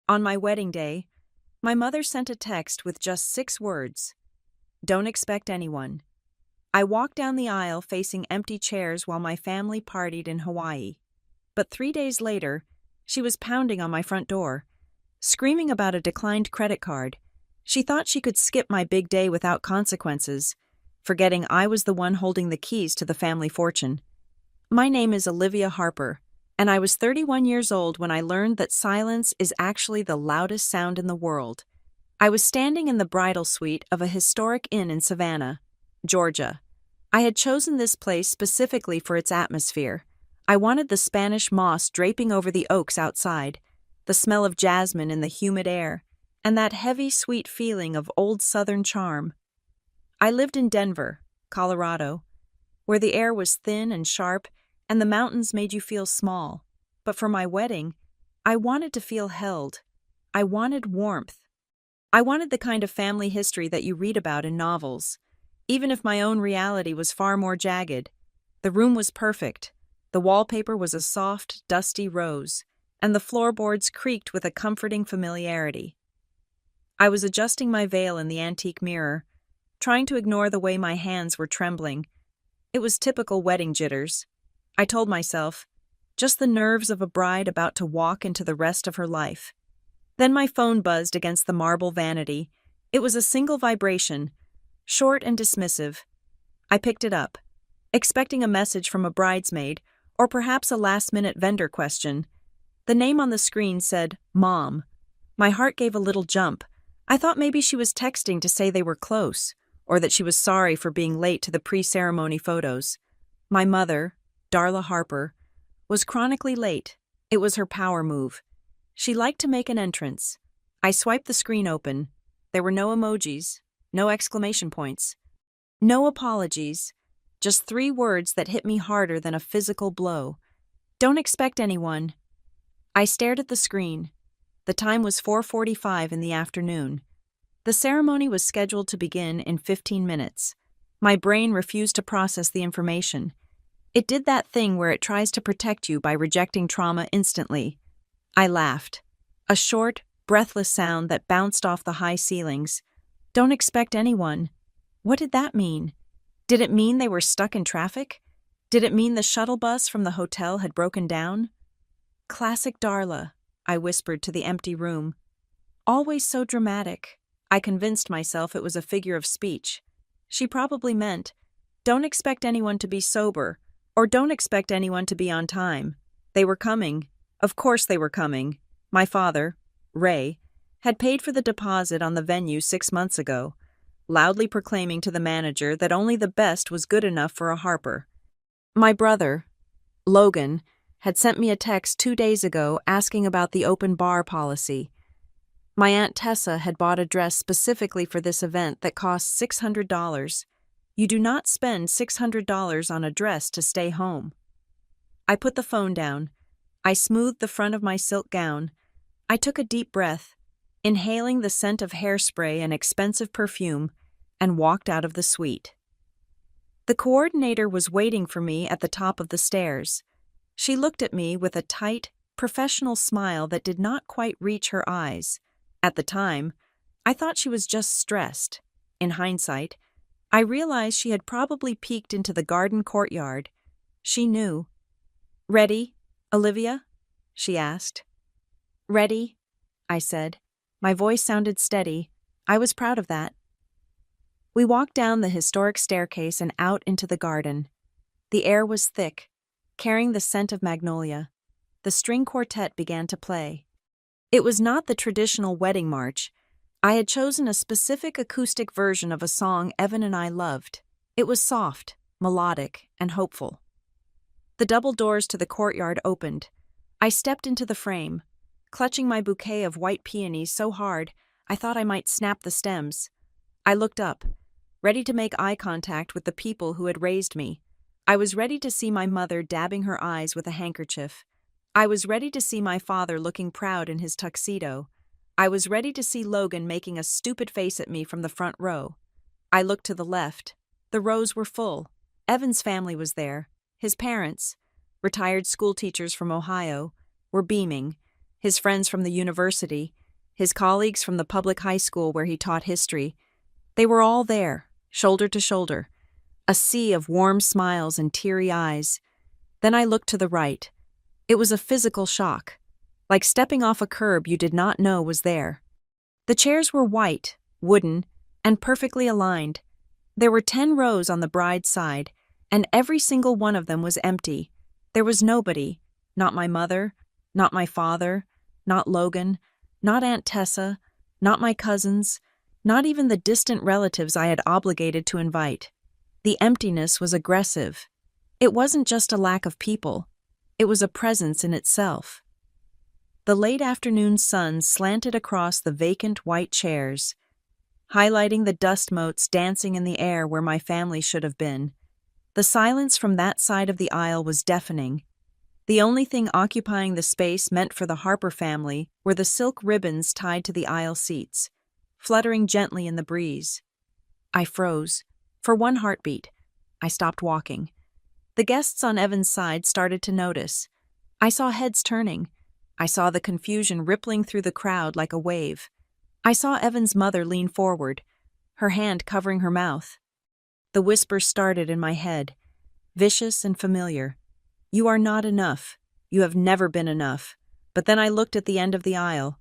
On my wedding day, my mother sent a text with just 6 words: "Don't expect anyone." I walked down the aisle facing empty chairs while my family partied in Hawaii. But 3 days later, she was pounding on my front door, screaming about a declined credit card. She thought she could skip my big day without consequences, forgetting I was the one holding the keys to the family fortune. My name is Olivia Harper, and I was 31 years old when I learned that silence is actually the loudest sound in the world. I was standing in the bridal suite of a historic inn in Savannah, Georgia. I had chosen this place specifically for its atmosphere. I wanted the Spanish moss draping over the oaks outside, the smell of jasmine in the humid air, and that heavy, sweet feeling of old Southern charm. I lived in Denver, Colorado, where the air was thin and sharp and the mountains made you feel small. But for my wedding, I wanted to feel held. I wanted warmth. I wanted the kind of family history that you read about in novels. Even if my own reality was far more jagged, the room was perfect. The wallpaper was a soft, dusty rose, and the floorboards creaked with a comforting familiarity. I was adjusting my veil in the antique mirror, trying to ignore the way my hands were trembling. It was typical wedding jitters. I told myself, just the nerves of a bride about to walk into the rest of her life. Then my phone buzzed against the marble vanity. It was a single vibration, short and dismissive. I picked it up, expecting a message from a bridesmaid or perhaps a last-minute vendor question. The name on the screen said, Mom. My heart gave a little jump. I thought maybe she was texting to say they were close, or that she was sorry for being late to the pre-ceremony photos. My mother, Darla Harper, was chronically late. It was her power move. She liked to make an entrance. I swiped the screen open. There were no emojis, no exclamation points, no apologies, just 3 words that hit me harder than a physical blow. Don't expect anyone. I stared at the screen. The time was 4:45 in the afternoon. The ceremony was scheduled to begin in 15 minutes. My brain refused to process the information. It did that thing where it tries to protect you by rejecting trauma instantly. I laughed. A short, breathless sound that bounced off the high ceilings. Don't expect anyone. What did that mean? Did it mean they were stuck in traffic? Did it mean the shuttle bus from the hotel had broken down? Classic Darla, I whispered to the empty room. Always so dramatic. I convinced myself it was a figure of speech. She probably meant, don't expect anyone to be sober, or don't expect anyone to be on time. They were coming. Of course they were coming. My father, Ray, had paid for the deposit on the venue 6 months ago, loudly proclaiming to the manager that only the best was good enough for a Harper. My brother, Logan, had sent me a text 2 days ago asking about the open bar policy. My Aunt Tessa had bought a dress specifically for this event that cost $600. You do not spend $600 on a dress to stay home. I put the phone down. I smoothed the front of my silk gown. I took a deep breath, inhaling the scent of hairspray and expensive perfume, and walked out of the suite. The coordinator was waiting for me at the top of the stairs. She looked at me with a tight, professional smile that did not quite reach her eyes. At the time, I thought she was just stressed. In hindsight, I realized she had probably peeked into the garden courtyard. She knew. "Ready, Olivia?" she asked. "Ready," I said. My voice sounded steady. I was proud of that. We walked down the historic staircase and out into the garden. The air was thick, carrying the scent of magnolia. The string quartet began to play. It was not the traditional wedding march. I had chosen a specific acoustic version of a song Evan and I loved. It was soft, melodic, and hopeful. The double doors to the courtyard opened. I stepped into the frame, clutching my bouquet of white peonies so hard I thought I might snap the stems. I looked up, ready to make eye contact with the people who had raised me. I was ready to see my mother dabbing her eyes with a handkerchief. I was ready to see my father looking proud in his tuxedo. I was ready to see Logan making a stupid face at me from the front row. I looked to the left. The rows were full. Evan's family was there. His parents, retired school teachers from Ohio, were beaming. his friends from the university, his colleagues from the public high school where he taught history. They were all there, shoulder to shoulder, a sea of warm smiles and teary eyes. Then I looked to the right. It was a physical shock, like stepping off a curb you did not know was there. The chairs were white, wooden, and perfectly aligned. There were 10 rows on the bride's side, and every single one of them was empty. There was nobody, not my mother, not my father, not Logan, not Aunt Tessa, not my cousins, not even the distant relatives I had obligated to invite. The emptiness was aggressive. It wasn't just a lack of people. It was a presence in itself. The late afternoon sun slanted across the vacant white chairs, highlighting the dust motes dancing in the air where my family should have been. The silence from that side of the aisle was deafening. The only thing occupying the space meant for the Harper family were the silk ribbons tied to the aisle seats, fluttering gently in the breeze. I froze. For one heartbeat, I stopped walking. The guests on Evan's side started to notice. I saw heads turning. I saw the confusion rippling through the crowd like a wave. I saw Evan's mother lean forward, her hand covering her mouth. The whisper started in my head, vicious and familiar. You are not enough. You have never been enough. But then I looked at the end of the aisle.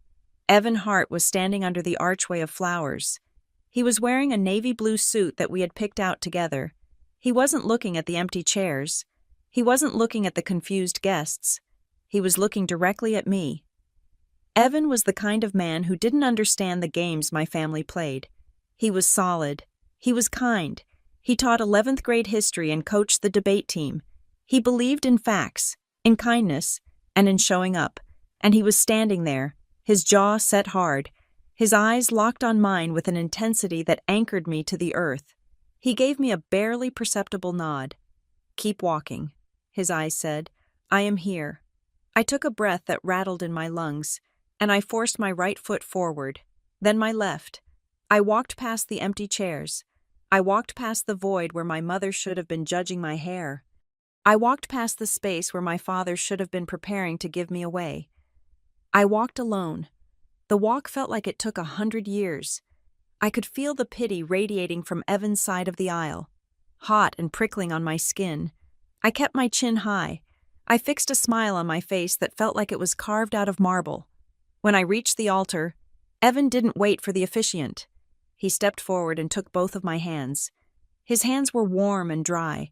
Evan Hart was standing under the archway of flowers. He was wearing a navy blue suit that we had picked out together. He wasn't looking at the empty chairs. He wasn't looking at the confused guests. He was looking directly at me. Evan was the kind of man who didn't understand the games my family played. He was solid. He was kind. He taught 11th grade history and coached the debate team. He believed in facts, in kindness, and in showing up. And he was standing there, his jaw set hard, his eyes locked on mine with an intensity that anchored me to the earth. He gave me a barely perceptible nod. Keep walking, his eyes said. I am here. I took a breath that rattled in my lungs, and I forced my right foot forward, then my left. I walked past the empty chairs. I walked past the void where my mother should have been judging my hair. I walked past the space where my father should have been preparing to give me away. I walked alone. The walk felt like it took 100 years. I could feel the pity radiating from Evan's side of the aisle, hot and prickling on my skin. I kept my chin high. I fixed a smile on my face that felt like it was carved out of marble. When I reached the altar, Evan didn't wait for the officiant. He stepped forward and took both of my hands. His hands were warm and dry.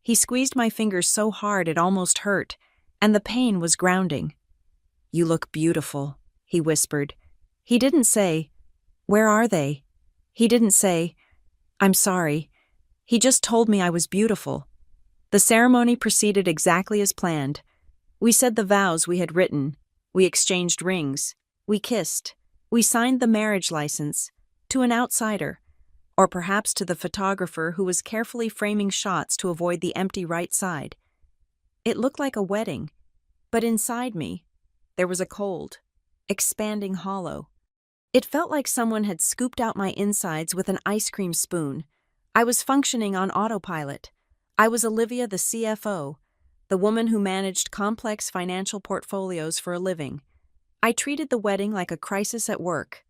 He squeezed my fingers so hard it almost hurt, and the pain was grounding. You look beautiful, he whispered. He didn't say, where are they? He didn't say, I'm sorry. He just told me I was beautiful. The ceremony proceeded exactly as planned. We said the vows we had written. We exchanged rings. We kissed. We signed the marriage license to an outsider, or perhaps to the photographer who was carefully framing shots to avoid the empty right side. It looked like a wedding, but inside me, there was a cold, expanding hollow. It felt like someone had scooped out my insides with an ice cream spoon. I was functioning on autopilot. I was Olivia, the CFO, the woman who managed complex financial portfolios for a living. I treated the wedding like a crisis at work.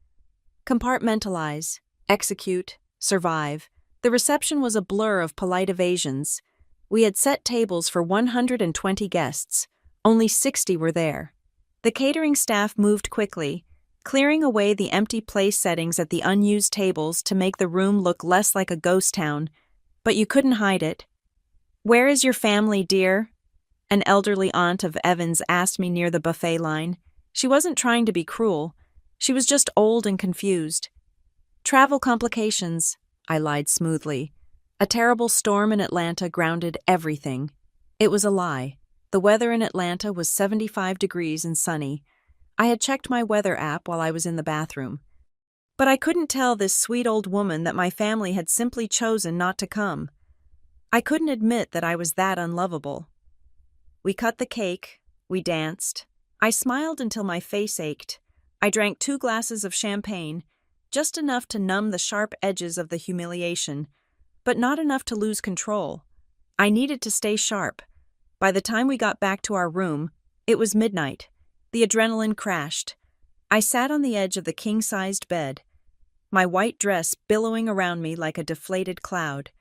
Compartmentalize, execute, survive. The reception was a blur of polite evasions. We had set tables for 120 guests. Only 60 were there. The catering staff moved quickly, clearing away the empty place settings at the unused tables to make the room look less like a ghost town, but you couldn't hide it. Where is your family, dear? An elderly aunt of Evan's asked me near the buffet line. She wasn't trying to be cruel. She was just old and confused. Travel complications, I lied smoothly. A terrible storm in Atlanta grounded everything. It was a lie. The weather in Atlanta was 75 degrees and sunny. I had checked my weather app while I was in the bathroom. But I couldn't tell this sweet old woman that my family had simply chosen not to come. I couldn't admit that I was that unlovable. We cut the cake. We danced. I smiled until my face ached. I drank 2 glasses of champagne, just enough to numb the sharp edges of the humiliation, but not enough to lose control. I needed to stay sharp. By the time we got back to our room, it was midnight. The adrenaline crashed. I sat on the edge of the king-sized bed, my white dress billowing around me like a deflated cloud.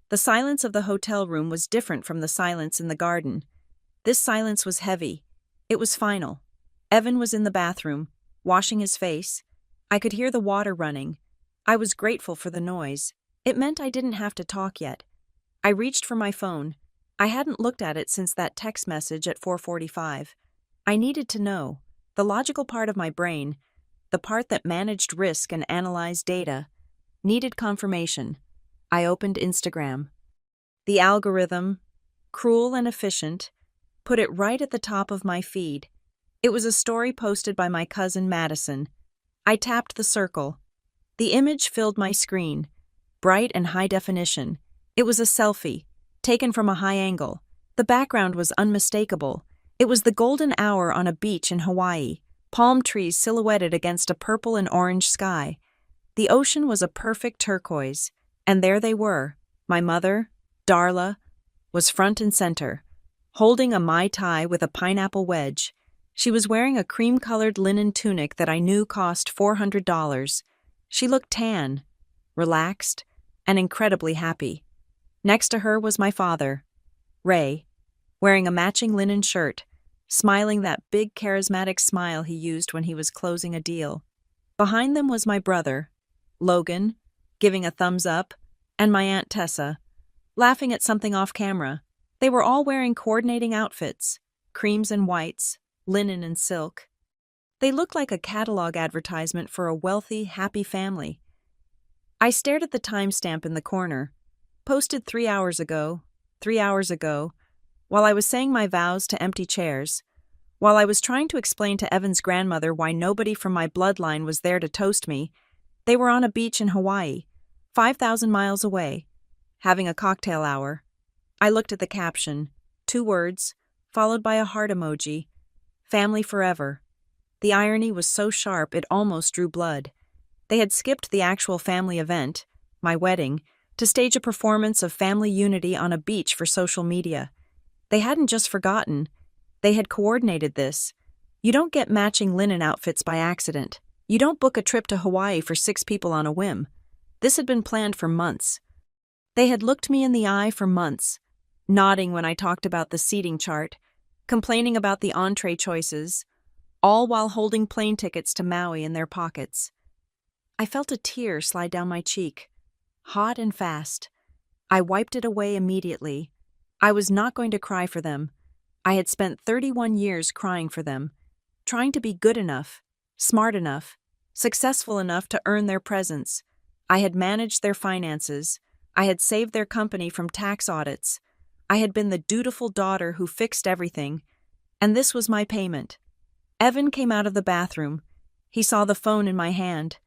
The silence of the hotel room was different from the silence in the garden. This silence was heavy. It was final. Evan was in the bathroom, washing his face. I could hear the water running. I was grateful for the noise. It meant I didn't have to talk yet. I reached for my phone. I hadn't looked at it since that text message at 4:45. I needed to know. The logical part of my brain, the part that managed risk and analyzed data, needed confirmation. I opened Instagram. The algorithm, cruel and efficient, put it right at the top of my feed. It was a story posted by my cousin Madison. I tapped the circle. The image filled my screen, bright and high definition. It was a selfie, taken from a high angle. The background was unmistakable. It was the golden hour on a beach in Hawaii, palm trees silhouetted against a purple and orange sky. The ocean was a perfect turquoise, and there they were. My mother, Darla, was front and center, holding a Mai Tai with a pineapple wedge. She was wearing a cream-colored linen tunic that I knew cost $400. She looked tan, relaxed, and incredibly happy. Next to her was my father, Ray, wearing a matching linen shirt, smiling that big charismatic smile he used when he was closing a deal. Behind them was my brother, Logan, giving a thumbs up, and my Aunt Tessa, laughing at something off camera. They were all wearing coordinating outfits, creams and whites, linen and silk. They looked like a catalog advertisement for a wealthy, happy family. I stared at the timestamp in the corner, posted 3 hours ago, while I was saying my vows to empty chairs, while I was trying to explain to Evan's grandmother why nobody from my bloodline was there to toast me. They were on a beach in Hawaii, 5,000 miles away, having a cocktail hour. I looked at the caption, 2 words, followed by a heart emoji, family forever. The irony was so sharp it almost drew blood. They had skipped the actual family event, my wedding, to stage a performance of family unity on a beach for social media. They hadn't just forgotten. They had coordinated this. You don't get matching linen outfits by accident. You don't book a trip to Hawaii for 6 people on a whim. This had been planned for months. They had looked me in the eye for months, nodding when I talked about the seating chart, complaining about the entree choices, all while holding plane tickets to Maui in their pockets. I felt a tear slide down my cheek, hot and fast. I wiped it away immediately. I was not going to cry for them. I had spent 31 years crying for them, trying to be good enough, smart enough, successful enough to earn their presence. I had managed their finances. I had saved their company from tax audits. I had been the dutiful daughter who fixed everything, and this was my payment. Evan came out of the bathroom. He saw the phone in my hand.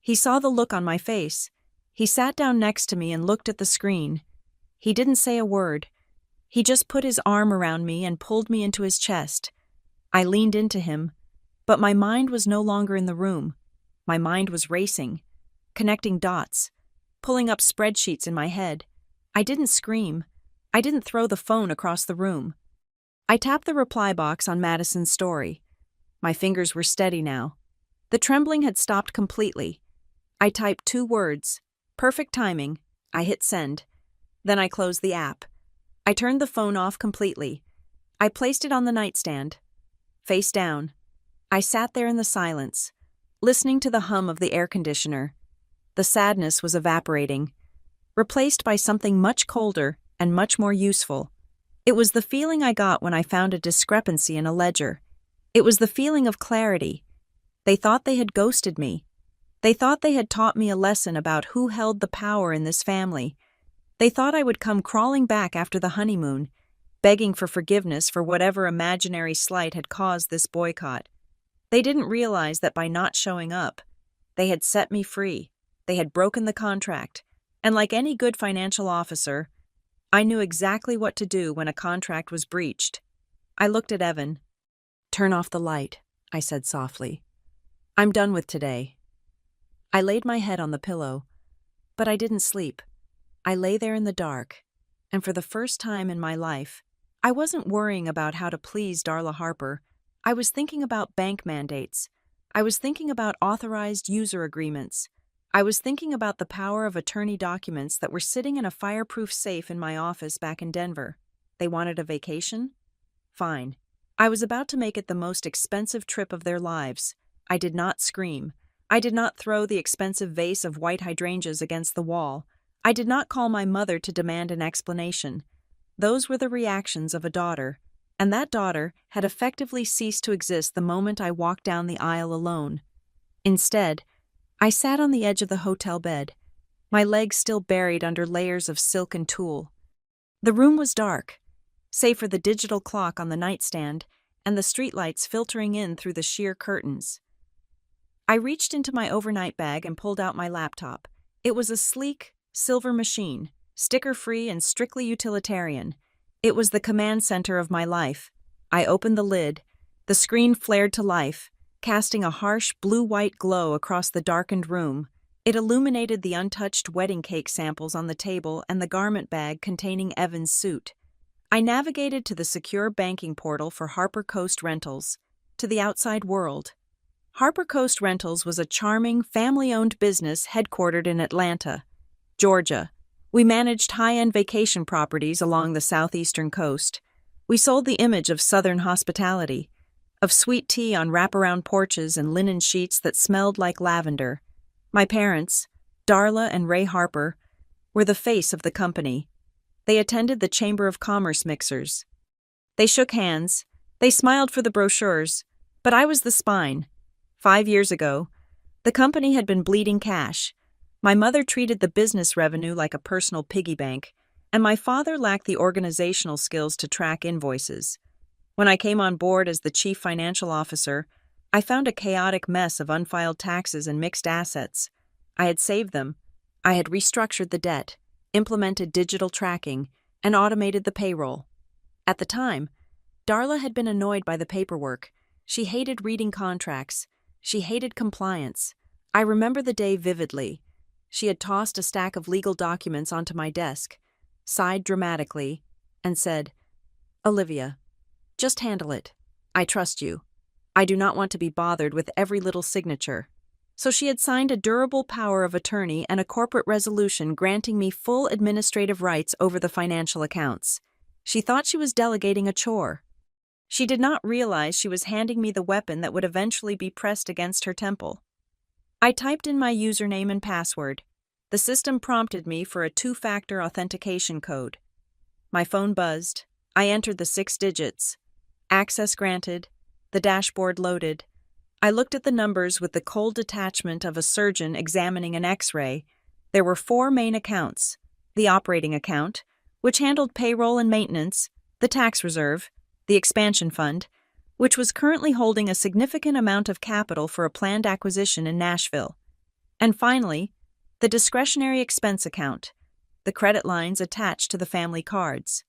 He saw the look on my face. He sat down next to me and looked at the screen. He didn't say a word. He just put his arm around me and pulled me into his chest. I leaned into him, but my mind was no longer in the room. My mind was racing, connecting dots, pulling up spreadsheets in my head. I didn't scream. I didn't throw the phone across the room. I tapped the reply box on Madison's story. My fingers were steady now. The trembling had stopped completely. I typed 2 words. Perfect timing. I hit send. Then I closed the app. I turned the phone off completely. I placed it on the nightstand, face down. I sat there in the silence, listening to the hum of the air conditioner. The sadness was evaporating, replaced by something much colder and much more useful. It was the feeling I got when I found a discrepancy in a ledger. It was the feeling of clarity. They thought they had ghosted me. They thought they had taught me a lesson about who held the power in this family. They thought I would come crawling back after the honeymoon, begging for forgiveness for whatever imaginary slight had caused this boycott. They didn't realize that by not showing up, they had set me free. They had broken the contract, and like any good financial officer, I knew exactly what to do when a contract was breached. I looked at Evan. "Turn off the light," I said softly. "I'm done with today." I laid my head on the pillow, but I didn't sleep. I lay there in the dark, and for the first time in my life, I wasn't worrying about how to please Darla Harper. I was thinking about bank mandates. I was thinking about authorized user agreements. I was thinking about the power of attorney documents that were sitting in a fireproof safe in my office back in Denver. They wanted a vacation? Fine. I was about to make it the most expensive trip of their lives. I did not scream. I did not throw the expensive vase of white hydrangeas against the wall. I did not call my mother to demand an explanation. Those were the reactions of a daughter, and that daughter had effectively ceased to exist the moment I walked down the aisle alone. Instead, I sat on the edge of the hotel bed, my legs still buried under layers of silk and tulle. The room was dark, save for the digital clock on the nightstand and the streetlights filtering in through the sheer curtains. I reached into my overnight bag and pulled out my laptop. It was a sleek, silver machine, sticker-free and strictly utilitarian. It was the command center of my life. I opened the lid. The screen flared to life, casting a harsh blue-white glow across the darkened room. It illuminated the untouched wedding cake samples on the table and the garment bag containing Evan's suit. I navigated to the secure banking portal for Harper Coast Rentals, to the outside world. Harper Coast Rentals was a charming, family-owned business headquartered in Atlanta, Georgia. We managed high-end vacation properties along the southeastern coast. We sold the image of Southern hospitality, of sweet tea on wraparound porches and linen sheets that smelled like lavender. My parents, Darla and Ray Harper, were the face of the company. They attended the Chamber of Commerce mixers. They shook hands. They smiled for the brochures. But I was the spine. 5 years ago, the company had been bleeding cash. My mother treated the business revenue like a personal piggy bank, and my father lacked the organizational skills to track invoices. When I came on board as the chief financial officer, I found a chaotic mess of unfiled taxes and mixed assets. I had saved them. I had restructured the debt, implemented digital tracking, and automated the payroll. At the time, Darla had been annoyed by the paperwork. She hated reading contracts. She hated compliance. I remember the day vividly. She had tossed a stack of legal documents onto my desk, sighed dramatically, and said, "Olivia, just handle it. I trust you. I do not want to be bothered with every little signature." So she had signed a durable power of attorney and a corporate resolution granting me full administrative rights over the financial accounts. She thought she was delegating a chore. She did not realize she was handing me the weapon that would eventually be pressed against her temple. I typed in my username and password. The system prompted me for a 2-factor authentication code. My phone buzzed. I entered the 6 digits. Access granted. The dashboard loaded. I looked at the numbers with the cold detachment of a surgeon examining an X-ray. There were 4 main accounts. The operating account, which handled payroll and maintenance, the tax reserve, the expansion fund, which was currently holding a significant amount of capital for a planned acquisition in Nashville. And finally, the discretionary expense account, the credit lines attached to the family cards.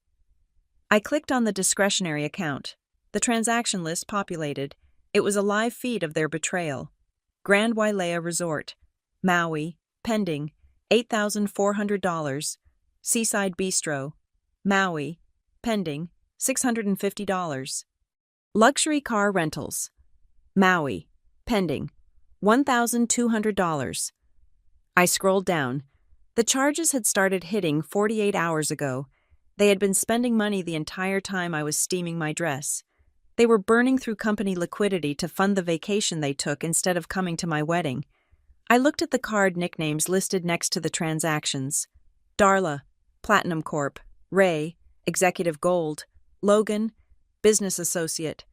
I clicked on the discretionary account. The transaction list populated. It was a live feed of their Betrayal. Grand Wailea Resort, Maui, pending, $8,400. Seaside Bistro, Maui, pending, $650. Luxury Car Rentals, Maui, pending, $1,200. I scrolled down. The charges had started hitting 48 hours ago. They had been spending money the entire time I was steaming my dress. They were burning through company liquidity to fund the vacation they took instead of coming to my wedding. I looked at the card nicknames listed next to the transactions. Darla, Platinum Corp, Ray, Executive Gold, Logan, Business Associate.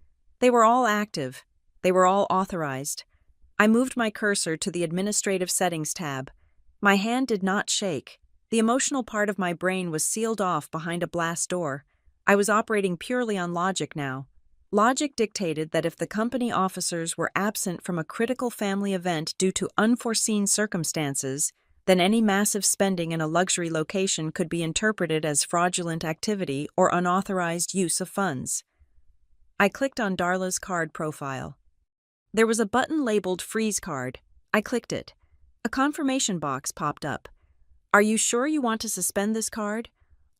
They were all active. They were all authorized. I moved my cursor to the Administrative Settings tab. My hand did not shake. The emotional part of my brain was sealed off behind a blast door. I was operating purely on logic now. Logic dictated that if the company officers were absent from a critical family event due to unforeseen circumstances, then any massive spending in a luxury location could be interpreted as fraudulent activity or unauthorized use of funds. I clicked on Darla's card profile. There was a button labeled Freeze Card. I clicked it. A confirmation box popped up. "Are you sure you want to suspend this card?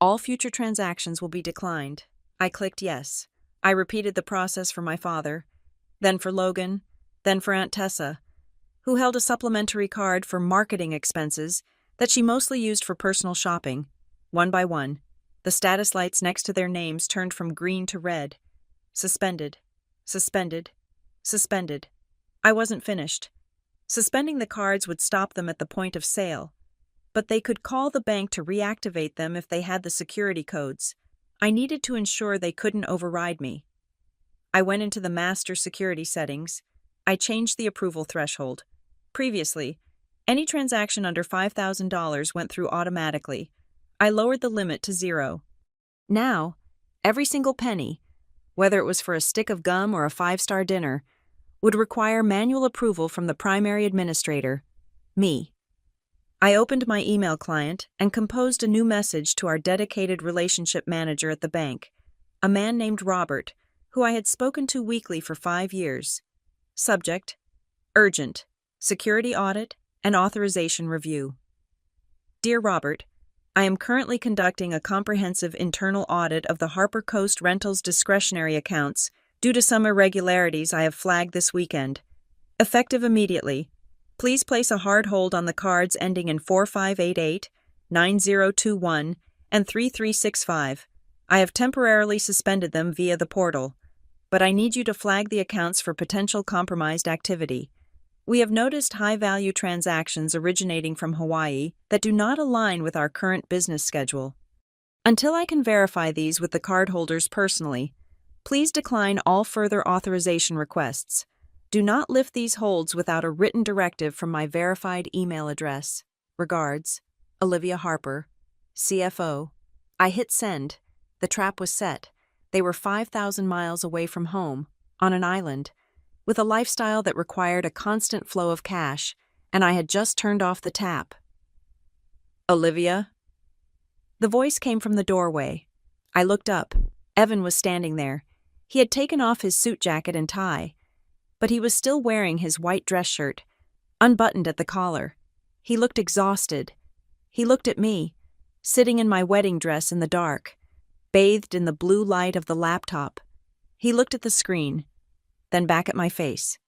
All future transactions will be declined." I clicked yes. I repeated the process for my father. then for Logan, then for Aunt Tessa, who held a supplementary card for marketing expenses that she mostly used for personal shopping. One by one, the status lights next to their names turned from green to red. Suspended. Suspended. Suspended. I wasn't finished. Suspending the cards would stop them at the point of sale, but they could call the bank to reactivate them if they had the security codes. I needed to ensure they couldn't override me. I went into the master security settings. I changed the approval threshold. Previously, any transaction under $5,000 went through automatically. I lowered the limit to 0. Now, every single penny, whether it was for a stick of gum or a 5-star dinner, would require manual approval from the primary administrator, me. I opened my email client and composed a new message to our dedicated relationship manager at the bank, a man named Robert, who I had spoken to weekly for 5 years. Subject: urgent, security audit, and authorization review. Dear Robert, I am currently conducting a comprehensive internal audit of the Harper Coast Rentals discretionary accounts due to some irregularities I have flagged this weekend. Effective immediately, please place a hard hold on the cards ending in 4588, 9021, and 3365. I have temporarily suspended them via the portal, but I need you to flag the accounts for potential compromised activity. We have noticed high-value transactions originating from Hawaii that do not align with our current business schedule. Until I can verify these with the cardholders personally, please decline all further authorization requests. Do not lift these holds without a written directive from my verified email address. Regards, Olivia Harper, CFO. I hit send. The trap was set. They were 5,000 miles away from home, on an island, with a lifestyle that required a constant flow of cash, and I had just turned off the tap. Olivia? The voice came from the doorway. I looked up. Evan was standing there. He had taken off his suit jacket and tie, but he was still wearing his white dress shirt, unbuttoned at the collar. He looked exhausted. He looked at me, sitting in my wedding dress in the dark, bathed in the blue light of the laptop. He looked at the screen, then back at my face.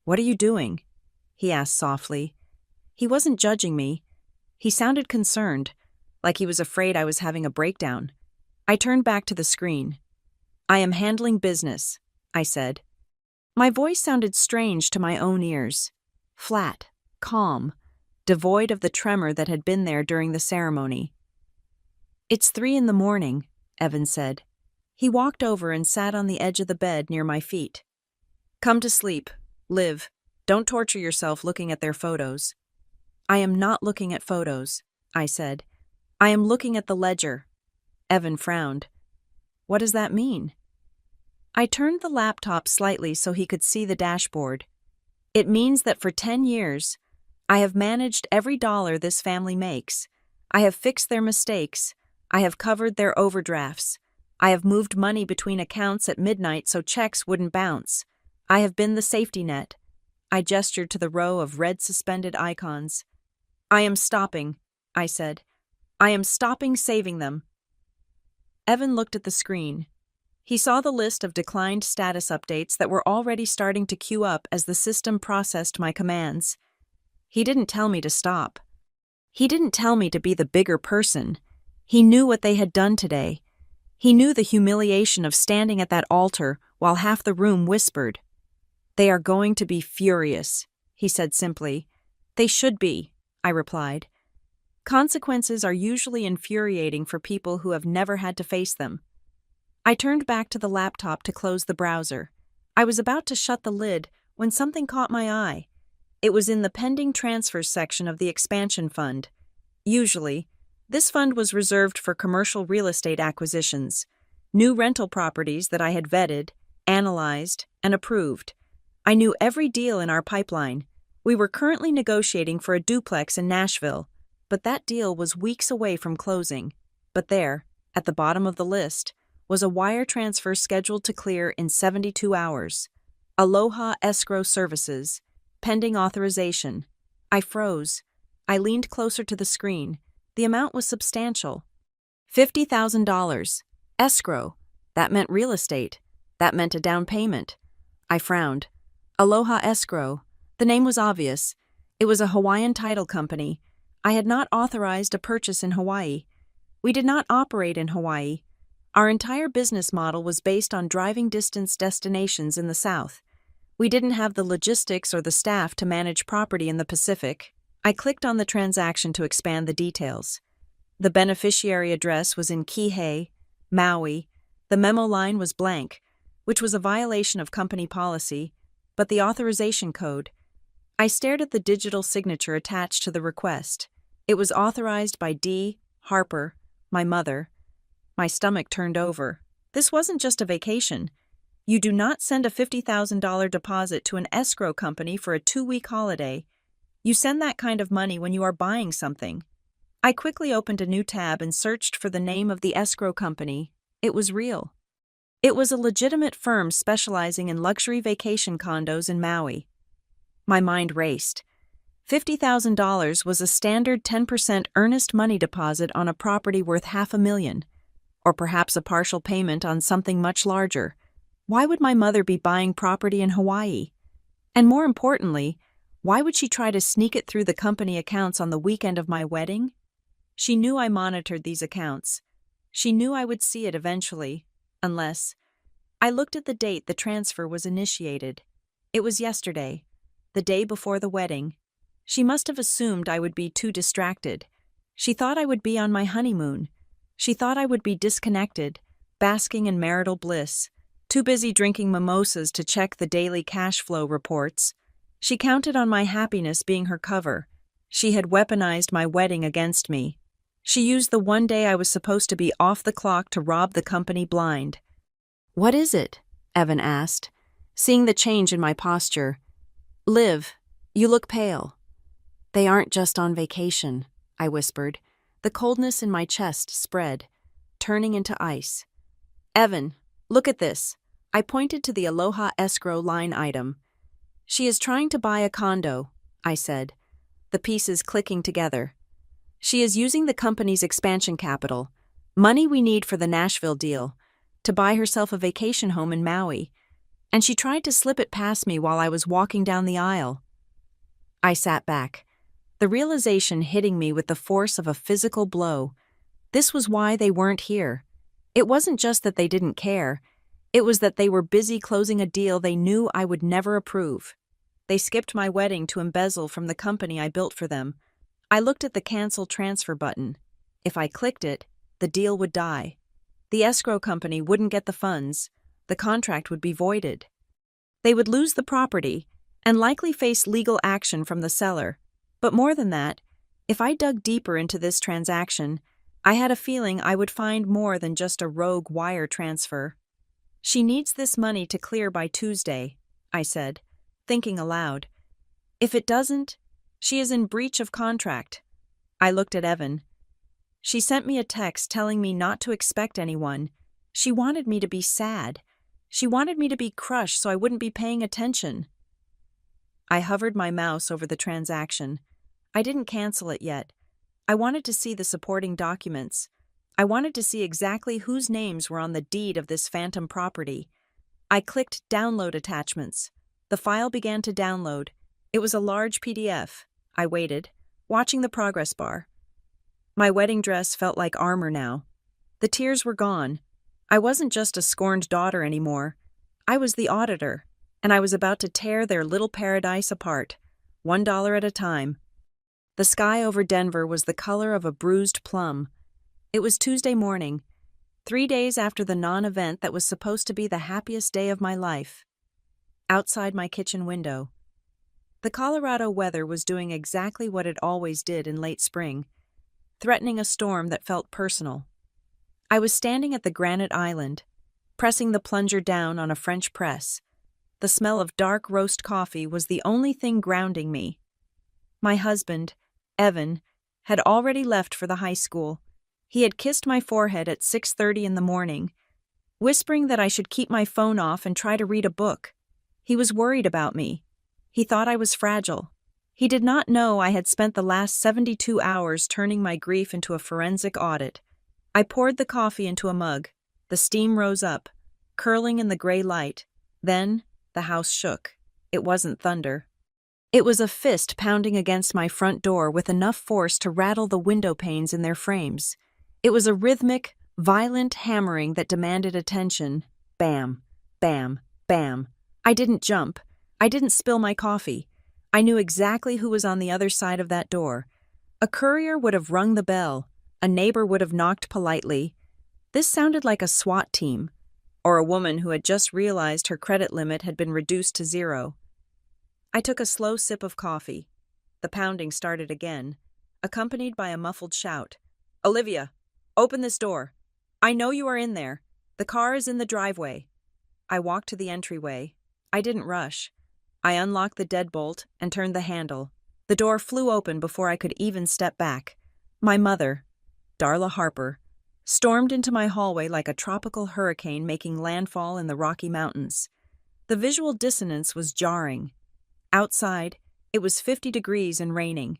"What are you doing?" he asked softly. He wasn't judging me. He sounded concerned, like he was afraid I was having a breakdown. I turned back to the screen. "I am handling business," I said. My voice sounded strange to my own ears. Flat, calm, devoid of the tremor that had been there during the ceremony. "It's 3 a.m, Evan said. He walked over and sat on the edge of the bed near my feet. "Come to sleep. Liv. Don't torture yourself looking at their photos." "I am not looking at photos," I said. "I am looking at the ledger." Evan frowned. "What does that mean?" I turned the laptop slightly so he could see the dashboard. "It means that for 10 years, I have managed every dollar this family makes. I have fixed their mistakes. I have covered their overdrafts. I have moved money between accounts at midnight so checks wouldn't bounce. I have been the safety net." I gestured to the row of red suspended icons. "I am stopping," I said. "I am stopping saving them." Evan looked at the screen. He saw the list of declined status updates that were already starting to queue up as the system processed my commands. He didn't tell me to stop. He didn't tell me to be the bigger person. He knew what they had done today. He knew the humiliation of standing at that altar while half the room whispered. "They are going to be furious," he said simply. "They should be," I replied. Consequences are usually infuriating for people who have never had to face them. I turned back to the laptop to close the browser. I was about to shut the lid when something caught my eye. It was in the pending transfers section of the expansion fund. Usually, this fund was reserved for commercial real estate acquisitions, new rental properties that I had vetted, analyzed, and approved. I knew every deal in our pipeline. We were currently negotiating for a duplex in Nashville, but that deal was weeks away from closing. But there, at the bottom of the list, was a wire transfer scheduled to clear in 72 hours. Aloha Escrow Services, pending authorization. I froze. I leaned closer to the screen. The amount was substantial. $50,000. Escrow. That meant real estate. That meant a down payment. I frowned. Aloha Escrow. The name was obvious. It was a Hawaiian title company. I had not authorized a purchase in Hawaii. We did not operate in Hawaii. Our entire business model was based on driving distance destinations in the South. We didn't have the logistics or the staff to manage property in the Pacific. I clicked on the transaction to expand the details. The beneficiary address was in Kihei, Maui. The memo line was blank, which was a violation of company policy, but the authorization code. I stared at the digital signature attached to the request. It was authorized by D. Harper, my mother. My stomach turned over. This wasn't just a vacation. You do not send a $50,000 deposit to an escrow company for a 2-week holiday. You send that kind of money when you are buying something. I quickly opened a new tab and searched for the name of the escrow company. It was real. It was a legitimate firm specializing in luxury vacation condos in Maui. My mind raced. $50,000 was a standard 10% earnest money deposit on a property worth $500,000, or perhaps a partial payment on something much larger. Why would my mother be buying property in Hawaii? And more importantly, why would she try to sneak it through the company accounts on the weekend of my wedding? She knew I monitored these accounts. She knew I would see it eventually, unless... I looked at the date the transfer was initiated. It was yesterday, the day before the wedding. She must have assumed I would be too distracted. She thought I would be on my honeymoon. She thought I would be disconnected, basking in marital bliss, too busy drinking mimosas to check the daily cash flow reports. She counted on my happiness being her cover. She had weaponized my wedding against me. She used the one day I was supposed to be off the clock to rob the company blind. "What is it?" Evan asked, seeing the change in my posture. "Liv, you look pale." "They aren't just on vacation," I whispered. The coldness in my chest spread, turning into ice. "Evan, look at this." I pointed to the Aloha Escrow line item. "She is trying to buy a condo," I said, the pieces clicking together. "She is using the company's expansion capital, money we need for the Nashville deal, to buy herself a vacation home in Maui, and she tried to slip it past me while I was walking down the aisle." I sat back, the realization hitting me with the force of a physical blow. This was why they weren't here. It wasn't just that they didn't care. It was that they were busy closing a deal they knew I would never approve. They skipped my wedding to embezzle from the company I built for them. I looked at the cancel transfer button. If I clicked it, the deal would die. The escrow company wouldn't get the funds. The contract would be voided. They would lose the property and likely face legal action from the seller. But more than that, if I dug deeper into this transaction, I had a feeling I would find more than just a rogue wire transfer. "She needs this money to clear by Tuesday," I said, thinking aloud. "If it doesn't, she is in breach of contract." I looked at Evan. She sent me a text telling me not to expect anyone. She wanted me to be sad. She wanted me to be crushed so I wouldn't be paying attention. I hovered my mouse over the transaction. I didn't cancel it yet. I wanted to see the supporting documents. I wanted to see exactly whose names were on the deed of this phantom property. I clicked Download Attachments. The file began to download. It was a large PDF. I waited, watching the progress bar. My wedding dress felt like armor now. The tears were gone. I wasn't just a scorned daughter anymore. I was the auditor, and I was about to tear their little paradise apart, $1 at a time. The sky over Denver was the color of a bruised plum. It was Tuesday morning, 3 days after the non-event that was supposed to be the happiest day of my life. Outside my kitchen window, the Colorado weather was doing exactly what it always did in late spring, threatening a storm that felt personal. I was standing at the granite island, pressing the plunger down on a French press. The smell of dark roast coffee was the only thing grounding me. My husband, Evan, had already left for the high school. He had kissed my forehead at 6:30 in the morning, whispering that I should keep my phone off and try to read a book. He was worried about me. He thought I was fragile. He did not know I had spent the last 72 hours turning my grief into a forensic audit. I poured the coffee into a mug. The steam rose up, curling in the gray light. Then, The house shook. It wasn't thunder. It was a fist pounding against my front door with enough force to rattle the window panes in their frames. It was a rhythmic, violent hammering that demanded attention. Bam, bam, bam. I didn't jump. I didn't spill my coffee. I knew exactly who was on the other side of that door. A courier would have rung the bell. A neighbor would have knocked politely. This sounded like a SWAT team, or a woman who had just realized her credit limit had been reduced to 0. I took a slow sip of coffee. The pounding started again, accompanied by a muffled shout. "Olivia, open this door. I know you are in there. The car is in the driveway." I walked to the entryway. I didn't rush. I unlocked the deadbolt and turned the handle. The door flew open before I could even step back. My mother, Darla Harper, stormed into my hallway like a tropical hurricane making landfall in the Rocky Mountains. The visual dissonance was jarring. Outside, it was 50 degrees and raining.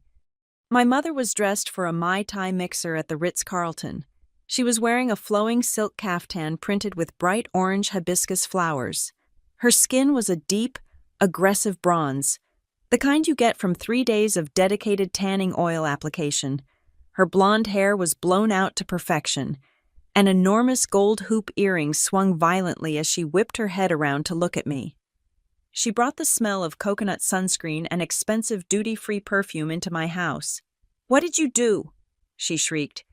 My mother was dressed for a Mai Tai mixer at the Ritz-Carlton. She was wearing a flowing silk caftan printed with bright orange hibiscus flowers. Her skin was a deep, aggressive bronze, the kind you get from 3 days of dedicated tanning oil application. Her blonde hair was blown out to perfection. An enormous gold hoop earring swung violently as she whipped her head around to look at me. She brought the smell of coconut sunscreen and expensive duty-free perfume into my house. "What did you do?" she shrieked.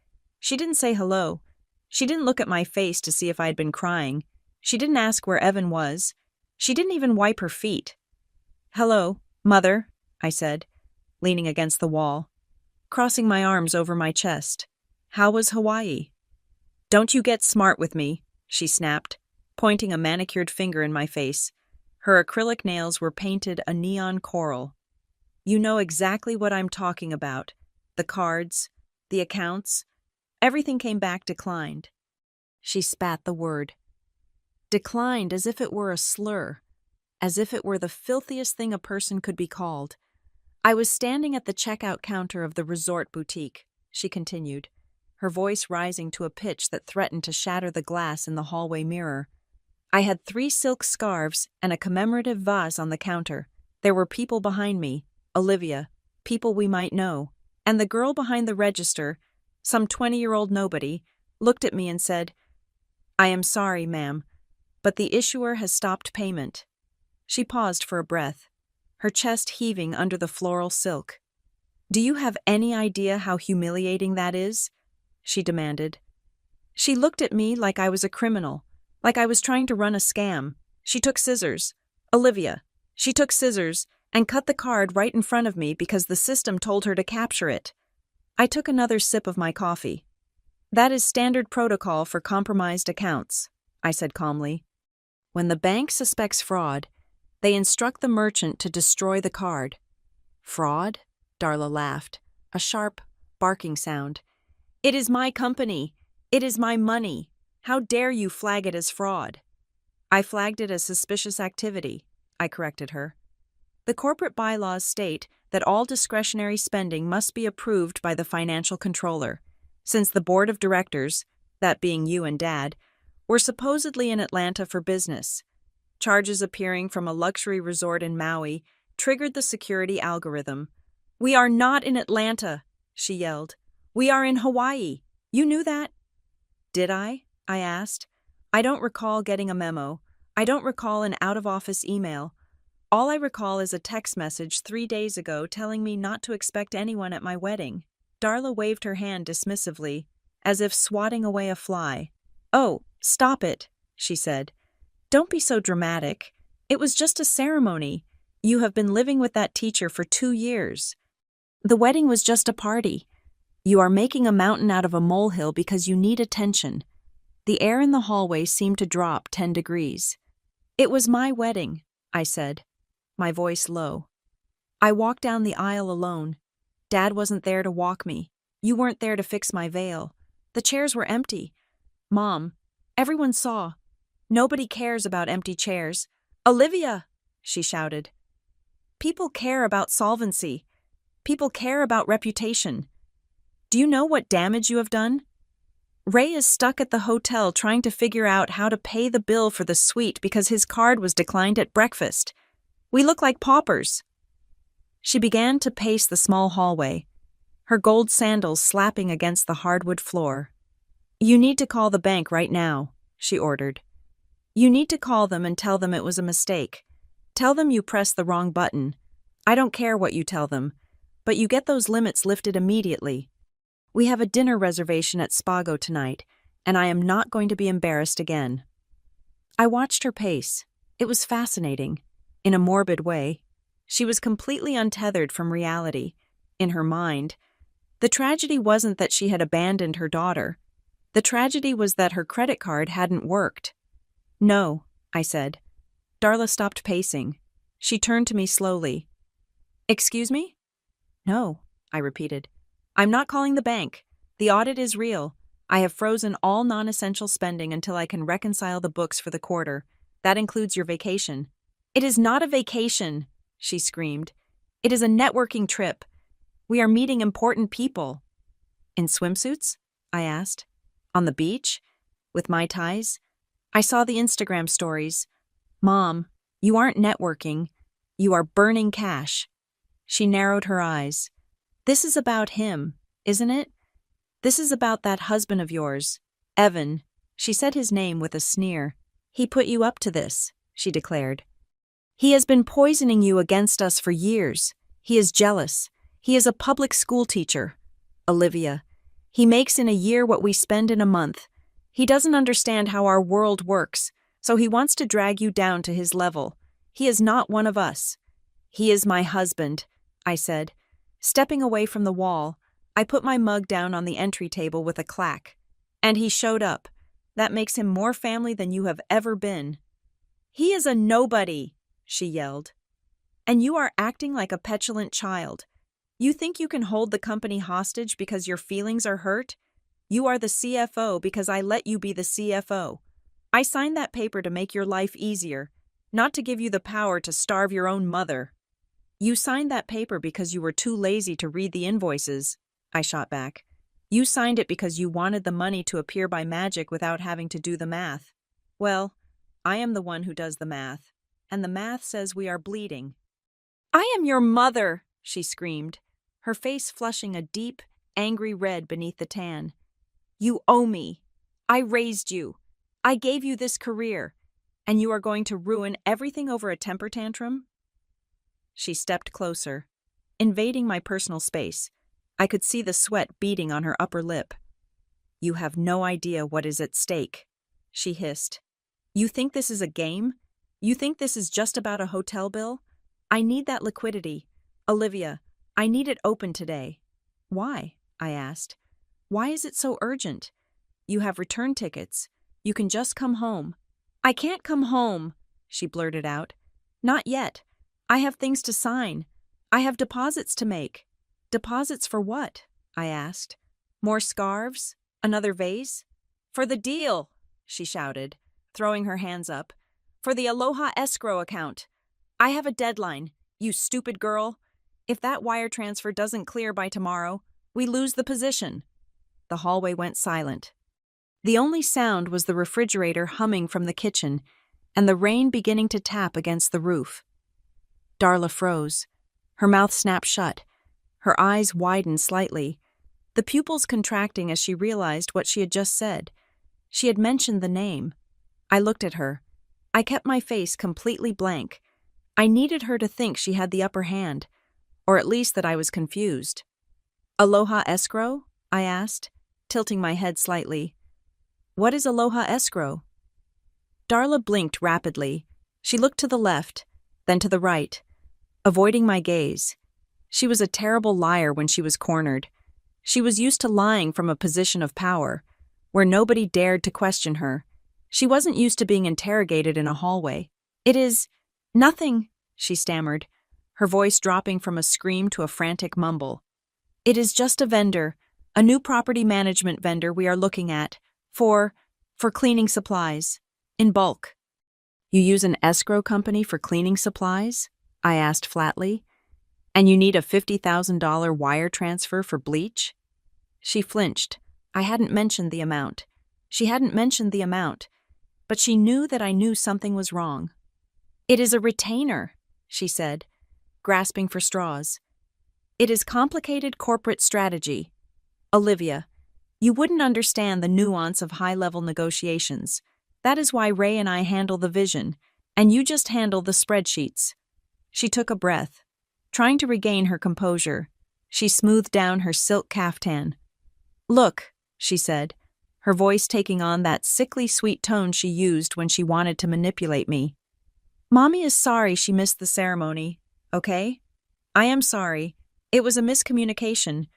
She didn't say hello. She didn't look at my face to see if I had been crying. She didn't ask where Evan was. She didn't even wipe her feet. "Hello, Mother," I said, leaning against the wall, crossing my arms over my chest. "How was Hawaii?" "Don't you get smart with me," she snapped, pointing a manicured finger in my face. Her acrylic nails were painted a neon coral. "You know exactly what I'm talking about. The cards, the accounts, everything came back declined." She spat the word. Declined, as if it were a slur, as if it were the filthiest thing a person could be called. "I was standing at the checkout counter of the resort boutique," she continued, her voice rising to a pitch that threatened to shatter the glass in the hallway mirror. "I had 3 silk scarves and a commemorative vase on the counter. There were people behind me, Olivia, people we might know, and the girl behind the register, some 20-year-old nobody, looked at me and said, 'I am sorry, ma'am, but the issuer has stopped payment.'" She paused for a breath, her chest heaving under the floral silk. "Do you have any idea how humiliating that is?" she demanded. She looked at me like I was a criminal, like I was trying to run a scam. She took scissors. Olivia. She took scissors and cut the card right in front of me because the system told her to capture it. I took another sip of my coffee. "That is standard protocol for compromised accounts," I said calmly. "When the bank suspects fraud, they instruct the merchant to destroy the card." "Fraud?" Darla laughed, a sharp, barking sound. "It is my company. It is my money. How dare you flag it as fraud?" "I flagged it as suspicious activity," I corrected her. "The corporate bylaws state that all discretionary spending must be approved by the financial controller. Since the board of directors, that being you and Dad, were supposedly in Atlanta for business, charges appearing from a luxury resort in Maui triggered the security algorithm." "We are not in Atlanta," she yelled. "We are in Hawaii. You knew that?" "Did I?" I asked. "I don't recall getting a memo. I don't recall an out-of-office email. All I recall is a text message 3 days ago telling me not to expect anyone at my wedding." Darla waved her hand dismissively, as if swatting away a fly. "Oh, stop it," she said. "Don't be so dramatic. It was just a ceremony. You have been living with that teacher for 2 years. The wedding was just a party. You are making a mountain out of a molehill because you need attention." The air in the hallway seemed to drop 10 degrees. "It was my wedding," I said, my voice low. "I walked down the aisle alone. Dad wasn't there to walk me. You weren't there to fix my veil. The chairs were empty. Mom, everyone saw. Nobody cares about empty chairs." "Olivia!" she shouted. "People care about solvency. People care about reputation. Do you know what damage you have done?" Ray is stuck at the hotel trying to figure out how to pay the bill for the suite because his card was declined at breakfast. We look like paupers." She began to pace the small hallway, her gold sandals slapping against the hardwood floor. "You need to call the bank right now," she ordered. "You need to call them and tell them it was a mistake. Tell them you pressed the wrong button. I don't care what you tell them, but you get those limits lifted immediately. We have a dinner reservation at Spago tonight, and I am not going to be embarrassed again." I watched her pace. It was fascinating. In a morbid way. She was completely untethered from reality. In her mind, the tragedy wasn't that she had abandoned her daughter. The tragedy was that her credit card hadn't worked. "No," I said. Darla stopped pacing. She turned to me slowly. "Excuse me?" "No," I repeated. "I'm not calling the bank. The audit is real. I have frozen all non-essential spending until I can reconcile the books for the quarter. That includes your vacation." "It is not a vacation," she screamed. "It is a networking trip. We are meeting important people." "In swimsuits?" I asked. "On the beach? With Mai Tais?" I saw the Instagram stories. "Mom, you aren't networking. You are burning cash." She narrowed her eyes. "This is about him, isn't it? This is about that husband of yours, Evan." She said his name with a sneer. "He put you up to this," she declared. "He has been poisoning you against us for years. He is jealous. He is a public school teacher. Olivia, he makes in a year what we spend in a month. He doesn't understand how our world works, so he wants to drag you down to his level. He is not one of us." "He is my husband," I said. Stepping away from the wall, I put my mug down on the entry table with a clack. "And he showed up. That makes him more family than you have ever been." "He is a nobody," she yelled. "And you are acting like a petulant child. You think you can hold the company hostage because your feelings are hurt? You are the CFO because I let you be the CFO. I signed that paper to make your life easier, not to give you the power to starve your own mother." "You signed that paper because you were too lazy to read the invoices," I shot back. "You signed it because you wanted the money to appear by magic without having to do the math. Well, I am the one who does the math, and the math says we are bleeding." "I am your mother," she screamed, her face flushing a deep, angry red beneath the tan. "You owe me. I raised you. I gave you this career, and you are going to ruin everything over a temper tantrum?" She stepped closer, invading my personal space. I could see the sweat beading on her upper lip. "You have no idea what is at stake," she hissed. "You think this is a game? You think this is just about a hotel bill? I need that liquidity. Olivia, I need it open today." "Why?" I asked. "Why is it so urgent? You have return tickets. You can just come home." "I can't come home," she blurted out. "Not yet. I have things to sign. I have deposits to make." "Deposits for what?" I asked. "More scarves? Another vase?" "For the deal," she shouted, throwing her hands up. "For the Aloha escrow account. I have a deadline, you stupid girl. If that wire transfer doesn't clear by tomorrow, we lose the position." The hallway went silent. The only sound was the refrigerator humming from the kitchen and the rain beginning to tap against the roof. Darla froze. Her mouth snapped shut. Her eyes widened slightly, the pupils contracting as she realized what she had just said. She had mentioned the name. I looked at her. I kept my face completely blank. I needed her to think she had the upper hand, or at least that I was confused. "Aloha escrow?" I asked, tilting my head slightly. "What is Aloha escrow?" Darla blinked rapidly. She looked to the left, then to the right, avoiding my gaze. She was a terrible liar when she was cornered. She was used to lying from a position of power, where nobody dared to question her. She wasn't used to being interrogated in a hallway. "It is nothing," she stammered, her voice dropping from a scream to a frantic mumble. "It is just a vendor, a new property management vendor we are looking at, for cleaning supplies, in bulk." "You use an escrow company for cleaning supplies?" I asked flatly. "And you need a $50,000 wire transfer for bleach?" She flinched, I hadn't mentioned the amount. She hadn't mentioned the amount, but she knew that I knew something was wrong. "It is a retainer," she said, grasping for straws. "It is complicated corporate strategy. Olivia, you wouldn't understand the nuance of high-level negotiations. That is why Ray and I handle the vision, and you just handle the spreadsheets." She took a breath. Trying to regain her composure, she smoothed down her silk caftan. "Look," she said, her voice taking on that sickly sweet tone she used when she wanted to manipulate me. "Mommy is sorry she missed the ceremony, okay? I am sorry. It was a miscommunication.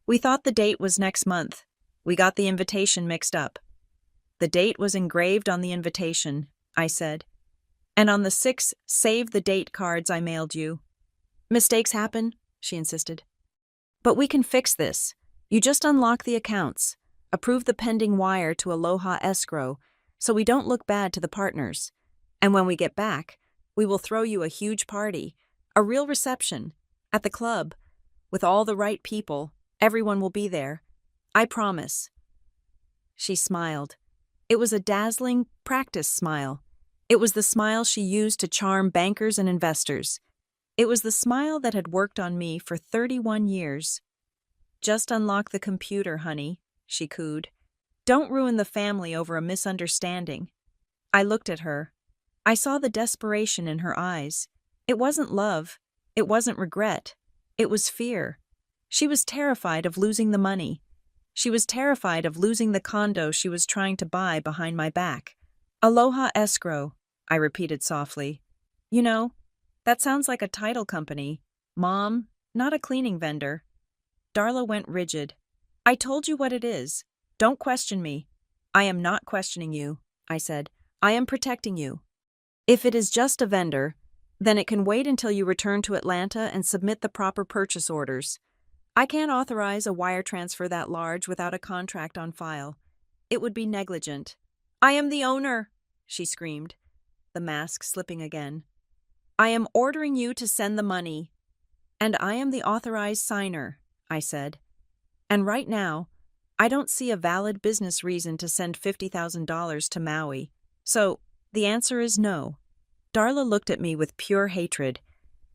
We thought the date was next month. We got the invitation mixed up." "The date was engraved on the invitation," I said. "And on the 6 save the date cards I mailed you." "Mistakes happen," she insisted. "But we can fix this. You just unlock the accounts, approve the pending wire to Aloha Escrow so we don't look bad to the partners. And when we get back, we will throw you a huge party, a real reception, at the club, with all the right people. Everyone will be there. I promise." She smiled. It was a dazzling, practiced smile. It was the smile she used to charm bankers and investors. It was the smile that had worked on me for 31 years. "Just unlock the computer, honey," she cooed. "Don't ruin the family over a misunderstanding." I looked at her. I saw the desperation in her eyes. It wasn't love. It wasn't regret. It was fear. She was terrified of losing the money. She was terrified of losing the condo she was trying to buy behind my back. "Aloha Escrow," I repeated softly. "You know, that sounds like a title company. Mom, not a cleaning vendor." Darla went rigid. "I told you what it is. Don't question me." "I am not questioning you," I said. "I am protecting you. If it is just a vendor, then it can wait until you return to Atlanta and submit the proper purchase orders. I can't authorize a wire transfer that large without a contract on file. It would be negligent." "I am the owner," she screamed, the mask slipping again. "I am ordering you to send the money." "And I am the authorized signer," I said. "And right now, I don't see a valid business reason to send $50,000 to Maui. So, the answer is no." Darla looked at me with pure hatred.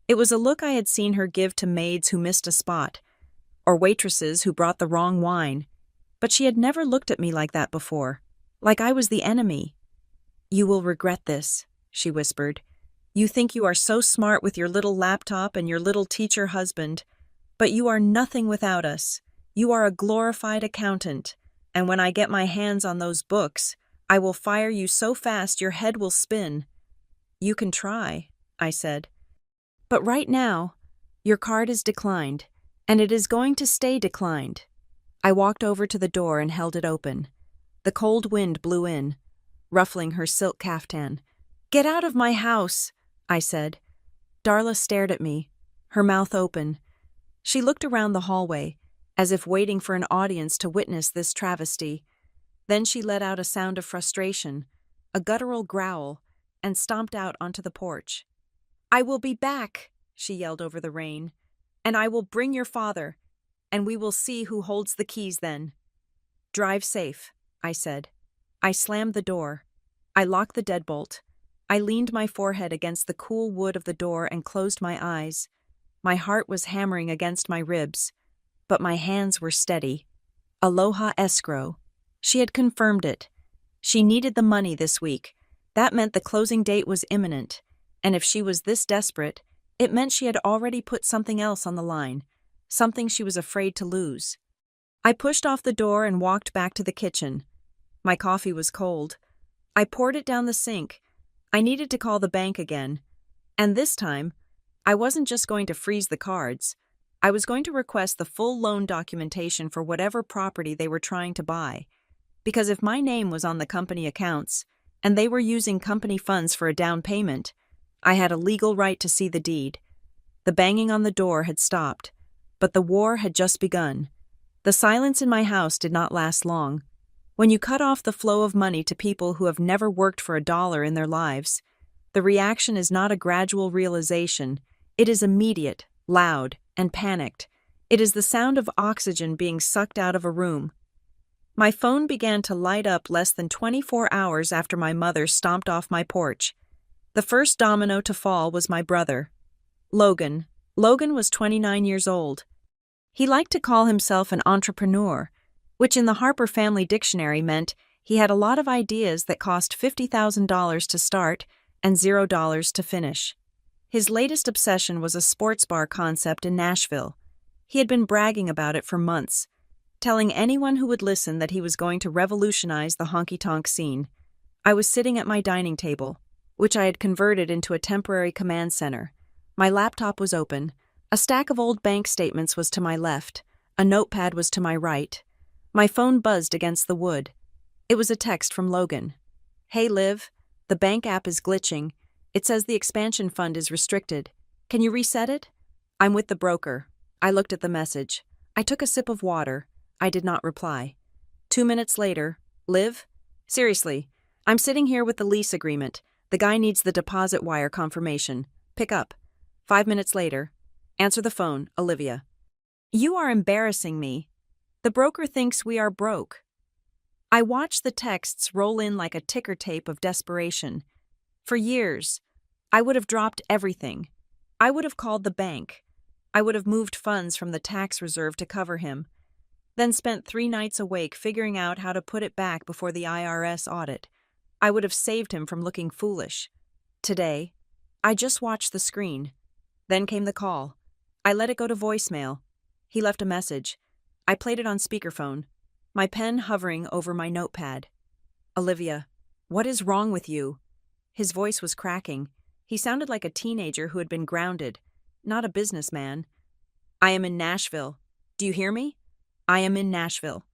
It was a look I had seen her give to maids who missed a spot, or waitresses who brought the wrong wine. But she had never looked at me like that before, like I was the enemy. "You will regret this," she whispered. "You think you are so smart with your little laptop and your little teacher husband, but you are nothing without us. You are a glorified accountant, and when I get my hands on those books, I will fire you so fast your head will spin." "You can try," I said. "But right now, your card is declined, and it is going to stay declined." I walked over to the door and held it open. The cold wind blew in, ruffling her silk caftan. "Get out of my house," I said. Darla stared at me, her mouth open. She looked around the hallway, as if waiting for an audience to witness this travesty. Then she let out a sound of frustration, a guttural growl, and stomped out onto the porch. "I will be back," she yelled over the rain. "And I will bring your father, and we will see who holds the keys then." "Drive safe," I said. I slammed the door. I locked the deadbolt. I leaned my forehead against the cool wood of the door and closed my eyes. My heart was hammering against my ribs, but my hands were steady. Aloha Escrow. She had confirmed it. She needed the money this week. That meant the closing date was imminent, and if she was this desperate, it meant she had already put something else on the line, something she was afraid to lose. I pushed off the door and walked back to the kitchen. My coffee was cold. I poured it down the sink. I needed to call the bank again. And this time, I wasn't just going to freeze the cards. I was going to request the full loan documentation for whatever property they were trying to buy. Because if my name was on the company accounts, and they were using company funds for a down payment, I had a legal right to see the deed. The banging on the door had stopped, but the war had just begun. The silence in my house did not last long. When you cut off the flow of money to people who have never worked for a dollar in their lives, the reaction is not a gradual realization. It is immediate, loud, and panicked. It is the sound of oxygen being sucked out of a room. My phone began to light up less than 24 hours after my mother stomped off my porch. The first domino to fall was my brother, Logan. Logan was 29 years old. He liked to call himself an entrepreneur, which in the Harper Family Dictionary meant he had a lot of ideas that cost $50,000 to start and $0 to finish. His latest obsession was a sports bar concept in Nashville. He had been bragging about it for months, telling anyone who would listen that he was going to revolutionize the honky-tonk scene. I was sitting at my dining table, which I had converted into a temporary command center. My laptop was open. A stack of old bank statements was to my left. A notepad was to my right. My phone buzzed against the wood. It was a text from Logan. "Hey Liv, the bank app is glitching. It says the expansion fund is restricted. Can you reset it? I'm with the broker." I looked at the message. I took a sip of water. I did not reply. 2 minutes later, "Liv? Seriously, I'm sitting here with the lease agreement. The guy needs the deposit wire confirmation. Pick up." 5 minutes later, "Answer the phone, Olivia." "You are embarrassing me. The broker thinks we are broke." I watched the texts roll in like a ticker tape of desperation. For years, I would have dropped everything. I would have called the bank. I would have moved funds from the tax reserve to cover him, then spent 3 nights awake figuring out how to put it back before the IRS audit. I would have saved him from looking foolish. Today, I just watched the screen. Then came the call. I let it go to voicemail. He left a message. I played it on speakerphone, my pen hovering over my notepad. "Olivia, what is wrong with you?" His voice was cracking. He sounded like a teenager who had been grounded, not a businessman. "I am in Nashville. Do you hear me? I am in Nashville.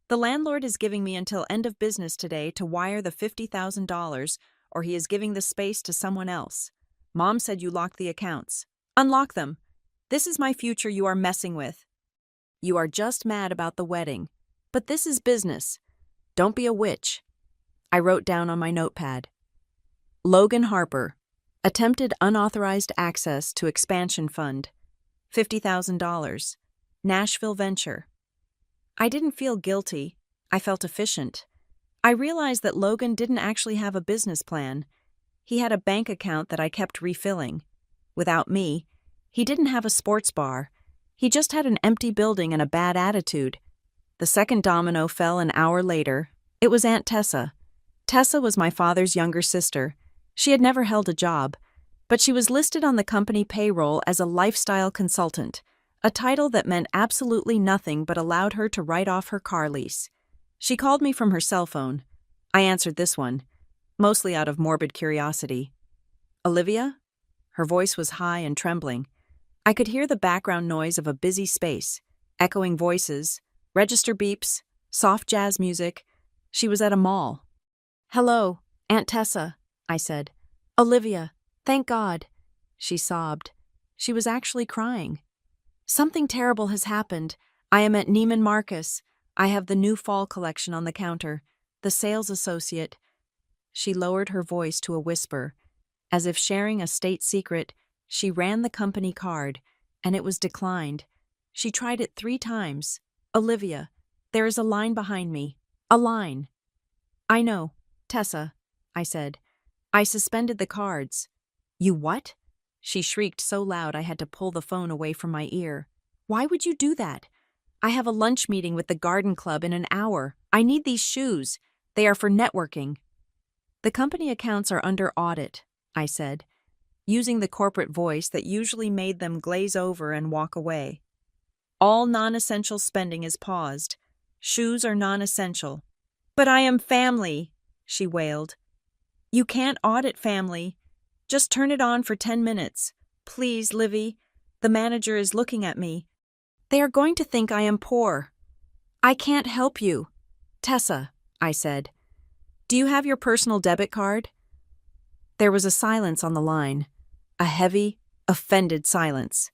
The landlord is giving me until end of business today to wire the $50,000, or he is giving the space to someone else. Mom said you locked the accounts. Unlock them. This is my future you are messing with. You are just mad about the wedding. But this is business. Don't be a witch." I wrote down on my notepad. Logan Harper. Attempted unauthorized access to expansion fund. $50,000. Nashville venture. I didn't feel guilty. I felt efficient. I realized that Logan didn't actually have a business plan. He had a bank account that I kept refilling. Without me, he didn't have a sports bar. He just had an empty building and a bad attitude. The second domino fell an hour later. It was Aunt Tessa. Tessa was my father's younger sister. She had never held a job, but she was listed on the company payroll as a lifestyle consultant, a title that meant absolutely nothing but allowed her to write off her car lease. She called me from her cell phone. I answered this one, mostly out of morbid curiosity. "Olivia?" Her voice was high and trembling. I could hear the background noise of a busy space, echoing voices, register beeps, soft jazz music. She was at a mall. "Hello, Aunt Tessa," I said. "Olivia, thank God." She sobbed. She was actually crying. "Something terrible has happened. I am at Neiman Marcus. I have the new fall collection on the counter. The sales associate." She lowered her voice to a whisper. As if sharing a state secret, she ran the company card, and it was declined. She tried it 3 times. "Olivia, there is a line behind me. A line." "I know, Tessa," I said. "I suspended the cards." "You what?" She shrieked so loud I had to pull the phone away from my ear. "Why would you do that? I have a lunch meeting with the garden club in an hour. I need these shoes. They are for networking." "The company accounts are under audit," I said, using the corporate voice that usually made them glaze over and walk away. "All non-essential spending is paused. Shoes are non-essential." "But I am family," she wailed. "You can't audit family. Just turn it on for 10 minutes. Please, Livy. The manager is looking at me. They are going to think I am poor." "I can't help you." "Tessa," I said. "Do you have your personal debit card?" There was a silence on the line. A heavy, offended silence.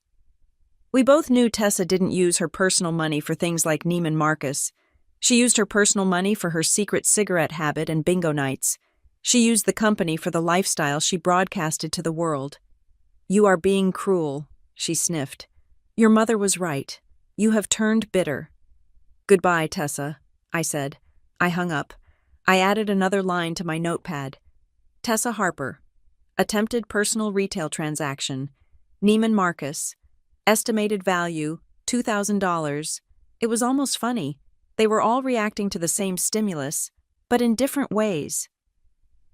We both knew Tessa didn't use her personal money for things like Neiman Marcus. She used her personal money for her secret cigarette habit and bingo nights. She used the company for the lifestyle she broadcasted to the world. "You are being cruel," she sniffed. "Your mother was right. You have turned bitter." "Goodbye, Tessa," I said. I hung up. I added another line to my notepad. Tessa Harper. Attempted personal retail transaction. Neiman Marcus. Estimated value, $2,000. It was almost funny. They were all reacting to the same stimulus, but in different ways.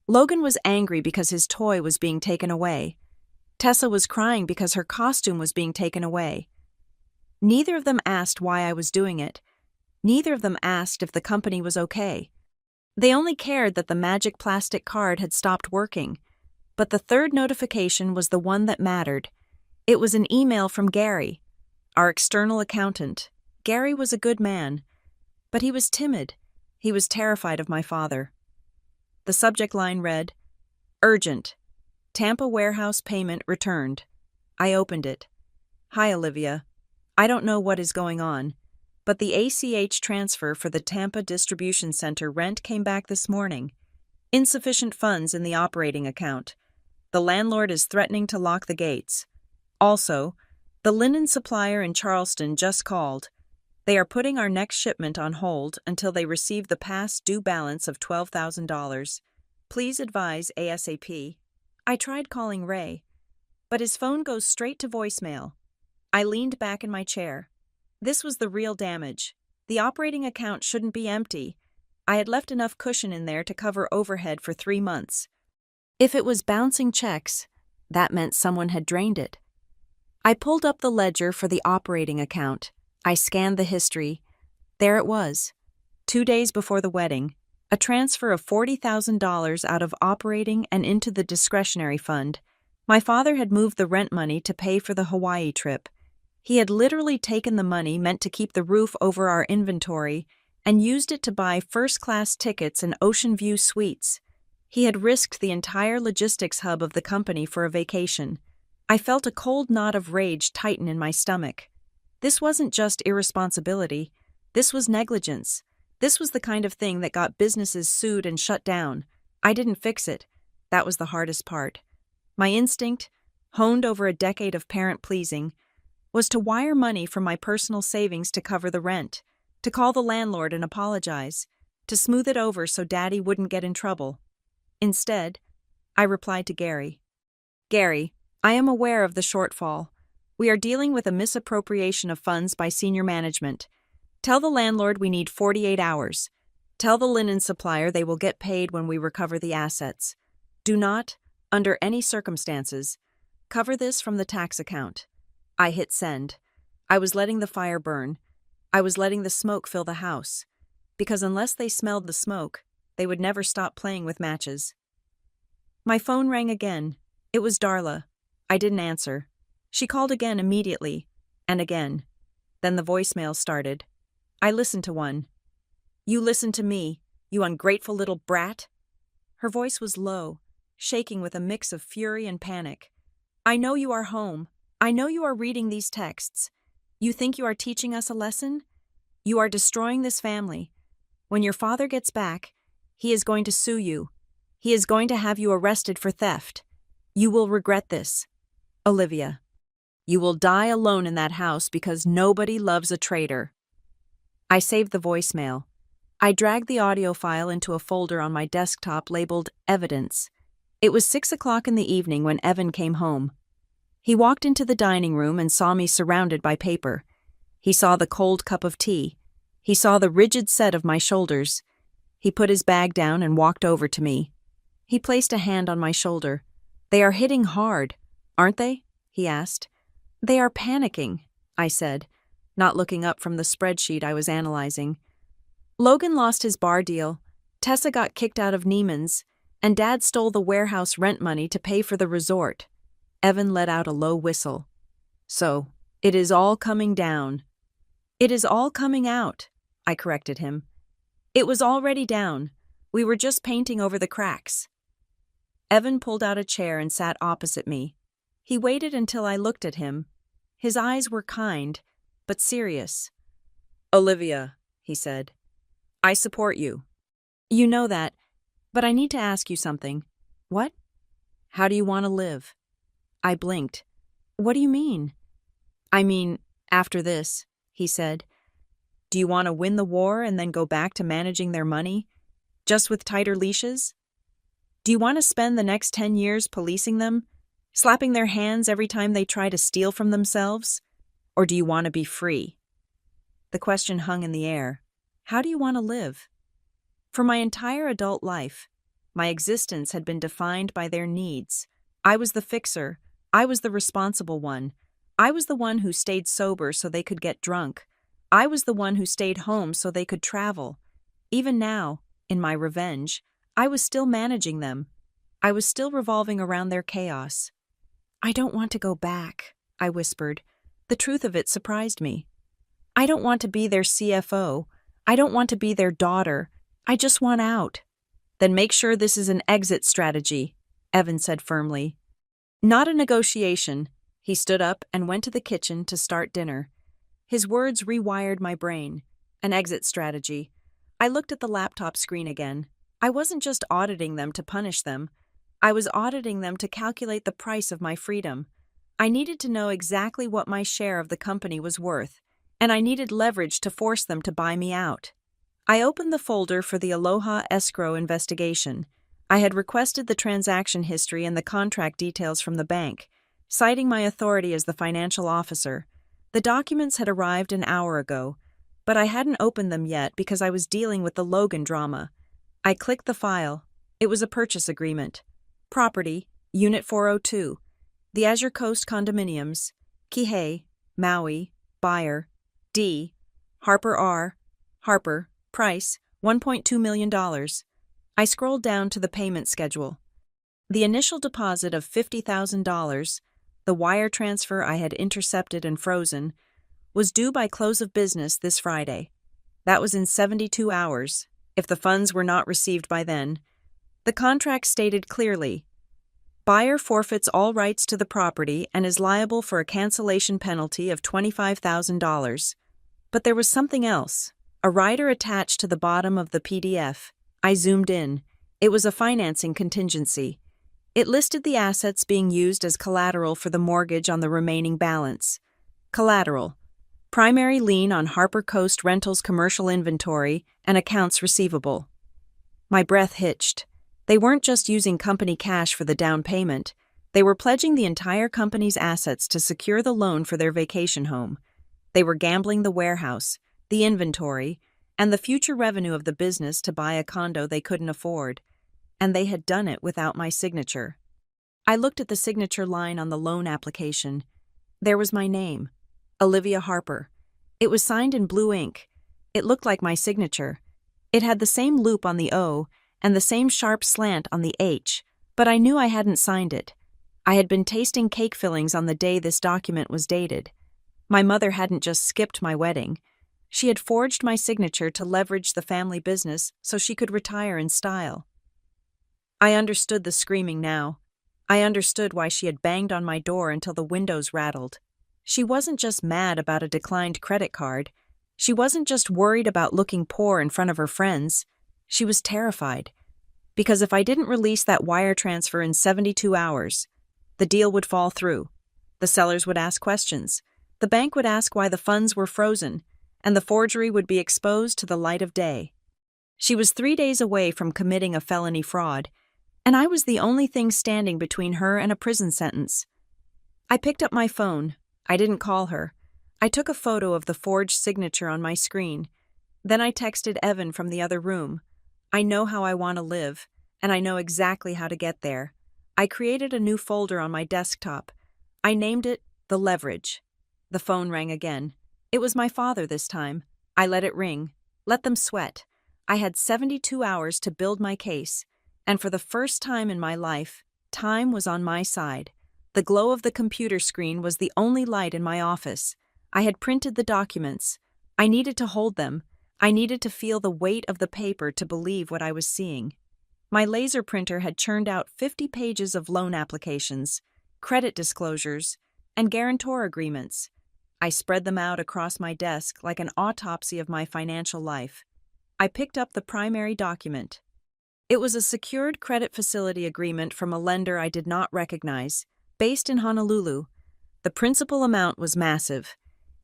Logan was angry because his toy was being taken away. Tessa was crying because her costume was being taken away. Neither of them asked why I was doing it. Neither of them asked if the company was okay. They only cared that the magic plastic card had stopped working. But the third notification was the one that mattered. It was an email from Gary, our external accountant. Gary was a good man, but he was timid. He was terrified of my father. The subject line read, Urgent. Tampa warehouse payment returned. I opened it. Hi, Olivia. I don't know what is going on, but the ACH transfer for the Tampa distribution center rent came back this morning. Insufficient funds in the operating account. The landlord is threatening to lock the gates. Also, the linen supplier in Charleston just called. They are putting our next shipment on hold until they receive the past due balance of $12,000. Please advise ASAP. I tried calling Ray, but his phone goes straight to voicemail. I leaned back in my chair. This was the real damage. The operating account shouldn't be empty. I had left enough cushion in there to cover overhead for 3 months. If it was bouncing checks, that meant someone had drained it. I pulled up the ledger for the operating account. I scanned the history. There it was. 2 days before the wedding, a transfer of $40,000 out of operating and into the discretionary fund. My father had moved the rent money to pay for the Hawaii trip. He had literally taken the money meant to keep the roof over our inventory and used it to buy first-class tickets and ocean view suites. He had risked the entire logistics hub of the company for a vacation. I felt a cold knot of rage tighten in my stomach. This wasn't just irresponsibility. This was negligence. This was the kind of thing that got businesses sued and shut down. I didn't fix it. That was the hardest part. My instinct, honed over a decade of parent-pleasing, was to wire money from my personal savings to cover the rent, to call the landlord and apologize, to smooth it over so Daddy wouldn't get in trouble. Instead, I replied to Gary. Gary, I am aware of the shortfall. We are dealing with a misappropriation of funds by senior management. Tell the landlord we need 48 hours. Tell the linen supplier they will get paid when we recover the assets. Do not, under any circumstances, cover this from the tax account. I hit send. I was letting the fire burn. I was letting the smoke fill the house. Because unless they smelled the smoke, they would never stop playing with matches. My phone rang again. It was Darla. I didn't answer. She called again immediately, and again. Then the voicemail started. I listened to one. You listen to me, you ungrateful little brat. Her voice was low, shaking with a mix of fury and panic. I know you are home. I know you are reading these texts. You think you are teaching us a lesson? You are destroying this family. When your father gets back, he is going to sue you. He is going to have you arrested for theft. You will regret this. Olivia. You will die alone in that house because nobody loves a traitor. I saved the voicemail. I dragged the audio file into a folder on my desktop labeled Evidence. It was 6 o'clock in the evening when Evan came home. He walked into the dining room and saw me surrounded by paper. He saw the cold cup of tea. He saw the rigid set of my shoulders. He put his bag down and walked over to me. He placed a hand on my shoulder. They are hitting hard, aren't they? He asked. They are panicking, I said, not looking up from the spreadsheet I was analyzing. Logan lost his bar deal, Tessa got kicked out of Neiman's, and Dad stole the warehouse rent money to pay for the resort. Evan let out a low whistle. So, it is all coming down. It is all coming out, I corrected him. It was already down. We were just painting over the cracks. Evan pulled out a chair and sat opposite me. He waited until I looked at him. His eyes were kind, but serious. Olivia, he said, I support you. You know that, but I need to ask you something. What? How do you want to live? I blinked. What do you mean? I mean, after this, he said. Do you want to win the war and then go back to managing their money, just with tighter leashes? Do you want to spend the next 10 years policing them, slapping their hands every time they try to steal from themselves? Or do you want to be free? The question hung in the air. How do you want to live? For my entire adult life, my existence had been defined by their needs. I was the fixer. I was the responsible one. I was the one who stayed sober so they could get drunk. I was the one who stayed home so they could travel. Even now, in my revenge, I was still managing them. I was still revolving around their chaos. I don't want to go back, I whispered. The truth of it surprised me. I don't want to be their CFO. I don't want to be their daughter. I just want out. Then make sure this is an exit strategy, Evan said firmly. Not a negotiation. He stood up and went to the kitchen to start dinner. His words rewired my brain. An exit strategy. I looked at the laptop screen again. I wasn't just auditing them to punish them. I was auditing them to calculate the price of my freedom. I needed to know exactly what my share of the company was worth, and I needed leverage to force them to buy me out. I opened the folder for the Aloha escrow investigation. I had requested the transaction history and the contract details from the bank, citing my authority as the financial officer. The documents had arrived an hour ago, but I hadn't opened them yet because I was dealing with the Logan drama. I clicked the file. It was a purchase agreement. Property, Unit 402. The Azure Coast Condominiums. Kihei, Maui. Buyer, D. Harper R. Harper. Price, $1.2 million. I scrolled down to the payment schedule. The initial deposit of $50,000, the wire transfer I had intercepted and frozen, was due by close of business this Friday. That was in 72 hours, if the funds were not received by then. The contract stated clearly, buyer forfeits all rights to the property and is liable for a cancellation penalty of $25,000. But there was something else. A rider attached to the bottom of the PDF. I zoomed in. It was a financing contingency. It listed the assets being used as collateral for the mortgage on the remaining balance. Collateral. Primary lien on Harper Coast Rentals commercial inventory and accounts receivable. My breath hitched. They weren't just using company cash for the down payment. They were pledging the entire company's assets to secure the loan for their vacation home. They were gambling the warehouse, the inventory, and the future revenue of the business to buy a condo they couldn't afford. And they had done it without my signature. I looked at the signature line on the loan application. There was my name, Olivia Harper. It was signed in blue ink. It looked like my signature. It had the same loop on the O and the same sharp slant on the H, but I knew I hadn't signed it. I had been tasting cake fillings on the day this document was dated. My mother hadn't just skipped my wedding. She had forged my signature to leverage the family business so she could retire in style. I understood the screaming now. I understood why she had banged on my door until the windows rattled. She wasn't just mad about a declined credit card. She wasn't just worried about looking poor in front of her friends. She was terrified. Because if I didn't release that wire transfer in 72 hours, the deal would fall through. The sellers would ask questions. The bank would ask why the funds were frozen, and the forgery would be exposed to the light of day. She was 3 days away from committing a felony fraud, and I was the only thing standing between her and a prison sentence. I picked up my phone. I didn't call her. I took a photo of the forged signature on my screen. Then I texted Evan from the other room. I know how I want to live, and I know exactly how to get there. I created a new folder on my desktop. I named it The Leverage. The phone rang again. It was my father this time. I let it ring. Let them sweat. I had 72 hours to build my case, and for the first time in my life, time was on my side. The glow of the computer screen was the only light in my office. I had printed the documents. I needed to hold them. I needed to feel the weight of the paper to believe what I was seeing. My laser printer had churned out 50 pages of loan applications, credit disclosures, and guarantor agreements. I spread them out across my desk like an autopsy of my financial life. I picked up the primary document. It was a secured credit facility agreement from a lender I did not recognize, based in Honolulu. The principal amount was massive.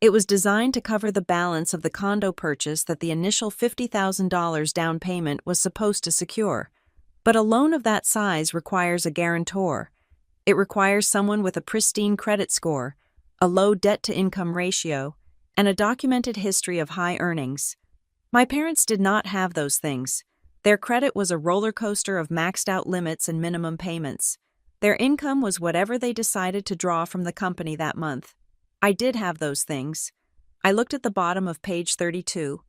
It was designed to cover the balance of the condo purchase that the initial $50,000 down payment was supposed to secure. But a loan of that size requires a guarantor. It requires someone with a pristine credit score, a low debt-to-income ratio, and a documented history of high earnings. My parents did not have those things. Their credit was a roller coaster of maxed-out limits and minimum payments. Their income was whatever they decided to draw from the company that month. I did have those things. I looked at the bottom of page 32.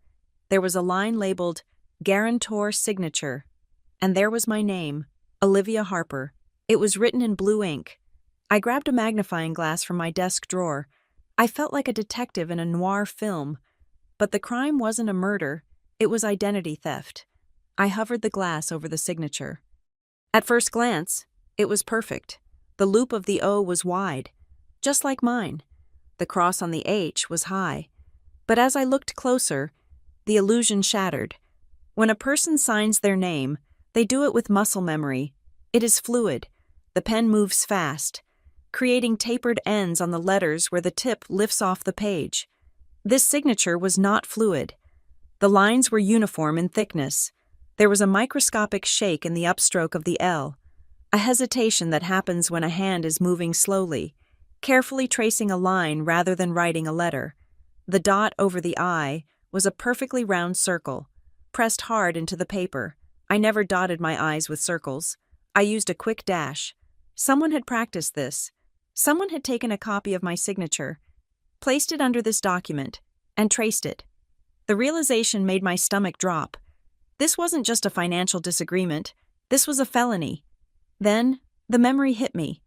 There was a line labeled Guarantor Signature, and there was my name, Olivia Harper. It was written in blue ink. I grabbed a magnifying glass from my desk drawer. I felt like a detective in a noir film. But the crime wasn't a murder, it was identity theft. I hovered the glass over the signature. At first glance, it was perfect. The loop of the O was wide, just like mine. The cross on the H was high. But as I looked closer, the illusion shattered. When a person signs their name, they do it with muscle memory. It is fluid. The pen moves fast, creating tapered ends on the letters where the tip lifts off the page. This signature was not fluid. The lines were uniform in thickness. There was a microscopic shake in the upstroke of the L, a hesitation that happens when a hand is moving slowly, carefully tracing a line rather than writing a letter. The dot over the I was a perfectly round circle, pressed hard into the paper. I never dotted my I's with circles. I used a quick dash. Someone had practiced this. Someone had taken a copy of my signature, placed it under this document, and traced it. The realization made my stomach drop. This wasn't just a financial disagreement. This was a felony. Then, the memory hit me.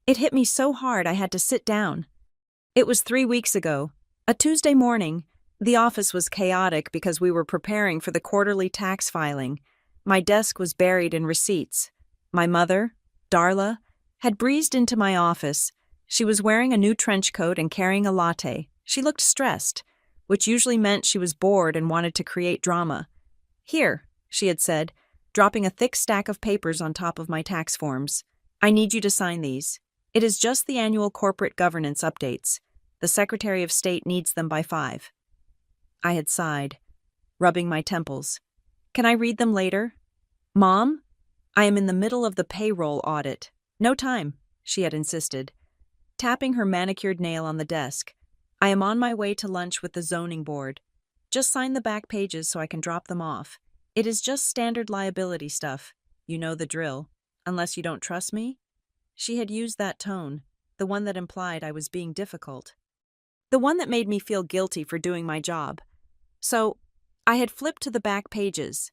It hit me so hard I had to sit down. It was 3 weeks ago, a Tuesday morning. The office was chaotic because we were preparing for the quarterly tax filing. My desk was buried in receipts. My mother, Darla, had breezed into my office. She was wearing a new trench coat and carrying a latte. She looked stressed, which usually meant she was bored and wanted to create drama. "Here," she had said, dropping a thick stack of papers on top of my tax forms. "I need you to sign these. It is just the annual corporate governance updates. The Secretary of State needs them by 5. I had sighed, rubbing my temples. "Can I read them later?" "Mom, I am in the middle of the payroll audit." "No time," she had insisted, tapping her manicured nail on the desk. "I am on my way to lunch with the zoning board. Just sign the back pages so I can drop them off. It is just standard liability stuff. You know the drill. Unless you don't trust me?" She had used that tone, the one that implied I was being difficult. The one that made me feel guilty for doing my job. So, I had flipped to the back pages.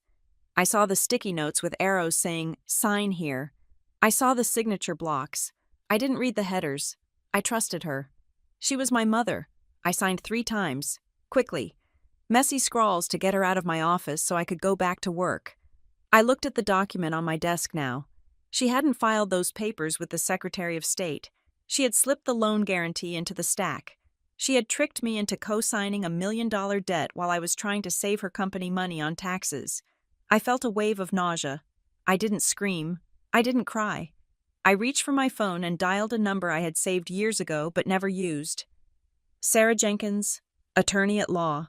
I saw the sticky notes with arrows saying, "Sign here." I saw the signature blocks. I didn't read the headers. I trusted her. She was my mother. I signed 3 times. Quickly. Messy scrawls to get her out of my office so I could go back to work. I looked at the document on my desk now. She hadn't filed those papers with the Secretary of State. She had slipped the loan guarantee into the stack. She had tricked me into co-signing $1 million debt while I was trying to save her company money on taxes. I felt a wave of nausea. I didn't scream. I didn't cry. I reached for my phone and dialed a number I had saved years ago but never used. Sarah Jenkins, attorney at law.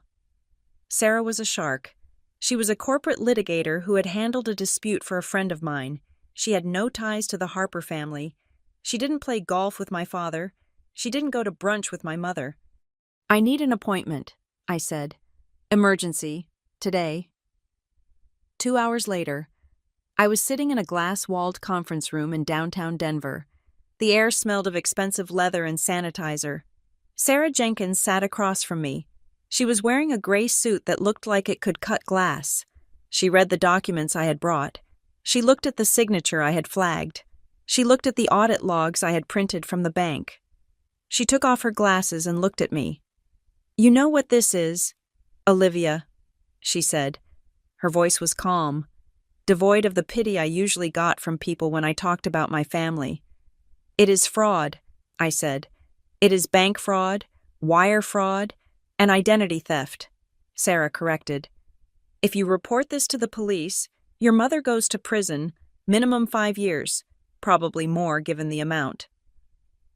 Sarah was a shark. She was a corporate litigator who had handled a dispute for a friend of mine. She had no ties to the Harper family. She didn't play golf with my father. She didn't go to brunch with my mother. "I need an appointment," I said. "Emergency. Today." 2 hours later, I was sitting in a glass-walled conference room in downtown Denver. The air smelled of expensive leather and sanitizer. Sarah Jenkins sat across from me. She was wearing a gray suit that looked like it could cut glass. She read the documents I had brought. She looked at the signature I had flagged. She looked at the audit logs I had printed from the bank. She took off her glasses and looked at me. "You know what this is, Olivia," she said. Her voice was calm, devoid of the pity I usually got from people when I talked about my family. "It is fraud," I said. "It is bank fraud, wire fraud, and identity theft," Sarah corrected. "If you report this to the police, your mother goes to prison, minimum 5 years, probably more given the amount."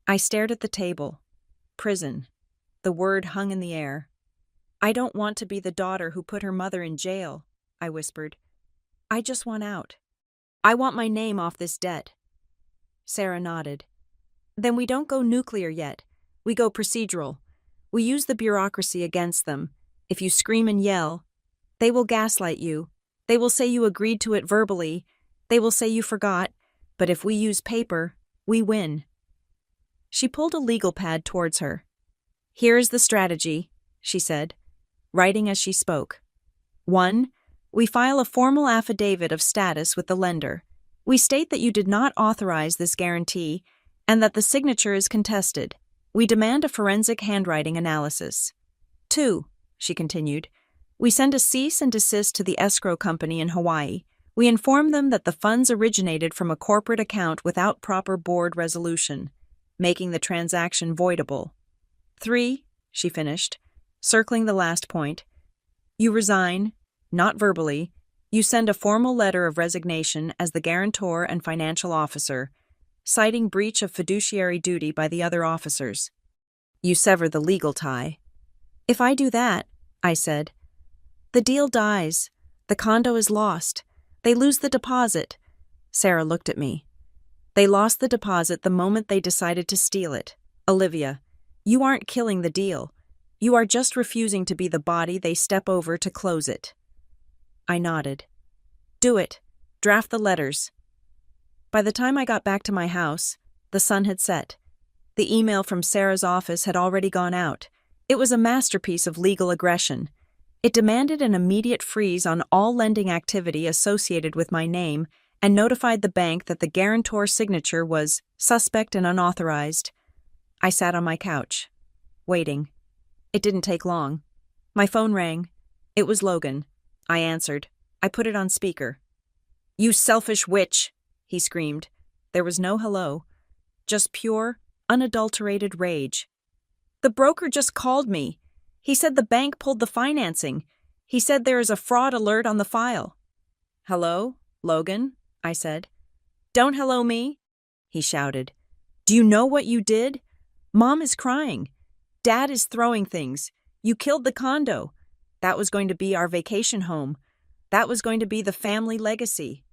I stared at the table. Prison. The word hung in the air. I don't want to be the daughter who put her mother in jail, I whispered. I just want out. I want my name off this debt. Sarah nodded. Then we don't go nuclear yet. We go procedural. We use the bureaucracy against them. If you scream and yell, they will gaslight you. They will say you agreed to it verbally. They will say you forgot. But if we use paper, we win. She pulled a legal pad towards her. Here is the strategy, she said, writing as she spoke. 1. We file a formal affidavit of status with the lender. We state that you did not authorize this guarantee and that the signature is contested. We demand a forensic handwriting analysis. 2, she continued, we send a cease and desist to the escrow company in Hawaii. We inform them that the funds originated from a corporate account without proper board resolution, making the transaction voidable. 3, she finished, circling the last point, you resign, not verbally. You send a formal letter of resignation as the guarantor and financial officer, citing breach of fiduciary duty by the other officers. You sever the legal tie. If I do that, I said, the deal dies. The condo is lost. They lose the deposit. Sarah looked at me. They lost the deposit the moment they decided to steal it. Olivia, you aren't killing the deal. You are just refusing to be the body they step over to close it. I nodded. Do it. Draft the letters. By the time I got back to my house, the sun had set. The email from Sarah's office had already gone out. It was a masterpiece of legal aggression. It demanded an immediate freeze on all lending activity associated with my name and notified the bank that the guarantor's signature was suspect and unauthorized. I sat on my couch, waiting. It didn't take long. My phone rang. It was Logan. I answered. I put it on speaker. You selfish witch, he screamed. There was no hello, just pure, unadulterated rage. The broker just called me. He said the bank pulled the financing. He said there is a fraud alert on the file. Hello, Logan, I said. Don't hello me, he shouted. Do you know what you did? Mom is crying. Dad is throwing things. You killed the condo. That was going to be our vacation home. That was going to be the family legacy.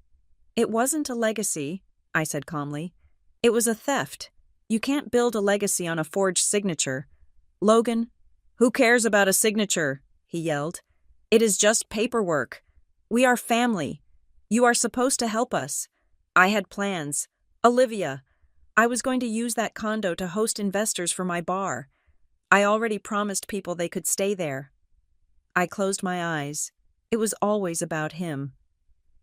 It wasn't a legacy, I said calmly. It was a theft. You can't build a legacy on a forged signature. Logan, who cares about a signature? He yelled. It is just paperwork. We are family. You are supposed to help us. I had plans. Olivia, I was going to use that condo to host investors for my bar. I already promised people they could stay there. I closed my eyes. It was always about him.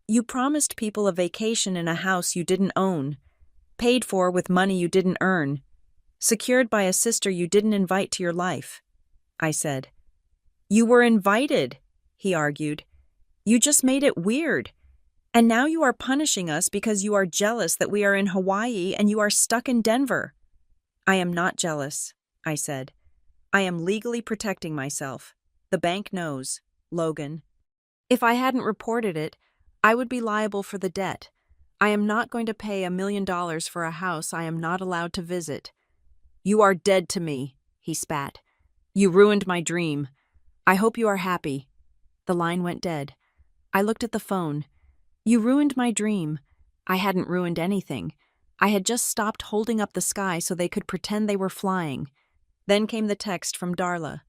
You promised people a vacation in a house you didn't own, paid for with money you didn't earn, secured by a sister you didn't invite to your life, I said. You were invited, he argued. You just made it weird. And now you are punishing us because you are jealous that we are in Hawaii and you are stuck in Denver. I am not jealous, I said. I am legally protecting myself. The bank knows, Logan. If I hadn't reported it, I would be liable for the debt. I am not going to pay $1 million for a house I am not allowed to visit. You are dead to me, he spat. You ruined my dream. I hope you are happy. The line went dead. I looked at the phone. You ruined my dream. I hadn't ruined anything. I had just stopped holding up the sky so they could pretend they were flying. Then came the text from Darla.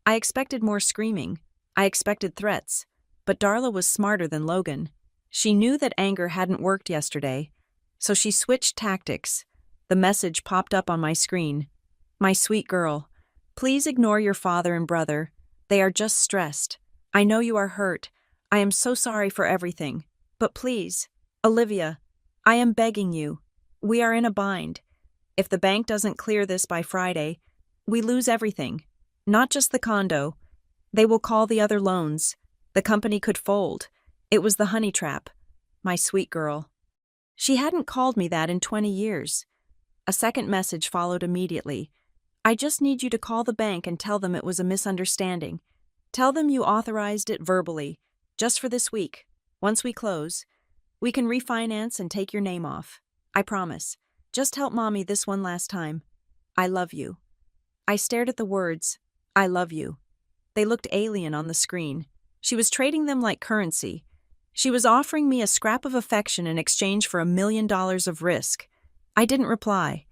I expected more screaming. I expected threats. But Darla was smarter than Logan. She knew that anger hadn't worked yesterday, so she switched tactics. The message popped up on my screen. My sweet girl, please ignore your father and brother. They are just stressed. I know you are hurt. I am so sorry for everything. But please, Olivia, I am begging you. We are in a bind. If the bank doesn't clear this by Friday, we lose everything. Not just the condo. They will call the other loans. The company could fold. It was the honey trap. My sweet girl. She hadn't called me that in 20 years. A second message followed immediately. I just need you to call the bank and tell them it was a misunderstanding. Tell them you authorized it verbally, just for this week. Once we close, we can refinance and take your name off. I promise. Just help Mommy this one last time. I love you. I stared at the words, I love you. They looked alien on the screen. She was trading them like currency. She was offering me a scrap of affection in exchange for $1 million of risk. I didn't reply.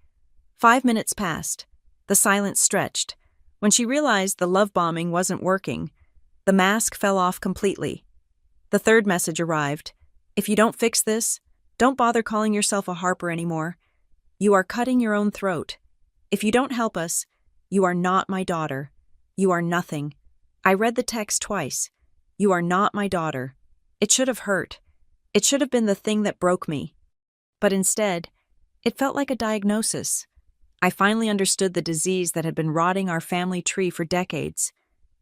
5 minutes passed. The silence stretched. When she realized the love bombing wasn't working, the mask fell off completely. The third message arrived. If you don't fix this, don't bother calling yourself a Harper anymore. You are cutting your own throat. If you don't help us, you are not my daughter. You are nothing. I read the text twice. You are not my daughter. It should have hurt. It should have been the thing that broke me. But instead, it felt like a diagnosis. I finally understood the disease that had been rotting our family tree for decades.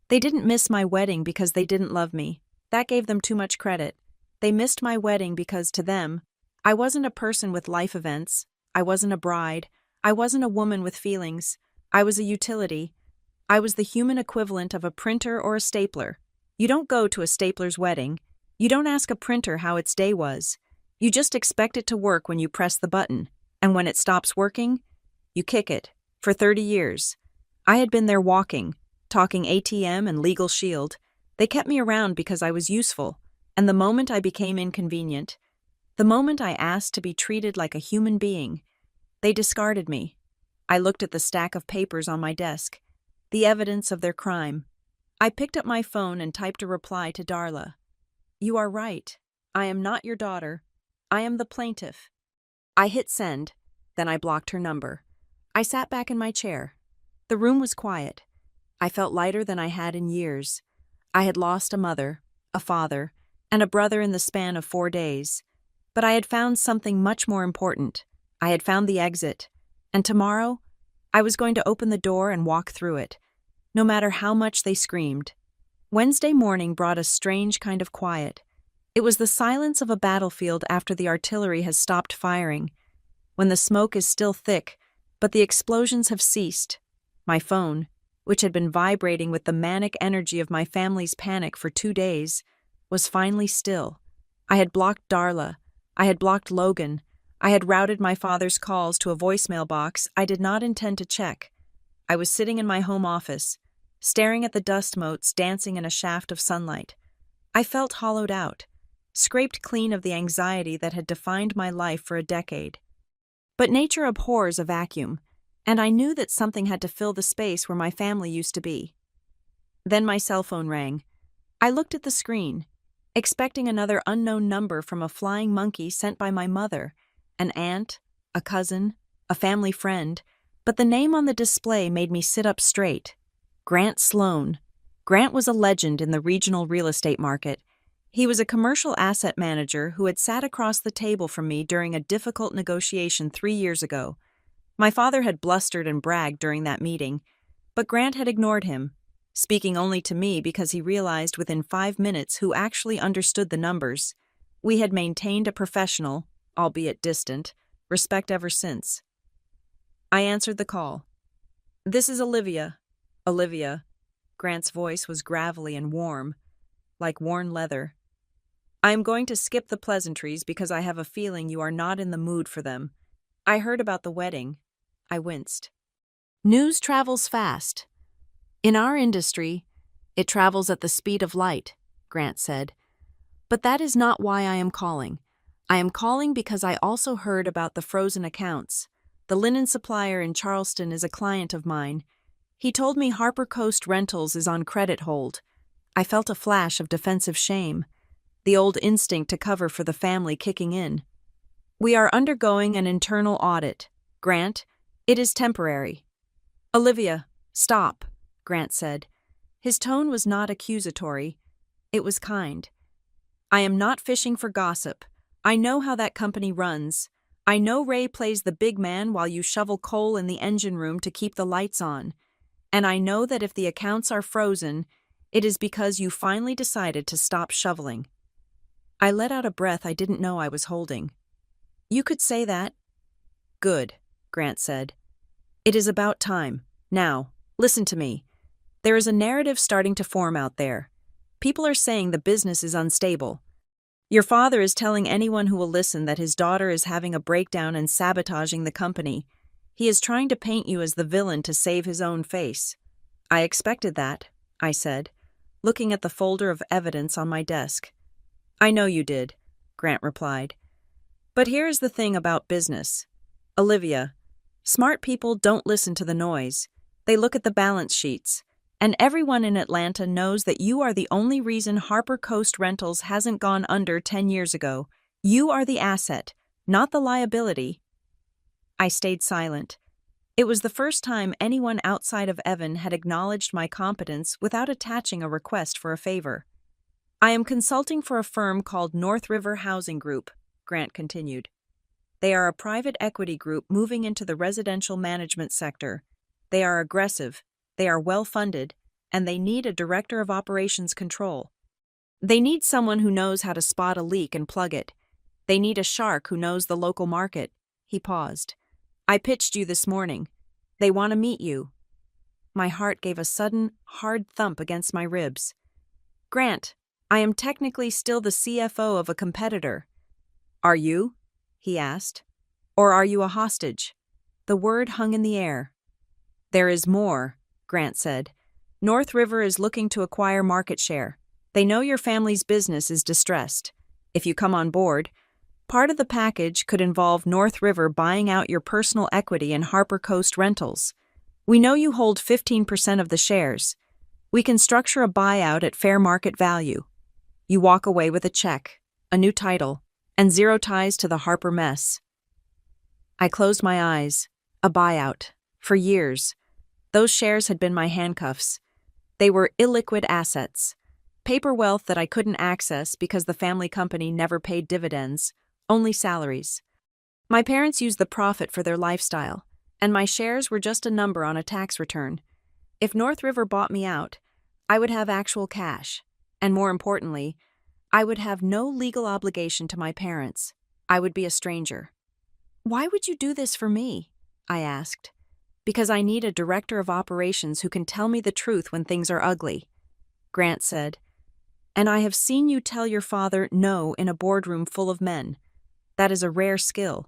They didn't miss my wedding because they didn't love me. That gave them too much credit. They missed my wedding because, to them, I wasn't a person with life events. I wasn't a bride. I wasn't a woman with feelings. I was a utility. I was the human equivalent of a printer or a stapler. You don't go to a stapler's wedding. You don't ask a printer how its day was. You just expect it to work when you press the button. And when it stops working, you kick it. For 30 years. I had been there walking, talking ATM and legal shield. They kept me around because I was useful. And the moment I became inconvenient, the moment I asked to be treated like a human being, they discarded me. I looked at the stack of papers on my desk, the evidence of their crime. I picked up my phone and typed a reply to Darla. You are right. I am not your daughter. I am the plaintiff. I hit send, then I blocked her number. I sat back in my chair. The room was quiet. I felt lighter than I had in years. I had lost a mother, a father, and a brother in the span of 4 days. But I had found something much more important. I had found the exit. And tomorrow, I was going to open the door and walk through it, no matter how much they screamed. Wednesday morning brought a strange kind of quiet. It was the silence of a battlefield after the artillery has stopped firing, when the smoke is still thick, but the explosions have ceased. My phone, which had been vibrating with the manic energy of my family's panic for 2 days, was finally still. I had blocked Darla. I had blocked Logan. I had routed my father's calls to a voicemail box I did not intend to check. I was sitting in my home office, staring at the dust motes dancing in a shaft of sunlight. I felt hollowed out, scraped clean of the anxiety that had defined my life for a decade. But nature abhors a vacuum, and I knew that something had to fill the space where my family used to be. Then my cell phone rang. I looked at the screen, expecting another unknown number from a flying monkey sent by my mother, an aunt, a cousin, a family friend, but the name on the display made me sit up straight. Grant Sloan. Grant was a legend in the regional real estate market. He was a commercial asset manager who had sat across the table from me during a difficult negotiation 3 years ago. My father had blustered and bragged during that meeting, but Grant had ignored him, speaking only to me because he realized within 5 minutes who actually understood the numbers. We had maintained a professional, albeit distant, respect ever since. I answered the call. This is Olivia. Olivia. Grant's voice was gravelly and warm, like worn leather. I am going to skip the pleasantries because I have a feeling you are not in the mood for them. I heard about the wedding. I winced. News travels fast. In our industry, it travels at the speed of light, Grant said. But that is not why I am calling. I am calling because I also heard about the frozen accounts. The linen supplier in Charleston is a client of mine. He told me Harper Coast Rentals is on credit hold. I felt a flash of defensive shame, the old instinct to cover for the family kicking in. We are undergoing an internal audit. Grant, it is temporary. Olivia, stop, Grant said. His tone was not accusatory. It was kind. I am not fishing for gossip. I know how that company runs. I know Ray plays the big man while you shovel coal in the engine room to keep the lights on. And I know that if the accounts are frozen, it is because you finally decided to stop shoveling. I let out a breath I didn't know I was holding. You could say that. Good, Grant said. It is about time. Now, listen to me. There is a narrative starting to form out there. People are saying the business is unstable. Your father is telling anyone who will listen that his daughter is having a breakdown and sabotaging the company. He is trying to paint you as the villain to save his own face. I expected that, I said, looking at the folder of evidence on my desk. I know you did, Grant replied. But here's the thing about business. Olivia, smart people don't listen to the noise. They look at the balance sheets. And everyone in Atlanta knows that you are the only reason Harper Coast Rentals hasn't gone under 10 years ago. You are the asset, not the liability. I stayed silent. It was the first time anyone outside of Evan had acknowledged my competence without attaching a request for a favor. I am consulting for a firm called North River Housing Group, Grant continued. They are a private equity group moving into the residential management sector. They are aggressive, they are well-funded, and they need a director of operations control. They need someone who knows how to spot a leak and plug it. They need a shark who knows the local market. He paused. I pitched you this morning. They want to meet you. My heart gave a sudden, hard thump against my ribs. Grant, I am technically still the CFO of a competitor. Are you? He asked. Or are you a hostage? The word hung in the air. There is more, Grant said. North River is looking to acquire market share. They know your family's business is distressed. If you come on board, part of the package could involve North River buying out your personal equity in Harper Coast Rentals. We know you hold 15% of the shares. We can structure a buyout at fair market value. You walk away with a check, a new title, and zero ties to the Harper mess. I closed my eyes. A buyout. For years. Those shares had been my handcuffs. They were illiquid assets. Paper wealth that I couldn't access because the family company never paid dividends. Only salaries. My parents used the profit for their lifestyle, and my shares were just a number on a tax return. If North River bought me out, I would have actual cash, and more importantly, I would have no legal obligation to my parents. I would be a stranger. Why would you do this for me? I asked. Because I need a director of operations who can tell me the truth when things are ugly, Grant said. And I have seen you tell your father no in a boardroom full of men. That is a rare skill.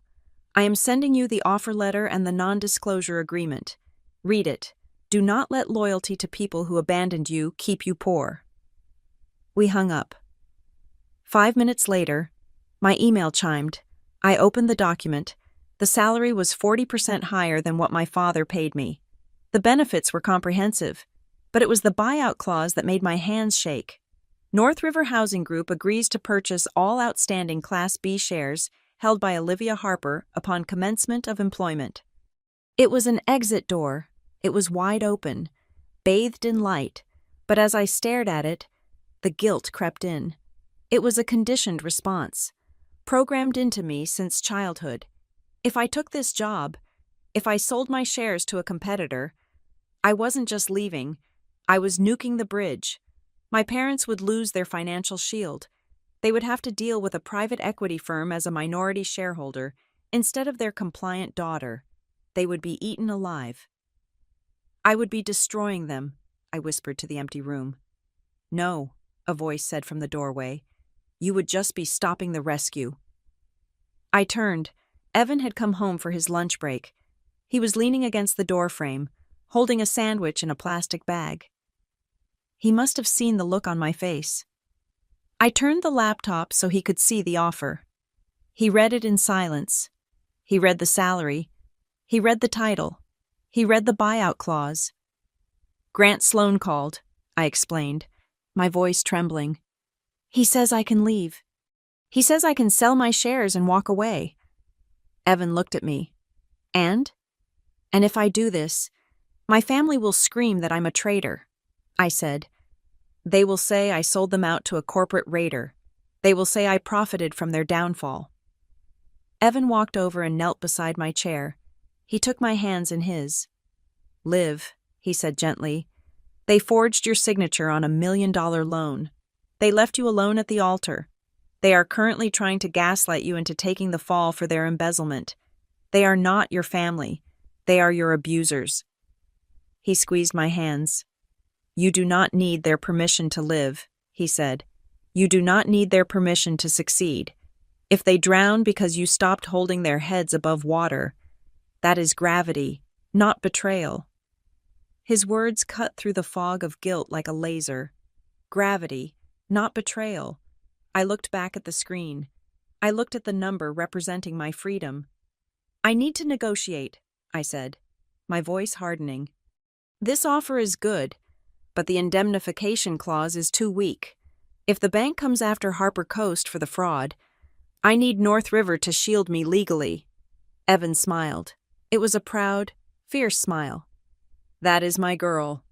I am sending you the offer letter and the non-disclosure agreement. Read it. Do not let loyalty to people who abandoned you keep you poor. We hung up. 5 minutes later, my email chimed. I opened the document. The salary was 40% higher than what my father paid me. The benefits were comprehensive, but it was the buyout clause that made my hands shake. North River Housing Group agrees to purchase all outstanding Class B shares held by Olivia Harper upon commencement of employment. It was an exit door. It was wide open, bathed in light, but as I stared at it, the guilt crept in. It was a conditioned response, programmed into me since childhood. If I took this job, if I sold my shares to a competitor, I wasn't just leaving, I was nuking the bridge. My parents would lose their financial shield. They would have to deal with a private equity firm as a minority shareholder instead of their compliant daughter. They would be eaten alive. I would be destroying them, I whispered to the empty room. No, a voice said from the doorway. You would just be stopping the rescue. I turned. Evan had come home for his lunch break. He was leaning against the doorframe, holding a sandwich in a plastic bag. He must have seen the look on my face. I turned the laptop so he could see the offer. He read it in silence. He read the salary. He read the title. He read the buyout clause. Grant Sloan called, I explained, my voice trembling. He says I can leave. He says I can sell my shares and walk away. Evan looked at me. And if I do this, my family will scream that I'm a traitor, I said. They will say I sold them out to a corporate raider. They will say I profited from their downfall. Evan walked over and knelt beside my chair. He took my hands in his. Liv, he said gently. They forged your signature on $1 million loan. They left you alone at the altar. They are currently trying to gaslight you into taking the fall for their embezzlement. They are not your family. They are your abusers. He squeezed my hands. You do not need their permission to live, he said. You do not need their permission to succeed. If they drown because you stopped holding their heads above water, that is gravity, not betrayal. His words cut through the fog of guilt like a laser. Gravity, not betrayal. I looked back at the screen. I looked at the number representing my freedom. "I need to negotiate," I said, my voice hardening. "This offer is good, but the indemnification clause is too weak. If the bank comes after Harper Coast for the fraud, I need North River to shield me legally." Evan smiled. It was a proud, fierce smile. "That is my girl."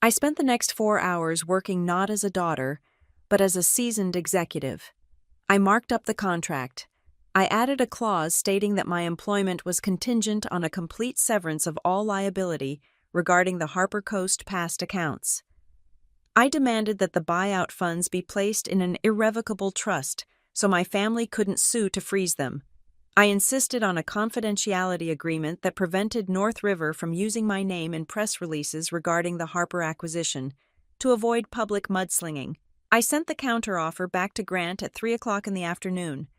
I spent the next 4 hours working not as a daughter, but as a seasoned executive. I marked up the contract. I added a clause stating that my employment was contingent on a complete severance of all liability regarding the Harper Coast past accounts. I demanded that the buyout funds be placed in an irrevocable trust so my family couldn't sue to freeze them. I insisted on a confidentiality agreement that prevented North River from using my name in press releases regarding the Harper acquisition, to avoid public mudslinging. I sent the counteroffer back to Grant at 3 o'clock in the afternoon.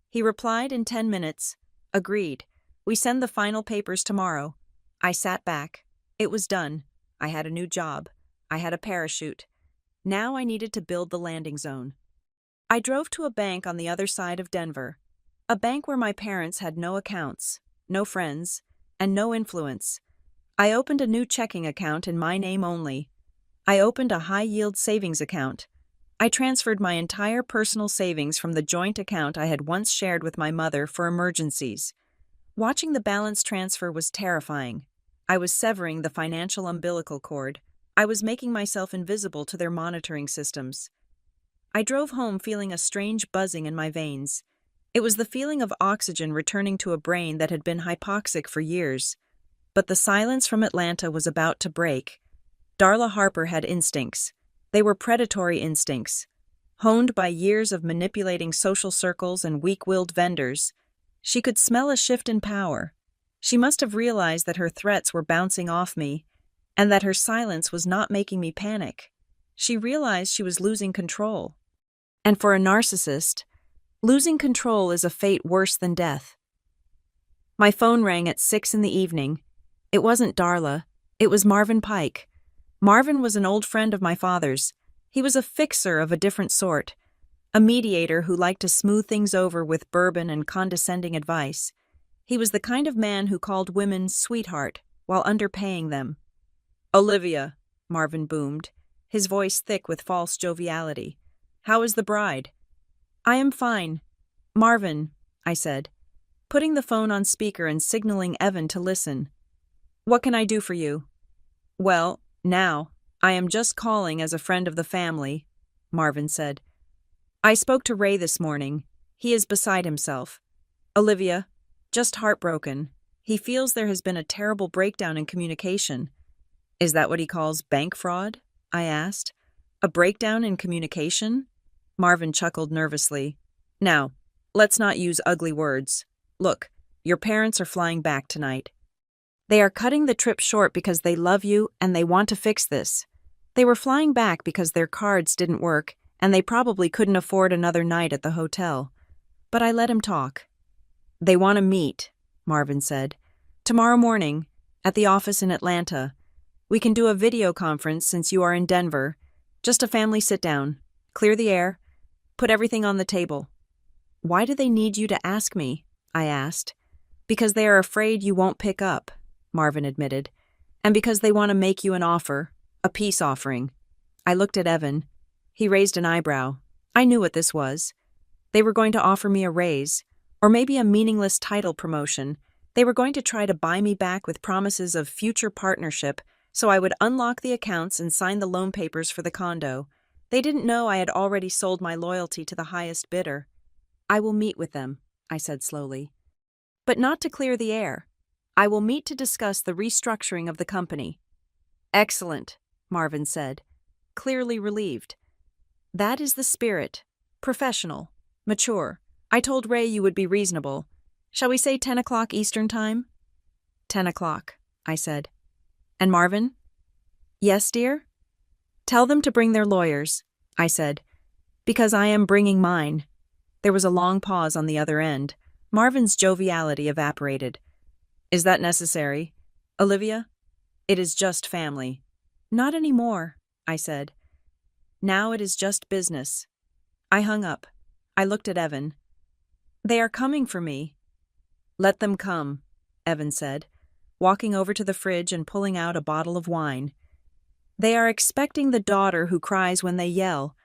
He replied in 10 minutes. "Agreed. We send the final papers tomorrow." I sat back. It was done. I had a new job. I had a parachute. Now I needed to build the landing zone. I drove to a bank on the other side of Denver. A bank where my parents had no accounts, no friends, and no influence. I opened a new checking account in my name only. I opened a high-yield savings account. I transferred my entire personal savings from the joint account I had once shared with my mother for emergencies. Watching the balance transfer was terrifying. I was severing the financial umbilical cord. I was making myself invisible to their monitoring systems. I drove home feeling a strange buzzing in my veins. It was the feeling of oxygen returning to a brain that had been hypoxic for years. But the silence from Atlanta was about to break. Darla Harper had instincts. They were predatory instincts, honed by years of manipulating social circles and weak-willed vendors. She could smell a shift in power. She must have realized that her threats were bouncing off me, and that her silence was not making me panic. She realized she was losing control. And for a narcissist, losing control is a fate worse than death. My phone rang at 6 in the evening. It wasn't Darla. It was Marvin Pike. Marvin was an old friend of my father's. He was a fixer of a different sort, a mediator who liked to smooth things over with bourbon and condescending advice. He was the kind of man who called women sweetheart while underpaying them. "Olivia," Marvin boomed, his voice thick with false joviality. "How is the bride?" "I am fine." "Marvin," I said, putting the phone on speaker and signaling Evan to listen. "What can I do for you?" "Well, now, I am just calling as a friend of the family," Marvin said. "I spoke to Ray this morning. He is beside himself. Olivia, just heartbroken. He feels there has been a terrible breakdown in communication." "Is that what he calls bank fraud?" I asked. "A breakdown in communication?" Marvin chuckled nervously. "Now, let's not use ugly words. Look, your parents are flying back tonight. They are cutting the trip short because they love you and they want to fix this. They were flying back because their cards didn't work and they probably couldn't afford another night at the hotel. But I let him talk." "They want to meet," Marvin said. "Tomorrow morning, at the office in Atlanta. We can do a video conference since you are in Denver. Just a family sit-down. Clear the air. Put everything on the table." "Why do they need you to ask me?" I asked. "Because they are afraid you won't pick up," Marvin admitted. "And because they want to make you an offer, a peace offering." I looked at Evan. He raised an eyebrow. I knew what this was. They were going to offer me a raise, or maybe a meaningless title promotion. They were going to try to buy me back with promises of future partnership, so I would unlock the accounts and sign the loan papers for the condo. They didn't know I had already sold my loyalty to the highest bidder. "I will meet with them," I said slowly. "But not to clear the air. I will meet to discuss the restructuring of the company." "Excellent," Marvin said, clearly relieved. "That is the spirit. Professional. Mature. I told Ray you would be reasonable. Shall we say 10 o'clock Eastern Time?" 10 o'clock, I said. "And Marvin?" "Yes, dear?" "Tell them to bring their lawyers," I said, "because I am bringing mine." There was a long pause on the other end. Marvin's joviality evaporated. "Is that necessary? Olivia?" It is just family. Not anymore, I said. Now it is just business. I hung up. I looked at Evan. They are coming for me. Let them come, Evan said, walking over to the fridge and pulling out a bottle of wine. They are expecting the daughter who cries when they yell.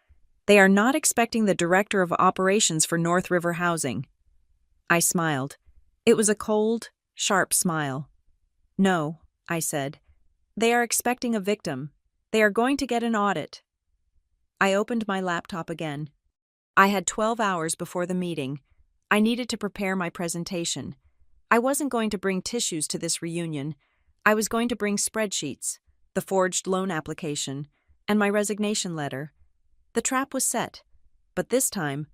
They are not expecting the director of operations for North River Housing. I smiled. It was a cold, sharp smile. No, I said. They are expecting a victim. They are going to get an audit. I opened my laptop again. I had 12 hours before the meeting. I needed to prepare my presentation. I wasn't going to bring tissues to this reunion. I was going to bring spreadsheets, the forged loan application, and my resignation letter. The trap was set, but this time,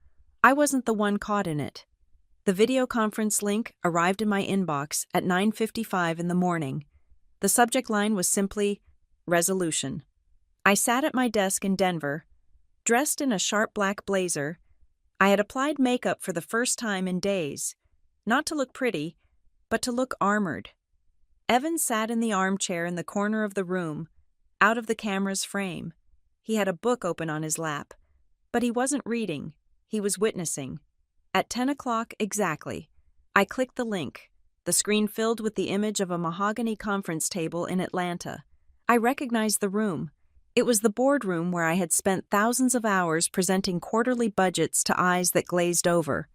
I wasn't the one caught in it. The video conference link arrived in my inbox at 9:55 in the morning. The subject line was simply, resolution. I sat at my desk in Denver, dressed in a sharp black blazer. I had applied makeup for the first time in days, not to look pretty, but to look armored. Evan sat in the armchair in the corner of the room, out of the camera's frame. He had a book open on his lap, but he wasn't reading, he was witnessing. At 10 o'clock exactly, I clicked the link. The screen filled with the image of a mahogany conference table in Atlanta. I recognized the room. It was the boardroom where I had spent thousands of hours presenting quarterly budgets to eyes that glazed over.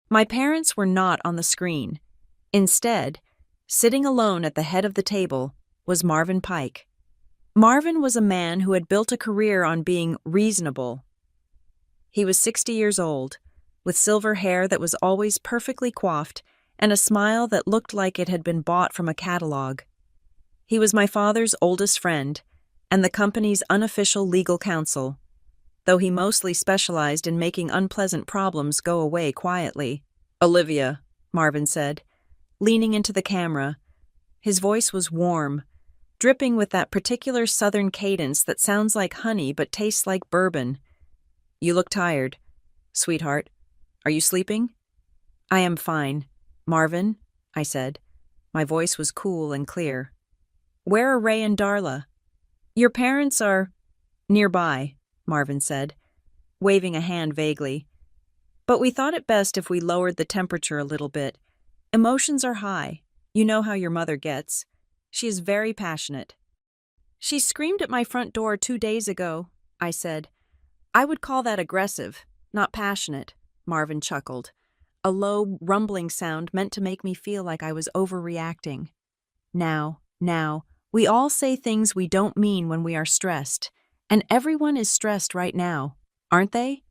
My parents were not on the screen. Instead, sitting alone at the head of the table, was Marvin Pike. Marvin was a man who had built a career on being reasonable. He was 60 years old, with silver hair that was always perfectly coiffed and a smile that looked like it had been bought from a catalog. He was my father's oldest friend and the company's unofficial legal counsel, though he mostly specialized in making unpleasant problems go away quietly. "Olivia," Marvin said, leaning into the camera. His voice was warm, dripping with that particular southern cadence that sounds like honey but tastes like bourbon. "You look tired. Sweetheart, are you sleeping?" "I am fine, Marvin," I said. My voice was cool and clear. "Where are Ray and Darla?" "Your parents are nearby," Marvin said, waving a hand vaguely. "But we thought it best if we lowered the temperature a little bit. Emotions are high. You know how your mother gets. She is very passionate." "She screamed at my front door 2 days ago," I said. "I would call that aggressive, not passionate," Marvin chuckled, a low, rumbling sound meant to make me feel like I was overreacting. Now, we all say things we don't mean when we are stressed, and everyone is stressed right now, aren't they?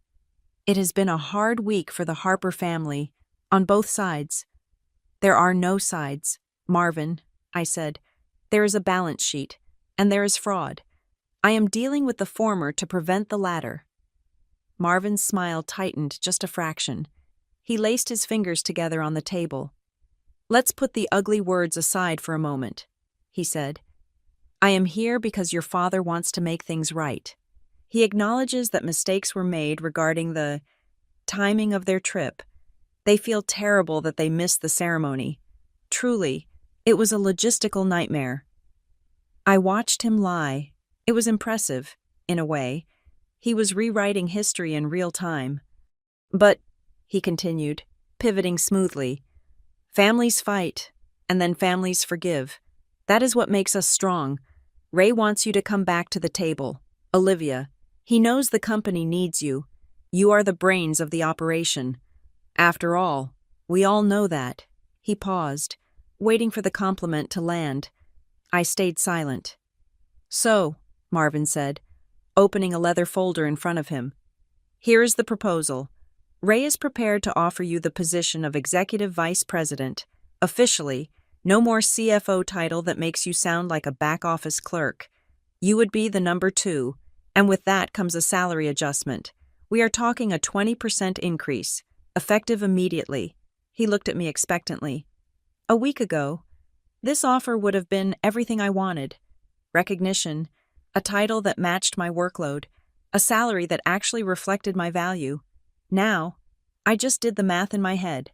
It has been a hard week for the Harper family, on both sides. "There are no sides, Marvin," I said. "There is a balance sheet, and there is fraud. I am dealing with the former to prevent the latter." Marvin's smile tightened just a fraction. He laced his fingers together on the table. "Let's put the ugly words aside for a moment," he said. "I am here because your father wants to make things right. He acknowledges that mistakes were made regarding the timing of their trip. They feel terrible that they missed the ceremony. Truly, it was a logistical nightmare." I watched him lie. It was impressive, in a way. He was rewriting history in real time. "But," he continued, pivoting smoothly, "families fight, and then families forgive. That is what makes us strong. Ray wants you to come back to the table. Olivia, he knows the company needs you. You are the brains of the operation. After all, we all know that." He paused, waiting for the compliment to land. I stayed silent. "So," Marvin said, opening a leather folder in front of him, "here is the proposal. Ray is prepared to offer you the position of Executive Vice President. Officially, no more CFO title that makes you sound like a back-office clerk. You would be the number 2, and with that comes a salary adjustment. We are talking a 20% increase, effective immediately." He looked at me expectantly. A week ago, this offer would have been everything I wanted. Recognition, a title that matched my workload, a salary that actually reflected my value. Now, I just did the math in my head.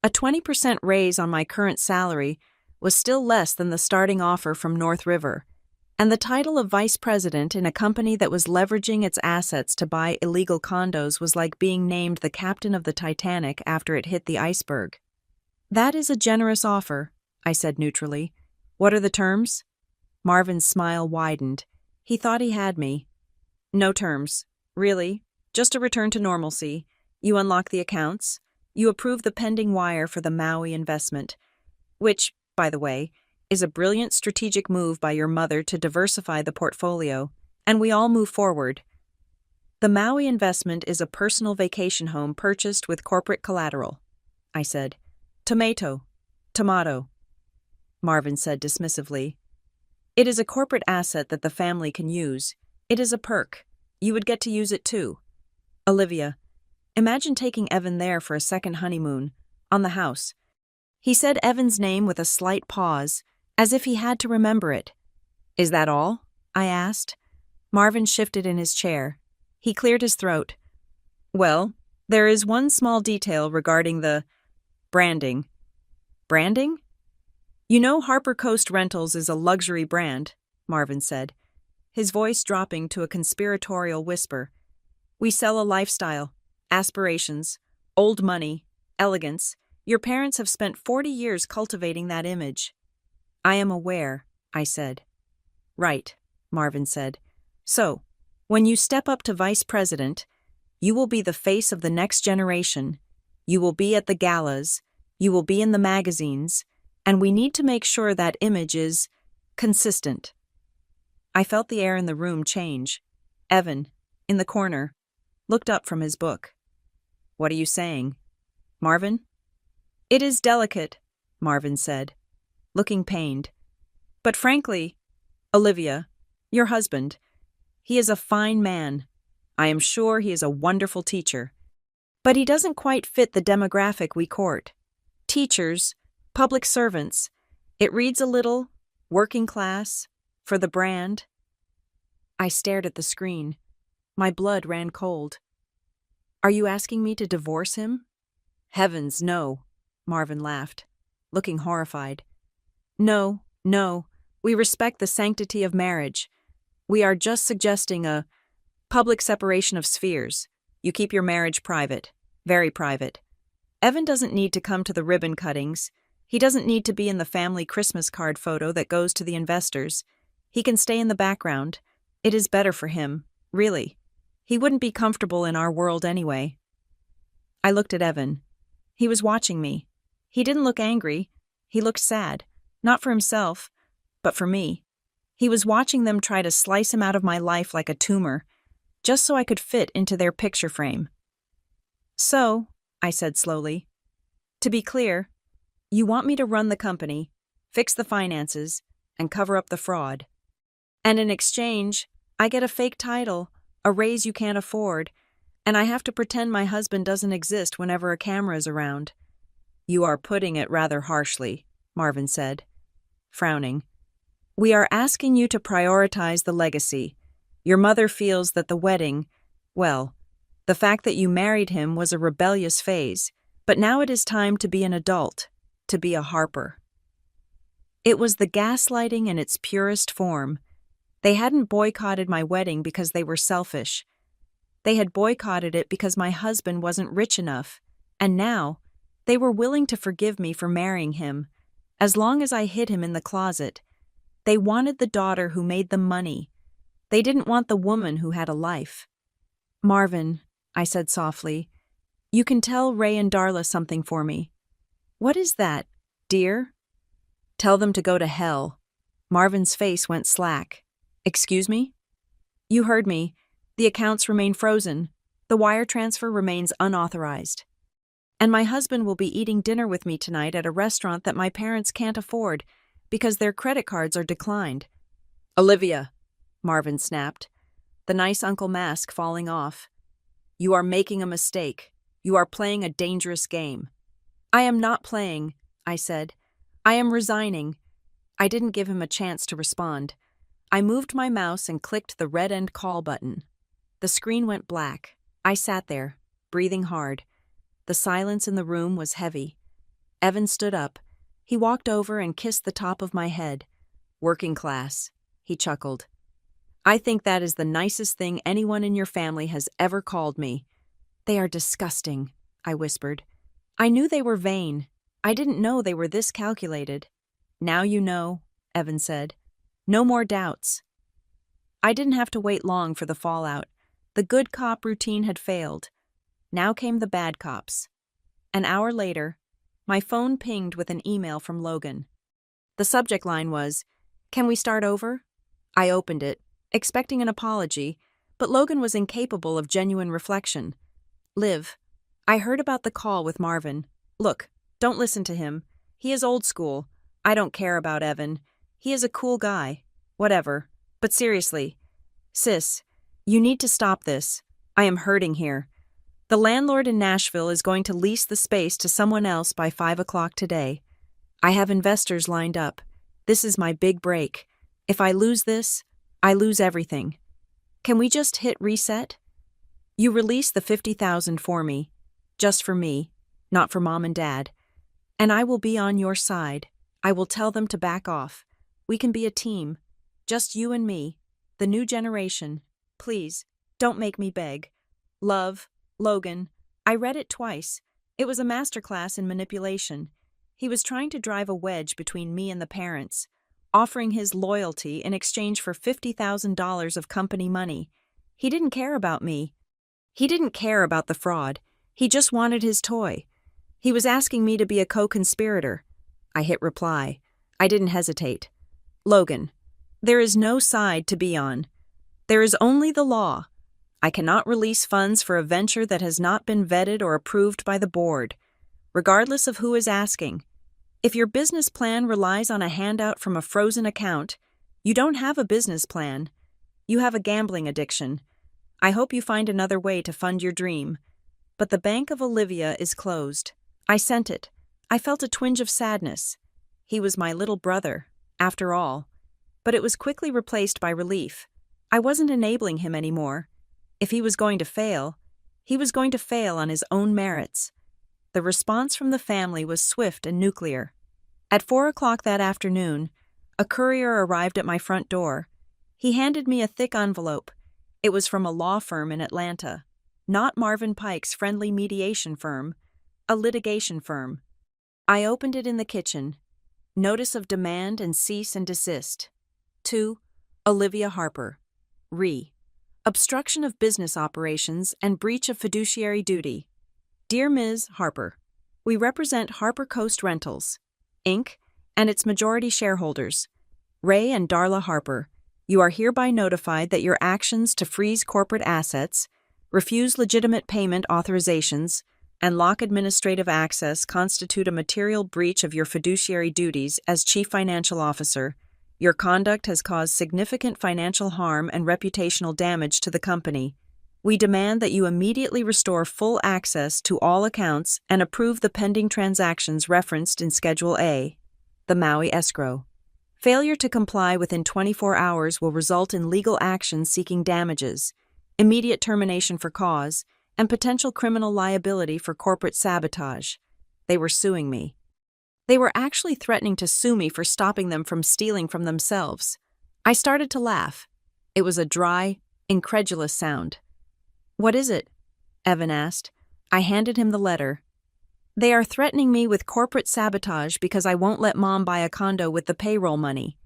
A 20% raise on my current salary was still less than the starting offer from North River, and the title of vice president in a company that was leveraging its assets to buy illegal condos was like being named the captain of the Titanic after it hit the iceberg. "That is a generous offer," I said neutrally. "What are the terms?" Marvin's smile widened. He thought he had me. "No terms. Really. Just a return to normalcy. You unlock the accounts. You approve the pending wire for the Maui investment, which, by the way, is a brilliant strategic move by your mother to diversify the portfolio, and we all move forward. The Maui investment is a personal vacation home purchased with corporate collateral," I said. "Tomato. Marvin said dismissively. "It is a corporate asset that the family can use. It is a perk. You would get to use it too. Olivia, imagine taking Evan there for a second honeymoon, on the house." He said Evan's name with a slight pause, as if he had to remember it. "Is that all?" I asked. Marvin shifted in his chair. He cleared his throat. "Well, there is one small detail regarding the branding." "Branding?" "You know Harper Coast Rentals is a luxury brand," Marvin said, his voice dropping to a conspiratorial whisper. "We sell a lifestyle, aspirations, old money, elegance. Your parents have spent 40 years cultivating that image." "I am aware," I said. "Right," Marvin said. "So, when you step up to vice president, you will be the face of the next generation. You will be at the galas, you will be in the magazines, and we need to make sure that image is consistent." I felt the air in the room change. Evan, in the corner, looked up from his book. "What are you saying?" "Marvin?" "It is delicate," Marvin said, looking pained. "But frankly, Olivia, your husband, he is a fine man. I am sure he is a wonderful teacher. But he doesn't quite fit the demographic we court. Teachers, public servants, it reads a little working class, for the brand." I stared at the screen. My blood ran cold. "Are you asking me to divorce him?" "Heavens, no," Marvin laughed, looking horrified. No, we respect the sanctity of marriage. We are just suggesting a public separation of spheres. You keep your marriage private, very private. Evan doesn't need to come to the ribbon cuttings. He doesn't need to be in the family Christmas card photo that goes to the investors. He can stay in the background. It is better for him, really. He wouldn't be comfortable in our world anyway." I looked at Evan. He was watching me. He didn't look angry. He looked sad, not for himself, but for me. He was watching them try to slice him out of my life like a tumor, just so I could fit into their picture frame. "So," I said slowly, "to be clear, you want me to run the company, fix the finances, and cover up the fraud. And in exchange, I get a fake title, a raise you can't afford, and I have to pretend my husband doesn't exist whenever a camera is around." "You are putting it rather harshly," Marvin said, frowning. "We are asking you to prioritize the legacy. Your mother feels that the wedding, well, the fact that you married him was a rebellious phase, but now it is time to be an adult, to be a Harper." It was the gaslighting in its purest form. They hadn't boycotted my wedding because they were selfish. They had boycotted it because my husband wasn't rich enough, and now they were willing to forgive me for marrying him, as long as I hid him in the closet. They wanted the daughter who made them money. They didn't want the woman who had a life. "Marvin," I said softly, "you can tell Ray and Darla something for me." "What is that, dear?" "Tell them to go to hell." Marvin's face went slack. "Excuse me?" "You heard me. The accounts remain frozen. The wire transfer remains unauthorized. And my husband will be eating dinner with me tonight at a restaurant that my parents can't afford because their credit cards are declined." "Olivia," Marvin snapped, the nice uncle mask falling off. "You are making a mistake. You are playing a dangerous game." "I am not playing," I said. "I am resigning." I didn't give him a chance to respond. I moved my mouse and clicked the red end call button. The screen went black. I sat there, breathing hard. The silence in the room was heavy. Evan stood up. He walked over and kissed the top of my head. "Working class," he chuckled. "I think that is the nicest thing anyone in your family has ever called me." "They are disgusting," I whispered. I knew they were vain. I didn't know they were this calculated. "Now you know," Evan said. "No more doubts." I didn't have to wait long for the fallout. The good cop routine had failed. Now came the bad cops. An hour later, my phone pinged with an email from Logan. The subject line was, "Can we start over?" I opened it, expecting an apology, but Logan was incapable of genuine reflection. "Liv, I heard about the call with Marvin. Look, don't listen to him. He is old school. I don't care about Evan. He is a cool guy. Whatever. But seriously, sis, you need to stop this. I am hurting here. The landlord in Nashville is going to lease the space to someone else by 5 o'clock today. I have investors lined up. This is my big break. If I lose this, I lose everything. Can we just hit reset? You release the $50,000 for me. Just for me, not for mom and dad. And I will be on your side. I will tell them to back off. We can be a team. Just you and me. The new generation. Please, don't make me beg. Love, Logan." I read it twice. It was a masterclass in manipulation. He was trying to drive a wedge between me and the parents, offering his loyalty in exchange for $50,000 of company money. He didn't care about me. He didn't care about the fraud. He just wanted his toy. He was asking me to be a co-conspirator. I hit reply. I didn't hesitate. "Logan, there is no side to be on. There is only the law. I cannot release funds for a venture that has not been vetted or approved by the board, regardless of who is asking. If your business plan relies on a handout from a frozen account, you don't have a business plan. You have a gambling addiction. I hope you find another way to fund your dream. But the Bank of Olivia is closed." I sent it. I felt a twinge of sadness. He was my little brother, after all. But it was quickly replaced by relief. I wasn't enabling him anymore. If he was going to fail, he was going to fail on his own merits. The response from the family was swift and nuclear. At 4 o'clock that afternoon, a courier arrived at my front door. He handed me a thick envelope. It was from a law firm in Atlanta, not Marvin Pike's friendly mediation firm, a litigation firm. I opened it in the kitchen. Notice of demand and cease and desist. To Olivia Harper. Re. Obstruction of business operations and breach of fiduciary duty. Dear Ms. Harper, we represent Harper Coast Rentals, Inc., and its majority shareholders, Ray and Darla Harper. You are hereby notified that your actions to freeze corporate assets, refuse legitimate payment authorizations, and lock administrative access constitute a material breach of your fiduciary duties as Chief Financial Officer. Your conduct has caused significant financial harm and reputational damage to the company. We demand that you immediately restore full access to all accounts and approve the pending transactions referenced in Schedule A, the Maui escrow. Failure to comply within 24 hours will result in legal action seeking damages, immediate termination for cause, and potential criminal liability for corporate sabotage. They were suing me. They were actually threatening to sue me for stopping them from stealing from themselves. I started to laugh. It was a dry, incredulous sound. "What is it?" Evan asked. I handed him the letter. "They are threatening me with corporate sabotage because I won't let Mom buy a condo with the payroll money."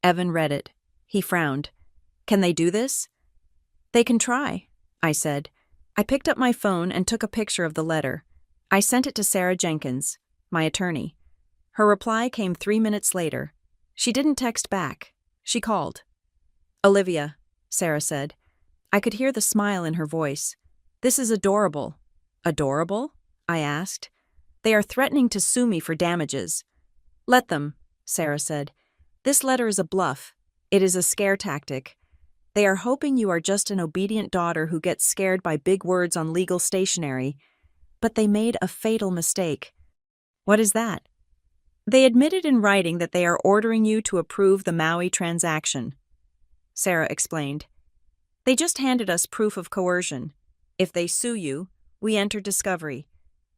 Evan read it. He frowned. "Can they do this?" "They can try," I said. I picked up my phone and took a picture of the letter. I sent it to Sarah Jenkins, my attorney. Her reply came 3 minutes later. She didn't text back. She called. "Olivia," Sarah said. I could hear the smile in her voice. "This is adorable." "Adorable?" I asked. "They are threatening to sue me for damages." "Let them," Sarah said. "This letter is a bluff. It is a scare tactic. They are hoping you are just an obedient daughter who gets scared by big words on legal stationery. But they made a fatal mistake." "What is that?" "They admitted in writing that they are ordering you to approve the Maui transaction," Sarah explained. "They just handed us proof of coercion. If they sue you, we enter discovery.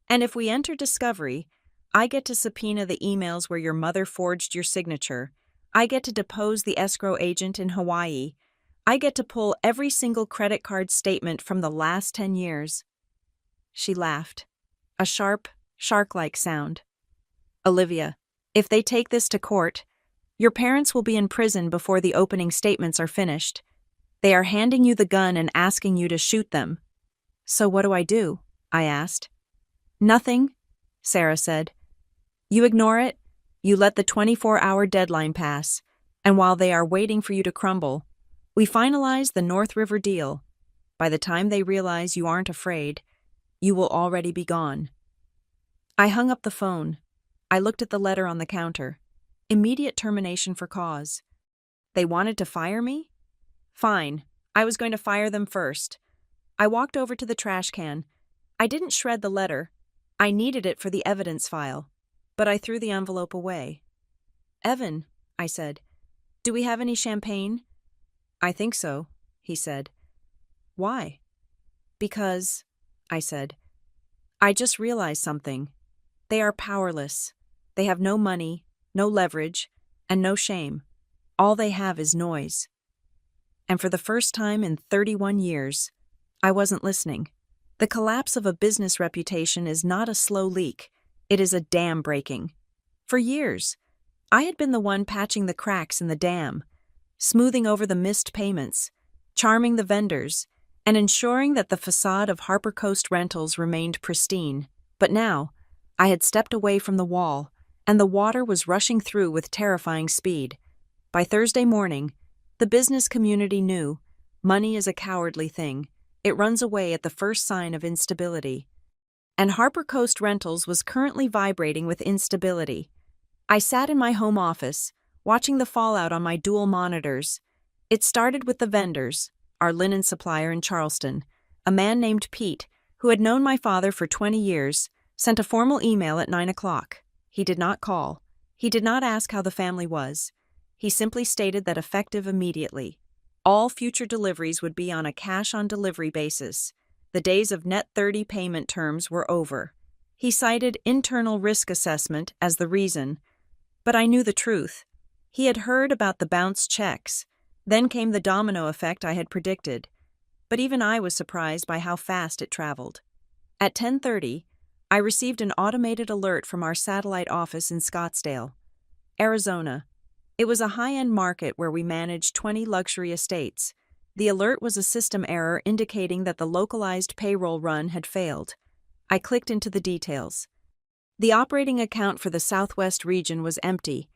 And if we enter discovery, I get to subpoena the emails where your mother forged your signature. I get to depose the escrow agent in Hawaii. I get to pull every single credit card statement from the last 10 years. She laughed. A sharp, shark-like sound. Olivia, if they take this to court, your parents will be in prison before the opening statements are finished. They are handing you the gun and asking you to shoot them. So what do? I asked. Nothing, Sarah said. You ignore it, you let the 24-hour deadline pass, and while they are waiting for you to crumble, we finalize the North River deal. By the time they realize you aren't afraid, you will already be gone. I hung up the phone. I looked at the letter on the counter. Immediate termination for cause. They wanted to fire me? Fine, I was going to fire them first. I walked over to the trash can. I didn't shred the letter. I needed it for the evidence file, but I threw the envelope away. Evan, I said, do we have any champagne? I think so, he said. Why? Because, I said, I just realized something. They are powerless. They have no money, no leverage, and no shame. All they have is noise. And for the first time in 31 years, I wasn't listening. The collapse of a business reputation is not a slow leak. It is a dam breaking. For years, I had been the one patching the cracks in the dam, smoothing over the missed payments, charming the vendors, and ensuring that the facade of Harper Coast Rentals remained pristine. But now, I had stepped away from the wall, and the water was rushing through with terrifying speed. By Thursday morning, the business community knew money is a cowardly thing. It runs away at the first sign of instability. And Harper Coast Rentals was currently vibrating with instability. I sat in my home office, watching the fallout on my dual monitors. It started with the vendors, our linen supplier in Charleston. A man named Pete, who had known my father for 20 years, sent a formal email at 9 o'clock. He did not call. He did not ask how the family was. He simply stated that effective immediately, all future deliveries would be on a cash-on-delivery basis. The days of net 30 payment terms were over. He cited internal risk assessment as the reason, but I knew the truth. He had heard about the bounced checks. Then came the domino effect I had predicted. But even I was surprised by how fast it traveled. At 10:30, I received an automated alert from our satellite office in Scottsdale, Arizona. It was a high-end market where we managed 20 luxury estates. The alert was a system error indicating that the localized payroll run had failed. I clicked into the details. The operating account for the Southwest region was empty.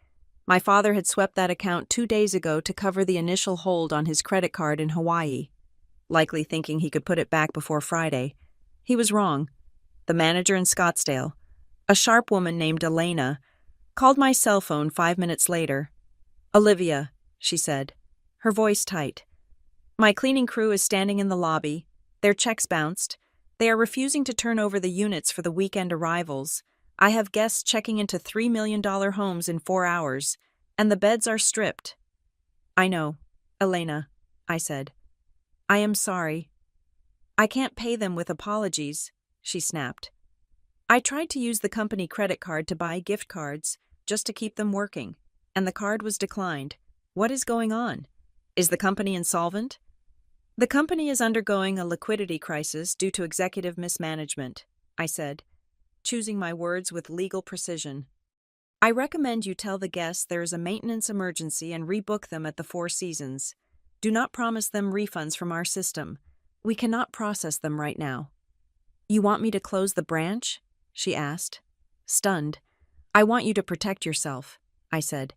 My father had swept that account 2 days ago to cover the initial hold on his credit card in Hawaii, likely thinking he could put it back before Friday. He was wrong. The manager in Scottsdale, a sharp woman named Elena, called my cell phone 5 minutes later. Olivia, she said, her voice tight. My cleaning crew is standing in the lobby. Their checks bounced. They are refusing to turn over the units for the weekend arrivals. I have guests checking into $3 million homes in 4 hours, and the beds are stripped. I know, Elena, I said. I am sorry. I can't pay them with apologies, she snapped. I tried to use the company credit card to buy gift cards, just to keep them working, and the card was declined. What is going on? Is the company insolvent? The company is undergoing a liquidity crisis due to executive mismanagement, I said, choosing my words with legal precision. I recommend you tell the guests there is a maintenance emergency and rebook them at the Four Seasons. Do not promise them refunds from our system. We cannot process them right now. You want me to close the branch? She asked. Stunned. I want you to protect yourself, I said.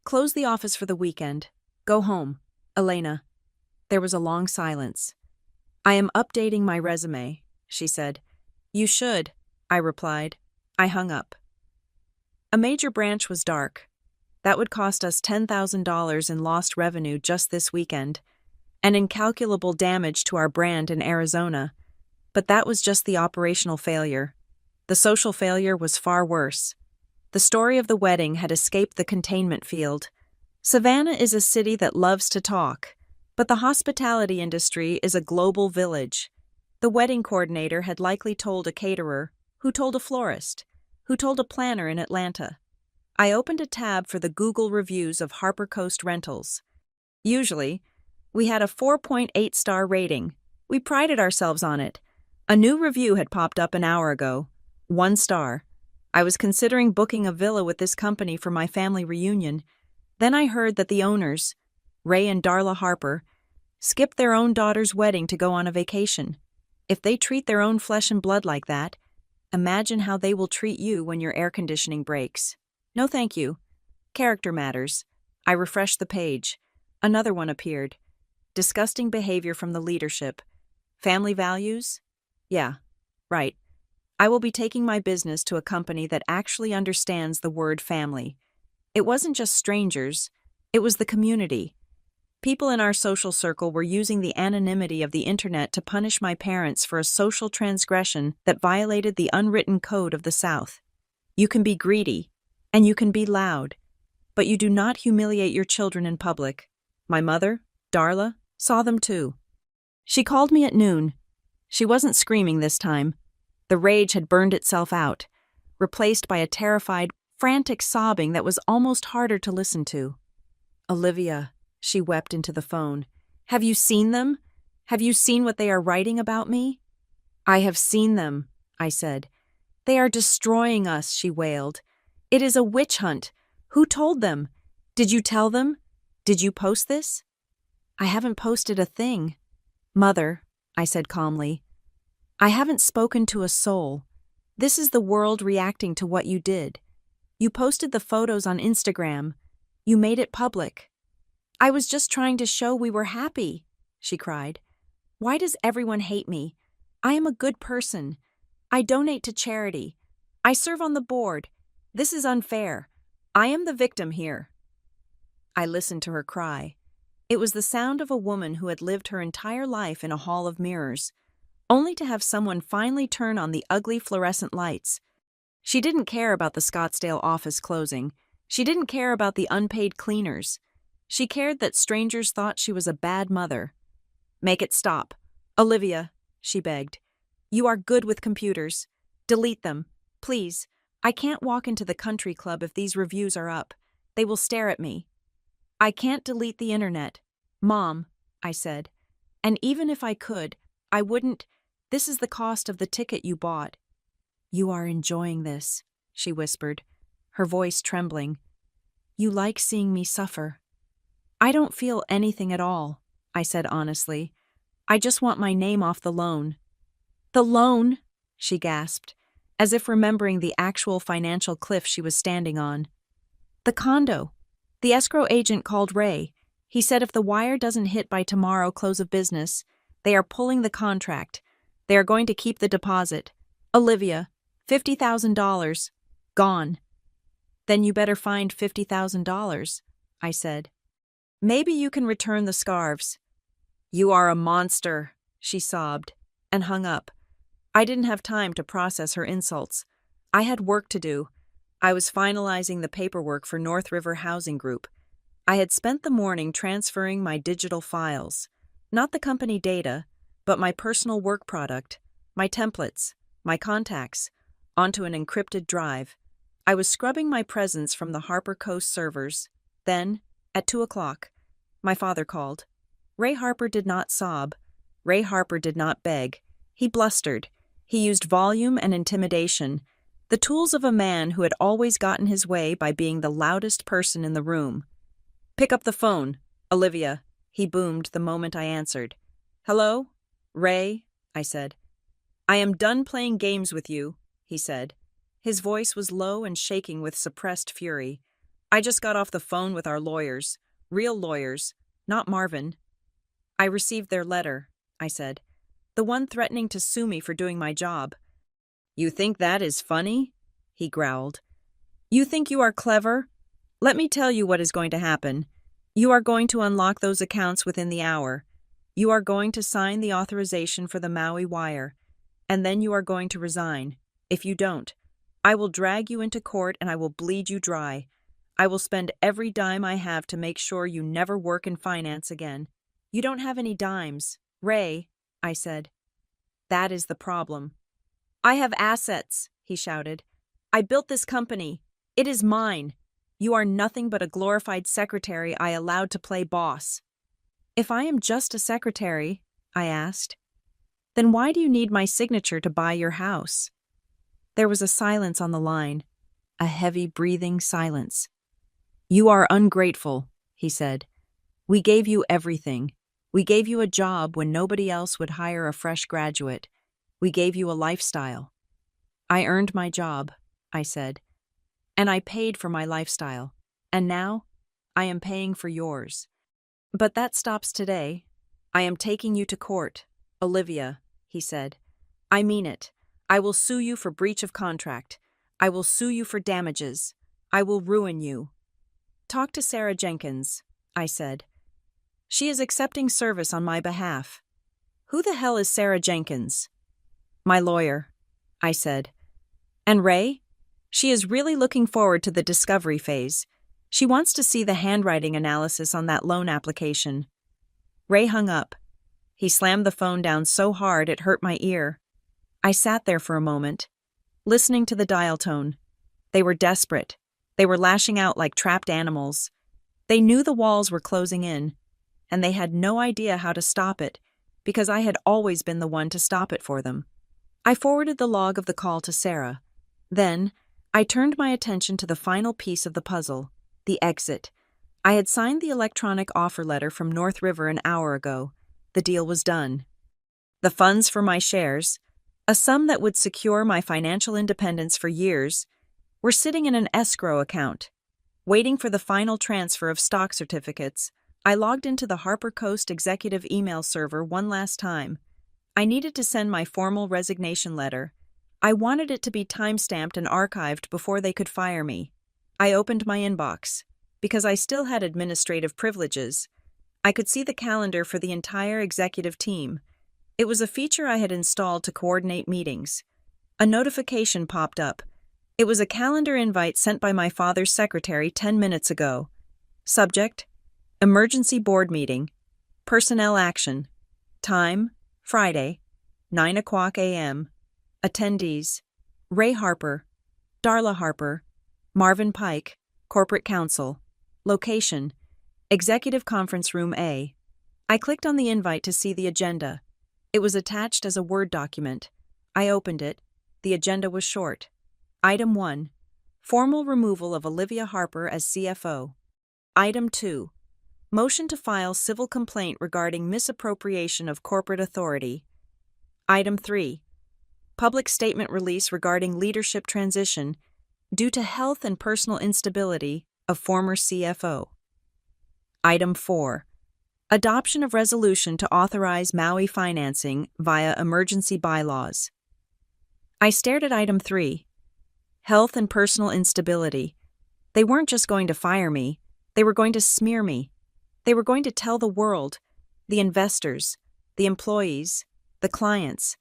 Close the office for the weekend. Go home. Elena. There was a long silence. I am updating my resume, she said. You should, I replied. I hung up. A major branch was dark. That would cost us $10,000 in lost revenue just this weekend, and incalculable damage to our brand in Arizona. But that was just the operational failure. The social failure was far worse. The story of the wedding had escaped the containment field. Savannah is a city that loves to talk, but the hospitality industry is a global village. The wedding coordinator had likely told a caterer, who told a florist, who told a planner in Atlanta. I opened a tab for the Google reviews of Harper Coast Rentals. Usually, we had a 4.8-star rating. We prided ourselves on it. A new review had popped up an hour ago. 1 star. I was considering booking a villa with this company for my family reunion. Then I heard that the owners, Ray and Darla Harper, skipped their own daughter's wedding to go on a vacation. If they treat their own flesh and blood like that, imagine how they will treat you when your air conditioning breaks. No thank you. Character matters. I refreshed the page. Another one appeared. Disgusting behavior from the leadership. Family values? Yeah, right. I will be taking my business to a company that actually understands the word family. It wasn't just strangers, it was the community. People in our social circle were using the anonymity of the internet to punish my parents for a social transgression that violated the unwritten code of the South. You can be greedy, and you can be loud, but you do not humiliate your children in public. My mother, Darla, saw them too. She called me at noon. She wasn't screaming this time. The rage had burned itself out, replaced by a terrified, frantic sobbing that was almost harder to listen to. Olivia, she wept into the phone. Have you seen them? Have you seen what they are writing about me? I have seen them, I said. They are destroying us, she wailed. It is a witch hunt. Who told them? Did you tell them? Did you post this? I haven't posted a thing. Mother, I said calmly, I haven't spoken to a soul. This is the world reacting to what you did. You posted the photos on Instagram. You made it public. I was just trying to show we were happy, she cried. Why does everyone hate me? I am a good person. I donate to charity. I serve on the board. This is unfair. I am the victim here. I listened to her cry. It was the sound of a woman who had lived her entire life in a hall of mirrors, only to have someone finally turn on the ugly fluorescent lights. She didn't care about the Scottsdale office closing. She didn't care about the unpaid cleaners. She cared that strangers thought she was a bad mother. Make it stop. Olivia, she begged. You are good with computers. Delete them, please. I can't walk into the country club if these reviews are up. They will stare at me. I can't delete the internet. Mom, I said. And even if I could, I wouldn't. This is the cost of the ticket you bought. You are enjoying this, she whispered, her voice trembling. You like seeing me suffer. I don't feel anything at all, I said honestly. I just want my name off the loan. The loan, she gasped, as if remembering the actual financial cliff she was standing on. The condo. The escrow agent called Ray. He said if the wire doesn't hit by tomorrow close of business, they are pulling the contract. They are going to keep the deposit. Olivia, $50,000. Gone. Then you better find $50,000, I said. Maybe you can return the scarves. You are a monster, she sobbed, and hung up. I didn't have time to process her insults. I had work to do. I was finalizing the paperwork for North River Housing Group. I had spent the morning transferring my digital files, not the company data, but my personal work product, my templates, my contacts, onto an encrypted drive. I was scrubbing my presence from the Harper Coast servers. Then, at 2 o'clock, my father called. Ray Harper did not sob. Ray Harper did not beg. He blustered. He used volume and intimidation, the tools of a man who had always gotten his way by being the loudest person in the room. Pick up the phone, Olivia, he boomed the moment I answered. Hello? Ray, I said. I am done playing games with you, he said. His voice was low and shaking with suppressed fury. I just got off the phone with our lawyers. Real lawyers, not Marvin. I received their letter, I said. The one threatening to sue me for doing my job. You think that is funny? He growled. You think you are clever? Let me tell you what is going to happen. You are going to unlock those accounts within the hour. You are going to sign the authorization for the Maui wire, and then you are going to resign. If you don't, I will drag you into court and I will bleed you dry. I will spend every dime I have to make sure you never work in finance again. You don't have any dimes, Ray, I said. That is the problem. I have assets, he shouted. I built this company. It is mine. You are nothing but a glorified secretary I allowed to play boss." "If I am just a secretary," I asked, "then why do you need my signature to buy your house?" There was a silence on the line, a heavy breathing silence. "You are ungrateful," he said. "We gave you everything. We gave you a job when nobody else would hire a fresh graduate. We gave you a lifestyle." "I earned my job," I said, "and I paid for my lifestyle. And now, I am paying for yours. But that stops today. I am taking you to court, Olivia," he said. "I mean it. I will sue you for breach of contract. I will sue you for damages. I will ruin you." "Talk to Sarah Jenkins," I said. "She is accepting service on my behalf." "Who the hell is Sarah Jenkins?" "My lawyer," I said. "And Ray? She is really looking forward to the discovery phase. She wants to see the handwriting analysis on that loan application." Ray hung up. He slammed the phone down so hard it hurt my ear. I sat there for a moment, listening to the dial tone. They were desperate. They were lashing out like trapped animals. They knew the walls were closing in, and they had no idea how to stop it, because I had always been the one to stop it for them. I forwarded the log of the call to Sarah. Then, I turned my attention to the final piece of the puzzle, the exit. I had signed the electronic offer letter from North River an hour ago. The deal was done. The funds for my shares, a sum that would secure my financial independence for years, were sitting in an escrow account. Waiting for the final transfer of stock certificates, I logged into the Harper Coast executive email server one last time. I needed to send my formal resignation letter. I wanted it to be time-stamped and archived before they could fire me. I opened my inbox. Because I still had administrative privileges, I could see the calendar for the entire executive team. It was a feature I had installed to coordinate meetings. A notification popped up. It was a calendar invite sent by my father's secretary 10 minutes ago. Subject: Emergency Board Meeting. Personnel Action. Time: Friday, 9:00 a.m. Attendees: Ray Harper, Darla Harper, Marvin Pike, Corporate Counsel. Location: Executive Conference Room A. I clicked on the invite to see the agenda. It was attached as a Word document. I opened it. The agenda was short. Item 1. Formal removal of Olivia Harper as CFO. Item 2. Motion to file civil complaint regarding misappropriation of corporate authority. Item 3. Public statement release regarding leadership transition due to health and personal instability of former CFO. Item 4. Adoption of resolution to authorize Maui financing via emergency bylaws. I stared at item 3. Health and personal instability. They weren't just going to fire me, they were going to smear me. They were going to tell the world, the investors, the employees, the clients,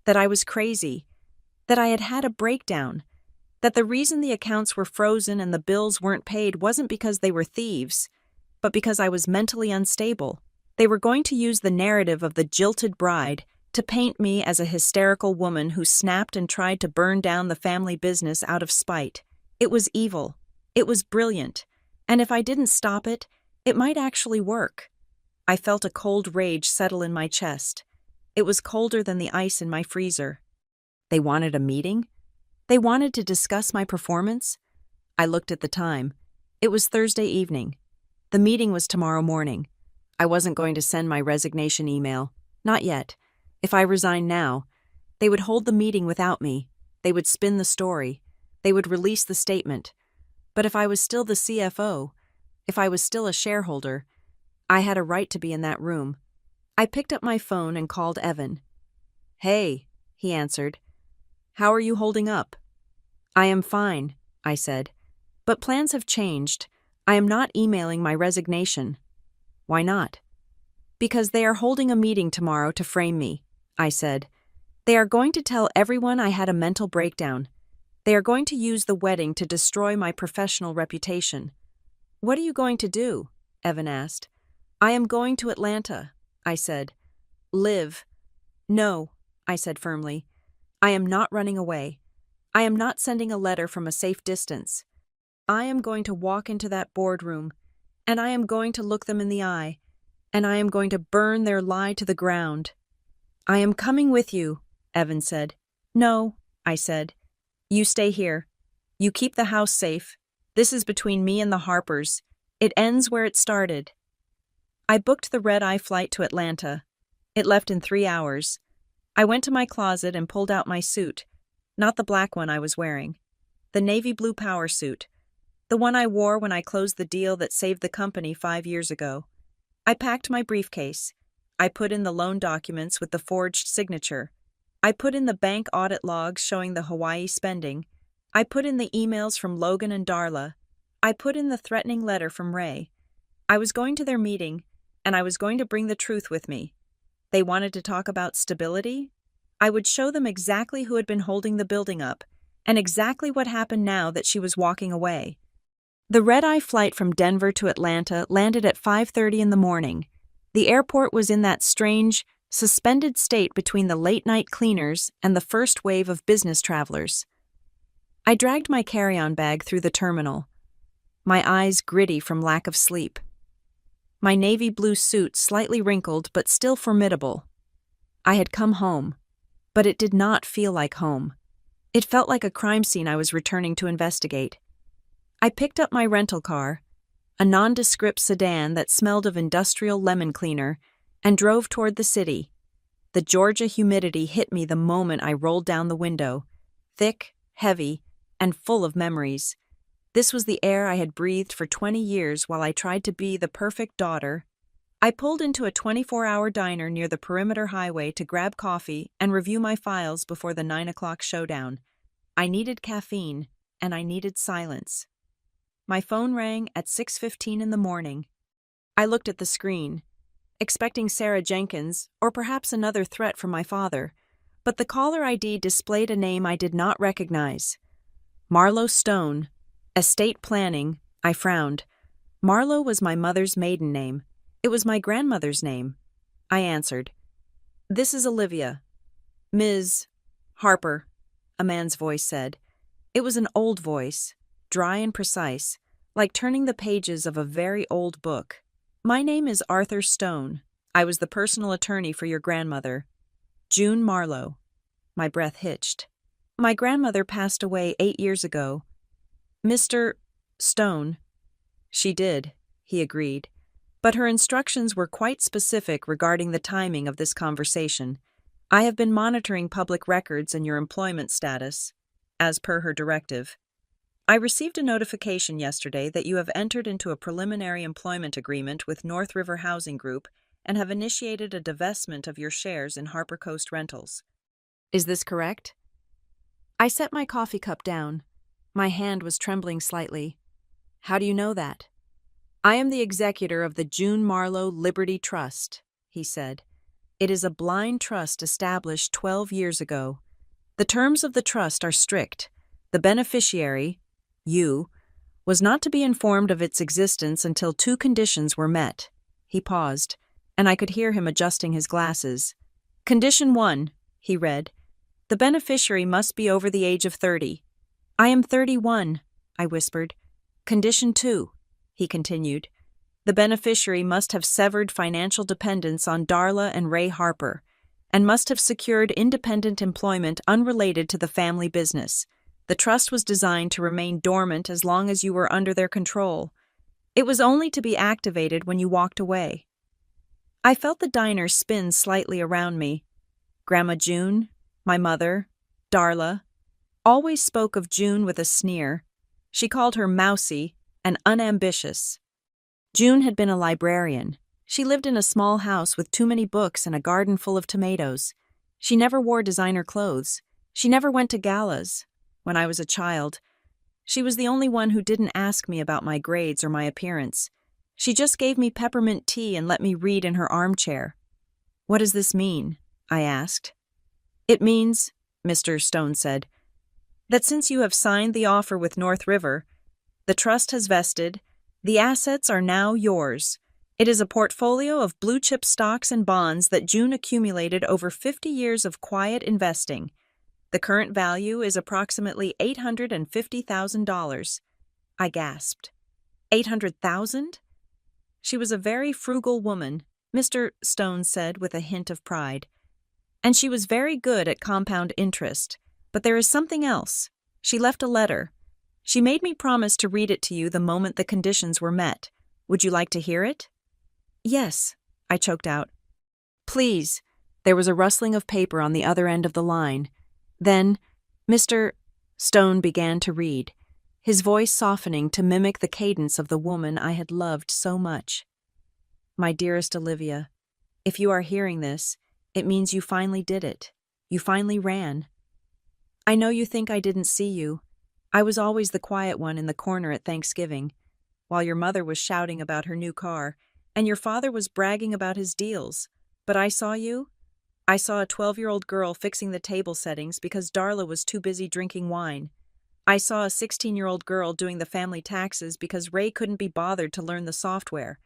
that I was crazy, that I had had a breakdown, that the reason the accounts were frozen and the bills weren't paid wasn't because they were thieves, but because I was mentally unstable. They were going to use the narrative of the jilted bride to paint me as a hysterical woman who snapped and tried to burn down the family business out of spite. It was evil. It was brilliant. And if I didn't stop it, it might actually work. I felt a cold rage settle in my chest. It was colder than the ice in my freezer. They wanted a meeting? They wanted to discuss my performance? I looked at the time. It was Thursday evening. The meeting was tomorrow morning. I wasn't going to send my resignation email. Not yet. If I resigned now, they would hold the meeting without me. They would spin the story. They would release the statement. But if I was still the CFO, if I was still a shareholder, I had a right to be in that room. I picked up my phone and called Evan. "Hey," he answered. "How are you holding up?" "I am fine," I said. "But plans have changed. I am not emailing my resignation." "Why not?" "Because they are holding a meeting tomorrow to frame me," I said. "They are going to tell everyone I had a mental breakdown. They are going to use the wedding to destroy my professional reputation." "What are you going to do?" Evan asked. "I am going to Atlanta," I said. "Live." "No," I said firmly. "I am not running away. I am not sending a letter from a safe distance. I am going to walk into that boardroom, and I am going to look them in the eye, and I am going to burn their lie to the ground. I am coming with you, Evan said. No, I said. You stay here. You keep the house safe. This is between me and the Harpers. It ends where it started. I booked the red-eye flight to Atlanta. It left in 3 hours. I went to my closet and pulled out my suit, not the black one I was wearing, the navy blue power suit, the one I wore when I closed the deal that saved the company 5 years ago. I packed my briefcase. I put in the loan documents with the forged signature. I put in the bank audit logs showing the Hawaii spending. I put in the emails from Logan and Darla. I put in the threatening letter from Ray. I was going to their meeting, and I was going to bring the truth with me. They wanted to talk about stability. I would show them exactly who had been holding the building up, and exactly what happened now that she was walking away. The red-eye flight from Denver to Atlanta landed at 5:30 in the morning. The airport was in that strange, suspended state between the late-night cleaners and the first wave of business travelers. I dragged my carry-on bag through the terminal, my eyes gritty from lack of sleep. My navy blue suit slightly wrinkled but still formidable. I had come home, but it did not feel like home. It felt like a crime scene I was returning to investigate. I picked up my rental car, a nondescript sedan that smelled of industrial lemon cleaner, and drove toward the city. The Georgia humidity hit me the moment I rolled down the window, thick, heavy, and full of memories. This was the air I had breathed for 20 years while I tried to be the perfect daughter. I pulled into a 24-hour diner near the Perimeter Highway to grab coffee and review my files before the 9 o'clock showdown. I needed caffeine, and I needed silence. My phone rang at 6:15 in the morning. I looked at the screen, expecting Sarah Jenkins or perhaps another threat from my father, but the caller ID displayed a name I did not recognize. Marlo Stone. Estate planning. I frowned. Marlo was my mother's maiden name. It was my grandmother's name. I answered. This is Olivia. Ms. Harper, a man's voice said. It was an old voice, dry and precise, like turning the pages of a very old book. My name is Arthur Stone. I was the personal attorney for your grandmother, June Marlowe. My breath hitched. My grandmother passed away 8 years ago. Mr. Stone. She did, he agreed, but her instructions were quite specific regarding the timing of this conversation. I have been monitoring public records and your employment status, as per her directive. I received a notification yesterday that you have entered into a preliminary employment agreement with North River Housing Group and have initiated a divestment of your shares in Harper Coast Rentals. Is this correct? I set my coffee cup down. My hand was trembling slightly. How do you know that? I am the executor of the June Marlowe Liberty Trust, he said. It is a blind trust established 12 years ago. The terms of the trust are strict. The beneficiary, you, was not to be informed of its existence until 2 conditions were met. He paused, and I could hear him adjusting his glasses. Condition 1, he read. The beneficiary must be over the age of 30. I am 31, I whispered. Condition 2, he continued. The beneficiary must have severed financial dependence on Darla and Ray Harper, and must have secured independent employment unrelated to the family business. The trust was designed to remain dormant as long as you were under their control. It was only to be activated when you walked away. I felt the diner spin slightly around me. Grandma June, my mother, Darla, always spoke of June with a sneer. She called her mousy and unambitious. June had been a librarian. She lived in a small house with too many books and a garden full of tomatoes. She never wore designer clothes. She never went to galas. When I was a child, she was the only one who didn't ask me about my grades or my appearance. She just gave me peppermint tea and let me read in her armchair. What does this mean? I asked. It means, Mr. Stone said, that since you have signed the offer with North River, the trust has vested, the assets are now yours. It is a portfolio of blue-chip stocks and bonds that June accumulated over 50 years of quiet investing. The current value is approximately $850,000. I gasped. 800,000? She was a very frugal woman, Mr. Stone said with a hint of pride. And she was very good at compound interest. But there is something else. She left a letter. She made me promise to read it to you the moment the conditions were met. Would you like to hear it? Yes, I choked out. Please. There was a rustling of paper on the other end of the line. Then, Mr. Stone began to read, his voice softening to mimic the cadence of the woman I had loved so much. My dearest Olivia, if you are hearing this, it means you finally did it. You finally ran. I know you think I didn't see you. I was always the quiet one in the corner at Thanksgiving, while your mother was shouting about her new car, and your father was bragging about his deals. But I saw you. I saw a 12-year-old girl fixing the table settings because Darla was too busy drinking wine. I saw a 16-year-old girl doing the family taxes because Ray couldn't be bothered to learn the software.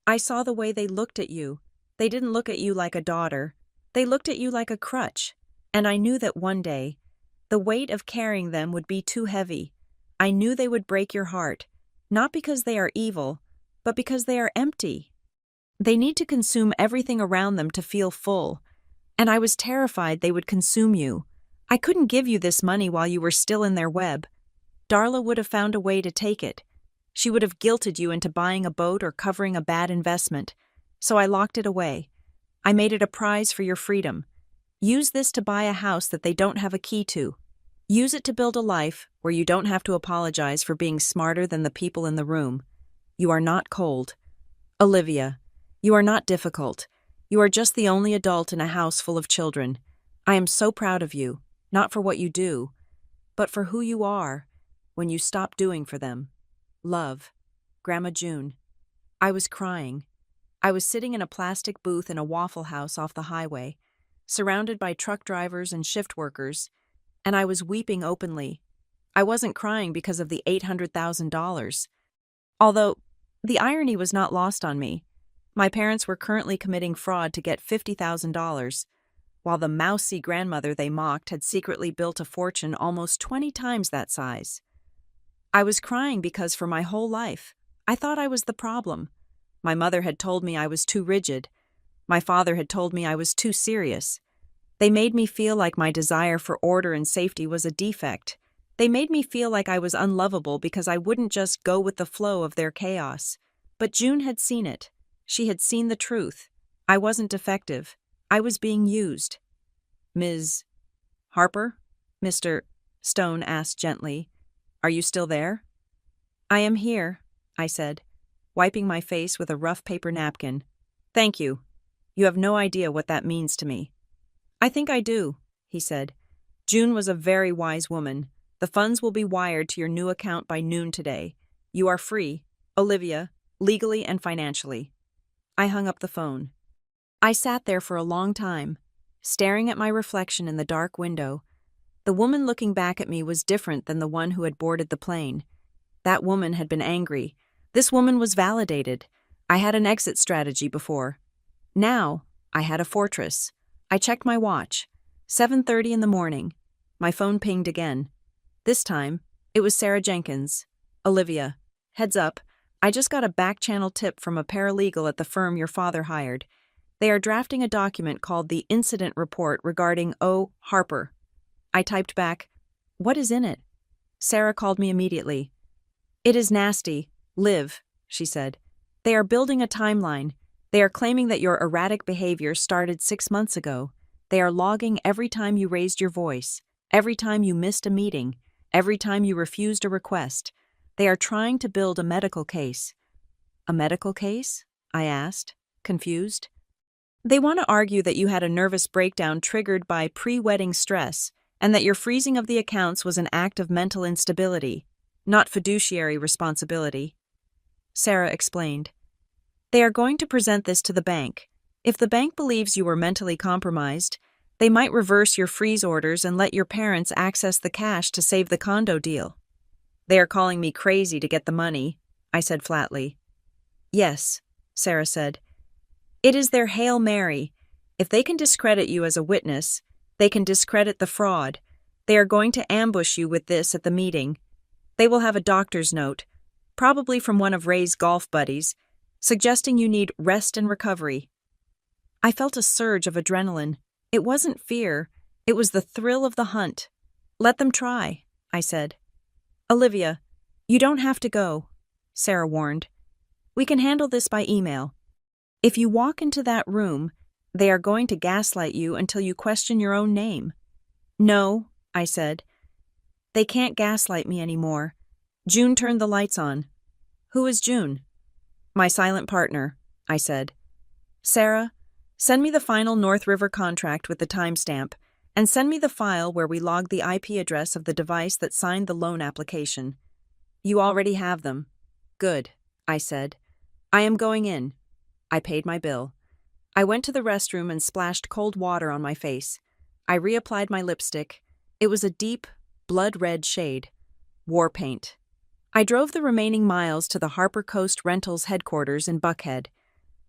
I saw the way they looked at you. They didn't look at you like a daughter. They looked at you like a crutch. And I knew that one day, the weight of carrying them would be too heavy. I knew they would break your heart, not because they are evil, but because they are empty. They need to consume everything around them to feel full. And I was terrified they would consume you. I couldn't give you this money while you were still in their web. Darla would have found a way to take it. She would have guilted you into buying a boat or covering a bad investment. So I locked it away. I made it a prize for your freedom. Use this to buy a house that they don't have a key to. Use it to build a life where you don't have to apologize for being smarter than the people in the room. You are not cold. Olivia, you are not difficult. You are just the only adult in a house full of children. I am so proud of you, not for what you do, but for who you are when you stop doing for them. Love, Grandma June. I was crying. I was sitting in a plastic booth in a Waffle House off the highway, surrounded by truck drivers and shift workers, and I was weeping openly. I wasn't crying because of the $800,000. Although, the irony was not lost on me. My parents were currently committing fraud to get $50,000, while the mousy grandmother they mocked had secretly built a fortune almost 20 times that size. I was crying because for my whole life, I thought I was the problem. My mother had told me I was too rigid. My father had told me I was too serious. They made me feel like my desire for order and safety was a defect. They made me feel like I was unlovable because I wouldn't just go with the flow of their chaos. But June had seen it. She had seen the truth. I wasn't defective. I was being used. Ms. Harper? Mr. Stone asked gently. Are you still there? I am here, I said, wiping my face with a rough paper napkin. Thank you. You have no idea what that means to me. I think I do, he said. June was a very wise woman. The funds will be wired to your new account by noon today. You are free, Olivia, legally and financially. I hung up the phone. I sat there for a long time, staring at my reflection in the dark window. The woman looking back at me was different than the one who had boarded the plane. That woman had been angry. This woman was validated. I had an exit strategy before. Now, I had a fortress. I checked my watch. 7:30 in the morning. My phone pinged again. This time, it was Sarah Jenkins. Olivia, heads up, I just got a back-channel tip from a paralegal at the firm your father hired. They are drafting a document called the Incident Report regarding O. Harper. I typed back, "What is in it?" Sarah called me immediately. "It is nasty. Liv," she said. "They are building a timeline. They are claiming that your erratic behavior started 6 months ago. They are logging every time you raised your voice, every time you missed a meeting, every time you refused a request. They are trying to build a medical case." "A medical case?" I asked, confused. "They want to argue that you had a nervous breakdown triggered by pre-wedding stress and that your freezing of the accounts was an act of mental instability, not fiduciary responsibility." Sarah explained. "They are going to present this to the bank. If the bank believes you were mentally compromised, they might reverse your freeze orders and let your parents access the cash to save the condo deal." "They are calling me crazy to get the money," I said flatly. "Yes," Sarah said. "It is their Hail Mary. If they can discredit you as a witness, they can discredit the fraud. They are going to ambush you with this at the meeting. They will have a doctor's note, probably from one of Ray's golf buddies, suggesting you need rest and recovery. I felt a surge of adrenaline. It wasn't fear, it was the thrill of the hunt. Let them try, I said. Olivia, you don't have to go, Sarah warned. We can handle this by email. If you walk into that room, they are going to gaslight you until you question your own name. No, I said. They can't gaslight me anymore. June turned the lights on. Who is June? My silent partner, I said. Sarah, send me the final North River contract with the timestamp, and send me the file where we log the IP address of the device that signed the loan application. You already have them. Good, I said. I am going in. I paid my bill. I went to the restroom and splashed cold water on my face. I reapplied my lipstick. It was a deep, blood-red shade. War paint. I drove the remaining miles to the Harper Coast Rentals headquarters in Buckhead.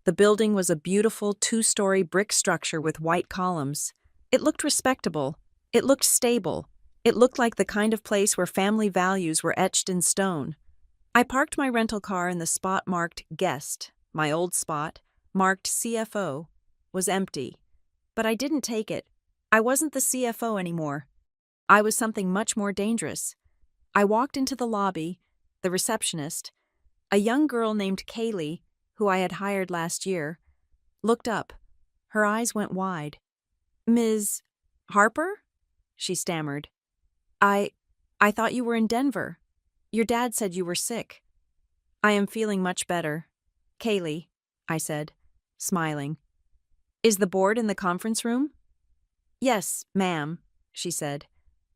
The building was a beautiful 2-story brick structure with white columns. It looked respectable. It looked stable. It looked like the kind of place where family values were etched in stone. I parked my rental car in the spot marked Guest. My old spot, marked CFO, was empty. But I didn't take it. I wasn't the CFO anymore. I was something much more dangerous. I walked into the lobby. The receptionist, a young girl named Kaylee, who I had hired last year, looked up. Her eyes went wide. Ms. Harper? She stammered. I thought you were in Denver. Your dad said you were sick. I am feeling much better. Kaylee, I said, smiling. Is the board in the conference room? Yes, ma'am, she said,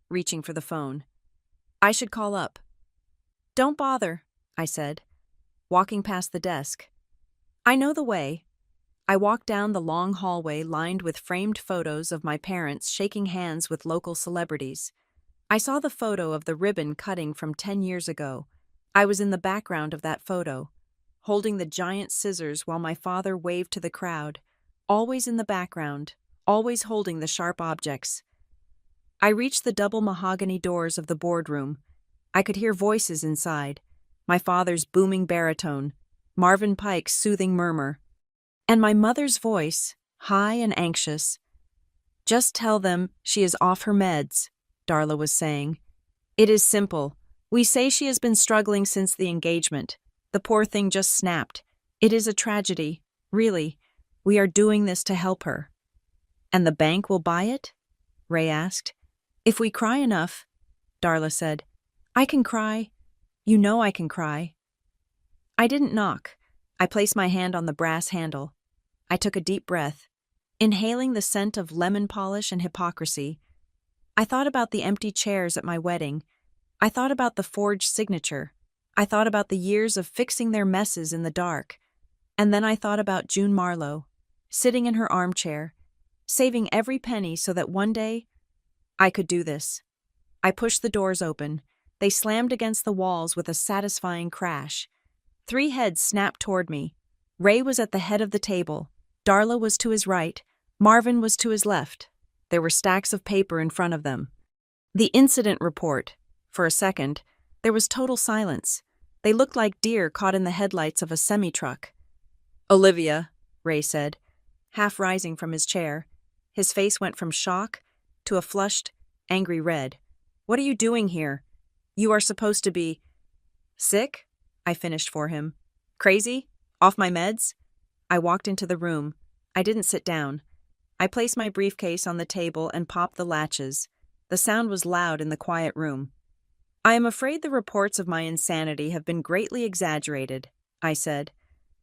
reaching for the phone. I should call up. Don't bother, I said, walking past the desk. I know the way. I walked down the long hallway lined with framed photos of my parents shaking hands with local celebrities. I saw the photo of the ribbon cutting from 10 years ago. I was in the background of that photo, holding the giant scissors while my father waved to the crowd, always in the background, always holding the sharp objects. I reached the double mahogany doors of the boardroom. I could hear voices inside, my father's booming baritone, Marvin Pike's soothing murmur, and my mother's voice, high and anxious. Just tell them she is off her meds, Darla was saying. It is simple. We say she has been struggling since the engagement. The poor thing just snapped. It is a tragedy, really. We are doing this to help her. And the bank will buy it? Ray asked. If we cry enough, Darla said. I can cry. You know I can cry. I didn't knock. I placed my hand on the brass handle. I took a deep breath, inhaling the scent of lemon polish and hypocrisy. I thought about the empty chairs at my wedding. I thought about the forged signature. I thought about the years of fixing their messes in the dark. And then I thought about June Marlowe, sitting in her armchair, saving every penny so that one day I could do this. I pushed the doors open. They slammed against the walls with a satisfying crash. 3 heads snapped toward me. Ray was at the head of the table. Darla was to his right. Marvin was to his left. There were stacks of paper in front of them. The incident report. For a second, there was total silence. They looked like deer caught in the headlights of a semi-truck. Olivia, Ray said, half rising from his chair. His face went from shock to a flushed, angry red. What are you doing here? You are supposed to be... Sick? I finished for him. Crazy? Off my meds? I walked into the room. I didn't sit down. I placed my briefcase on the table and popped the latches. The sound was loud in the quiet room. I am afraid the reports of my insanity have been greatly exaggerated, I said.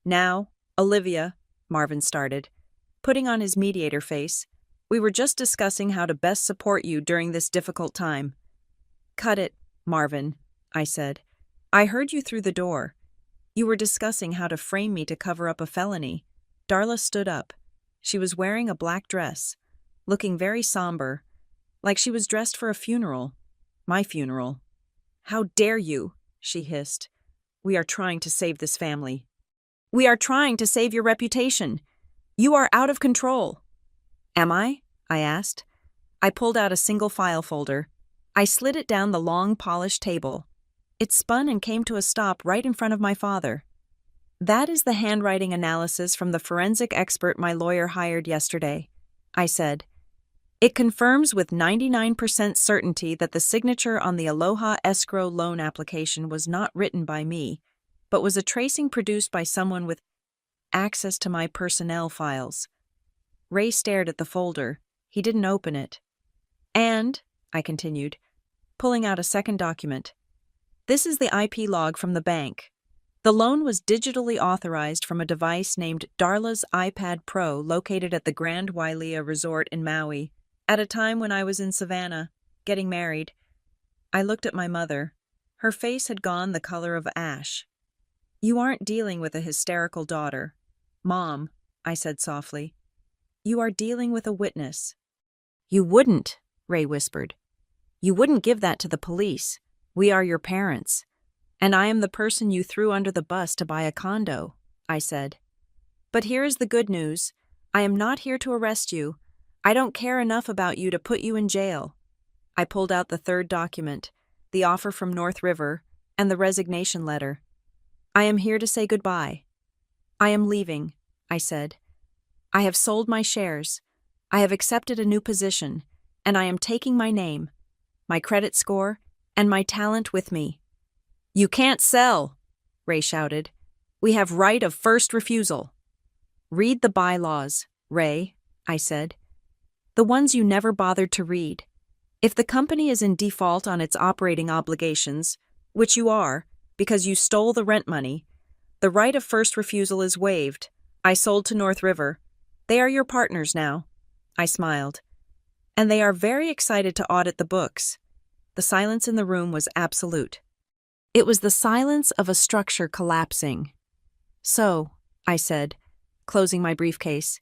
Now, Olivia, Marvin started, putting on his mediator face. We were just discussing how to best support you during this difficult time. Cut it, Marvin, I said. I heard you through the door. You were discussing how to frame me to cover up a felony. Darla stood up. She was wearing a black dress, looking very somber, like she was dressed for a funeral. My funeral. How dare you, she hissed. We are trying to save this family. We are trying to save your reputation. You are out of control. Am I? I asked. I pulled out a single file folder. I slid it down the long, polished table. It spun and came to a stop right in front of my father. "That is the handwriting analysis from the forensic expert my lawyer hired yesterday," I said. "It confirms with 99% certainty that the signature on the Aloha escrow loan application was not written by me, but was a tracing produced by someone with access to my personnel files." Ray stared at the folder. He didn't open it. "And," I continued, pulling out a second document, "this is the IP log from the bank. The loan was digitally authorized from a device named Darla's iPad Pro located at the Grand Wailea Resort in Maui, at a time when I was in Savannah, getting married." I looked at my mother. Her face had gone the color of ash. "You aren't dealing with a hysterical daughter, Mom," I said softly. "You are dealing with a witness." "You wouldn't," Ray whispered. "You wouldn't give that to the police. We are your parents. And I am the person you threw under the bus to buy a condo," I said. "But here is the good news. I am not here to arrest you. I don't care enough about you to put you in jail." I pulled out the third document, the offer from North River, and the resignation letter. "I am here to say goodbye. I am leaving," I said. "I have sold my shares. I have accepted a new position, and I am taking my name, my credit score, and my talent with me." "You can't sell," Ray shouted. "We have right of first refusal." "Read the bylaws, Ray," I said. "The ones you never bothered to read. If the company is in default on its operating obligations, which you are, because you stole the rent money, the right of first refusal is waived. I sold to North River. They are your partners now." I smiled. "And they are very excited to audit the books." The silence in the room was absolute. It was the silence of a structure collapsing. "So," I said, closing my briefcase,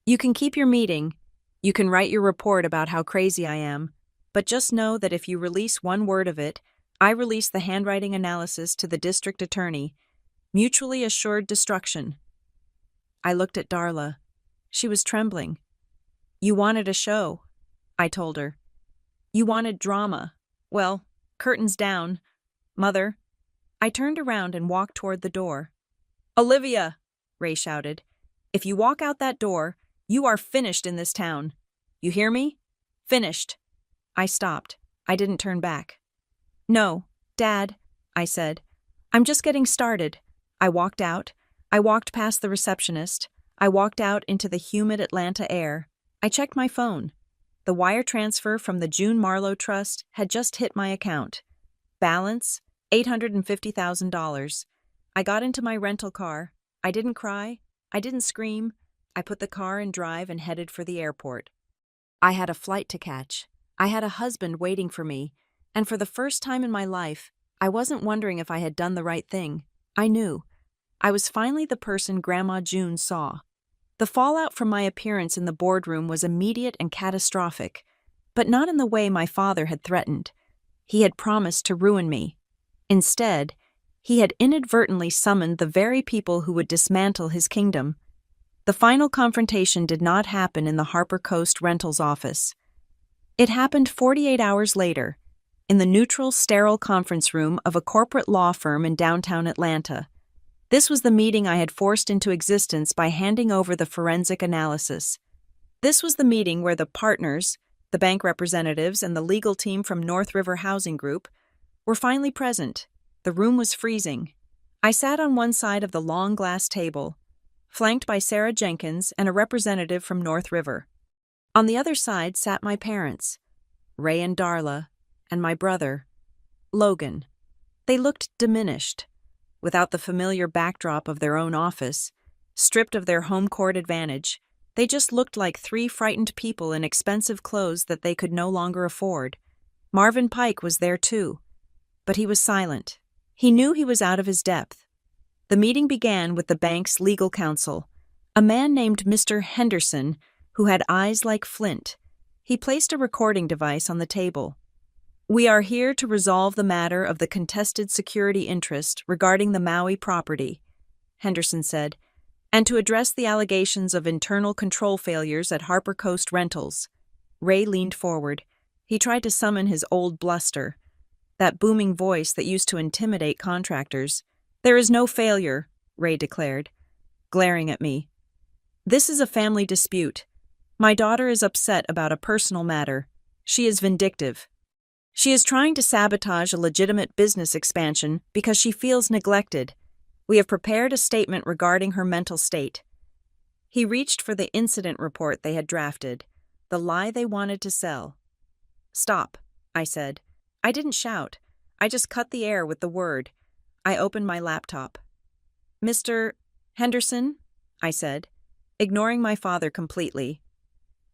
"you can keep your meeting. You can write your report about how crazy I am, but just know that if you release one word of it, I release the handwriting analysis to the district attorney. Mutually assured destruction." I looked at Darla. She was trembling. "You wanted a show," I told her. "You wanted drama. Well, curtains down. Mother." I turned around and walked toward the door. "Olivia," Ray shouted, "if you walk out that door, you are finished in this town. You hear me? Finished." I stopped. I didn't turn back. "No, Dad," I said. "I'm just getting started." I walked out. I walked past the receptionist. I walked out into the humid Atlanta air. I checked my phone. The wire transfer from the June Marlowe Trust had just hit my account. Balance, $850,000. I got into my rental car. I didn't cry. I didn't scream. I put the car in drive and headed for the airport. I had a flight to catch. I had a husband waiting for me. And for the first time in my life, I wasn't wondering if I had done the right thing. I knew. I was finally the person Grandma June saw. The fallout from my appearance in the boardroom was immediate and catastrophic, but not in the way my father had threatened. He had promised to ruin me. Instead, he had inadvertently summoned the very people who would dismantle his kingdom. The final confrontation did not happen in the Harper Coast Rentals office. It happened 48 hours later, in the neutral, sterile conference room of a corporate law firm in downtown Atlanta. This was the meeting I had forced into existence by handing over the forensic analysis. This was the meeting where the partners, the bank representatives, and the legal team from North River Housing Group were finally present. The room was freezing. I sat on one side of the long glass table, flanked by Sarah Jenkins and a representative from North River. On the other side sat my parents, Ray and Darla, and my brother, Logan. They looked diminished, without the familiar backdrop of their own office, stripped of their home court advantage. They just looked like three frightened people in expensive clothes that they could no longer afford. Marvin Pike was there too, but he was silent. He knew he was out of his depth. The meeting began with the bank's legal counsel, a man named Mr. Henderson, who had eyes like flint. He placed a recording device on the table. "We are here to resolve the matter of the contested security interest regarding the Maui property," Henderson said, "and to address the allegations of internal control failures at Harper Coast Rentals." Ray leaned forward. He tried to summon his old bluster, that booming voice that used to intimidate contractors. "There is no failure," Ray declared, glaring at me. "This is a family dispute. My daughter is upset about a personal matter. She is vindictive. She is trying to sabotage a legitimate business expansion because she feels neglected. We have prepared a statement regarding her mental state." He reached for the incident report they had drafted, the lie they wanted to sell. "Stop," I said. I didn't shout. I just cut the air with the word. I opened my laptop. "Mr. Henderson," I said, ignoring my father completely.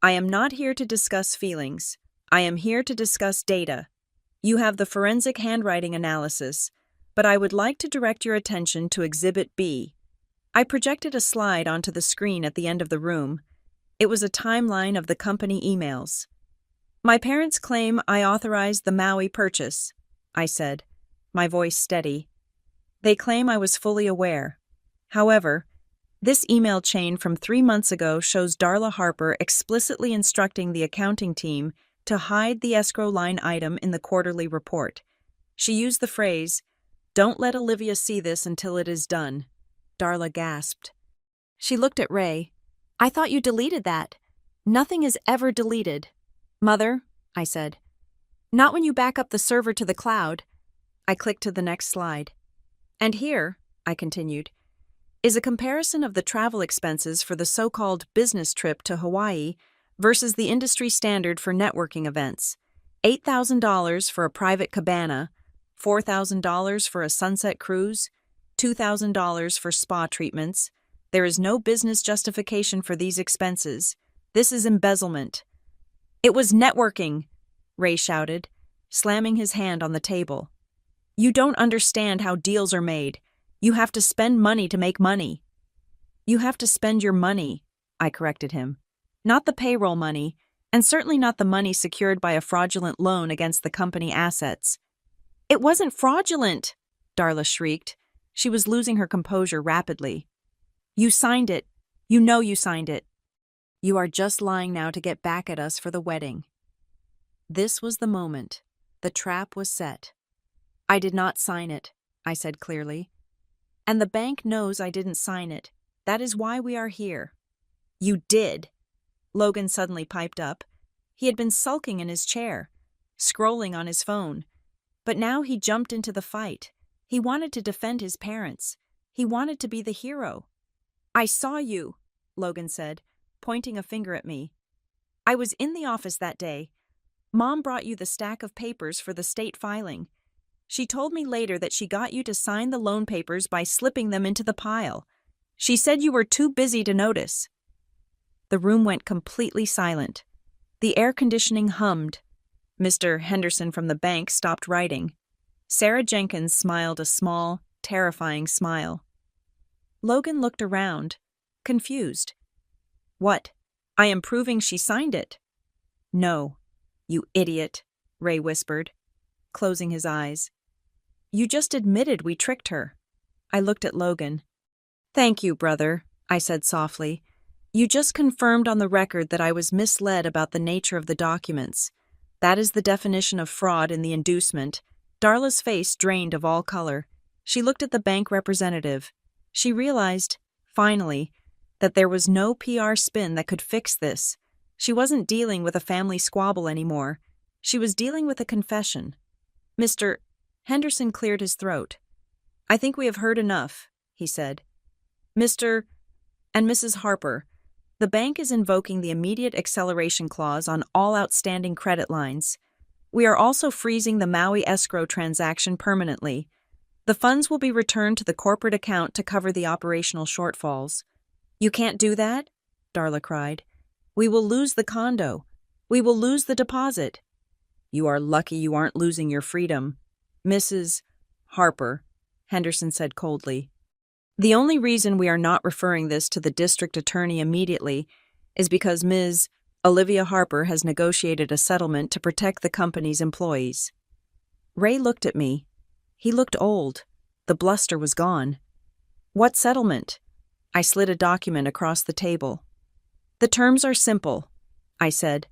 "I am not here to discuss feelings. I am here to discuss data. You have the forensic handwriting analysis, but I would like to direct your attention to Exhibit B." I projected a slide onto the screen at the end of the room. It was a timeline of the company emails. "My parents claim I authorized the Maui purchase," I said, my voice steady. "They claim I was fully aware. However, this email chain from 3 months ago shows Darla Harper explicitly instructing the accounting team to hide the escrow line item in the quarterly report. She used the phrase, 'Don't let Olivia see this until it is done.'" Darla gasped. She looked at Ray. "I thought you deleted that." "Nothing is ever deleted." "Mother," I said. "Not when you back up the server to the cloud." I clicked to the next slide. "And here," I continued, "is a comparison of the travel expenses for the so-called business trip to Hawaii versus the industry standard for networking events. $8,000 for a private cabana, $4,000 for a sunset cruise, $2,000 for spa treatments. There is no business justification for these expenses. This is embezzlement." "It was networking," Ray shouted, slamming his hand on the table. "You don't understand how deals are made. You have to spend money to make money." "You have to spend your money," I corrected him. "Not the payroll money, and certainly not the money secured by a fraudulent loan against the company assets." "It wasn't fraudulent," Darla shrieked. She was losing her composure rapidly. "You signed it. You know you signed it. You are just lying now to get back at us for the wedding." This was the moment. The trap was set. "I did not sign it," I said clearly. "And the bank knows I didn't sign it. That is why we are here." "You did," Logan suddenly piped up. He had been sulking in his chair, scrolling on his phone. But now he jumped into the fight. He wanted to defend his parents. He wanted to be the hero. "I saw you," Logan said, pointing a finger at me. "I was in the office that day. Mom brought you the stack of papers for the state filing. She told me later that she got you to sign the loan papers by slipping them into the pile. She said you were too busy to notice." The room went completely silent. The air conditioning hummed. Mr. Henderson from the bank stopped writing. Sarah Jenkins smiled a small, terrifying smile. Logan looked around, confused. "What? I am proving she signed it." "No, you idiot," Ray whispered, closing his eyes. "You just admitted we tricked her." I looked at Logan. "Thank you, brother," I said softly. "You just confirmed on the record that I was misled about the nature of the documents. That is the definition of fraud in the inducement." Darla's face drained of all color. She looked at the bank representative. She realized, finally, that there was no PR spin that could fix this. She wasn't dealing with a family squabble anymore. She was dealing with a confession. "Mr. Henderson cleared his throat. "I think we have heard enough," he said. "Mr. and Mrs. Harper, the bank is invoking the immediate acceleration clause on all outstanding credit lines. We are also freezing the Maui escrow transaction permanently. The funds will be returned to the corporate account to cover the operational shortfalls." "You can't do that?" Darla cried. "We will lose the condo. We will lose the deposit." "You are lucky you aren't losing your freedom, Mrs. Harper," Henderson said coldly. "The only reason we are not referring this to the district attorney immediately is because Ms. Olivia Harper has negotiated a settlement to protect the company's employees." Ray looked at me. He looked old. The bluster was gone. "What settlement?" I slid a document across the table. "The terms are simple," I said.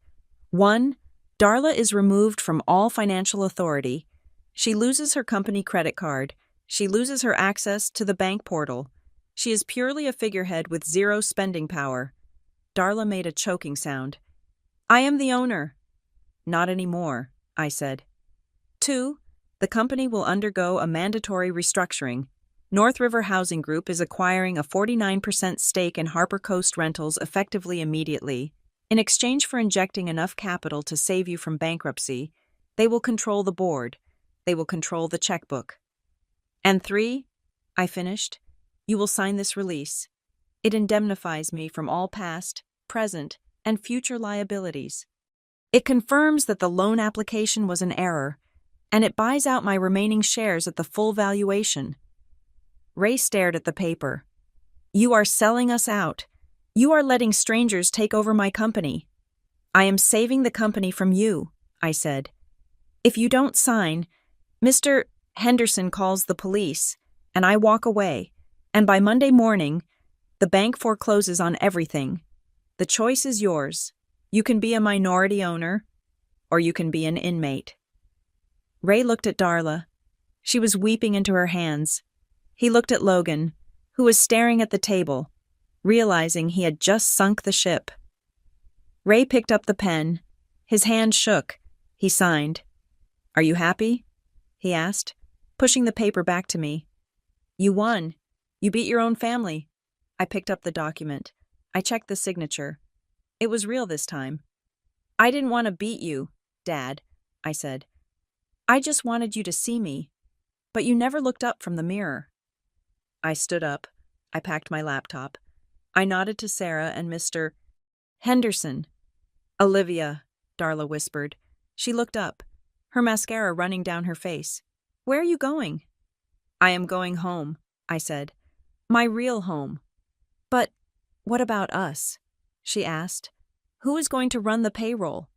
"1, Darla is removed from all financial authority. She loses her company credit card. She loses her access to the bank portal. She is purely a figurehead with zero spending power. Darla made a choking sound. I am the owner. Not anymore, I said. 2. The company will undergo a mandatory restructuring. North River Housing Group is acquiring a 49% stake in Harper Coast Rentals effectively immediately. In exchange for injecting enough capital to save you from bankruptcy, they will control the board. They will control the checkbook. And 3, I finished, you will sign this release. It indemnifies me from all past, present, and future liabilities. It confirms that the loan application was an error, and it buys out my remaining shares at the full valuation. Ray stared at the paper. You are selling us out. You are letting strangers take over my company. I am saving the company from you, I said. If you don't sign, Mr. Henderson calls the police, and I walk away, and by Monday morning, the bank forecloses on everything. The choice is yours. You can be a minority owner, or you can be an inmate. Ray looked at Darla. She was weeping into her hands. He looked at Logan, who was staring at the table, realizing he had just sunk the ship. Ray picked up the pen. His hand shook. He signed. Are you happy? He asked, pushing the paper back to me. You won. You beat your own family. I picked up the document. I checked the signature. It was real this time. I didn't want to beat you, Dad, I said. I just wanted you to see me. But you never looked up from the mirror. I stood up. I packed my laptop. I nodded to Sarah and Mr. Henderson. Olivia, Darla whispered. She looked up, her mascara running down her face. Where are you going? I am going home, I said. My real home. But what about us? She asked. Who is going to run the payroll?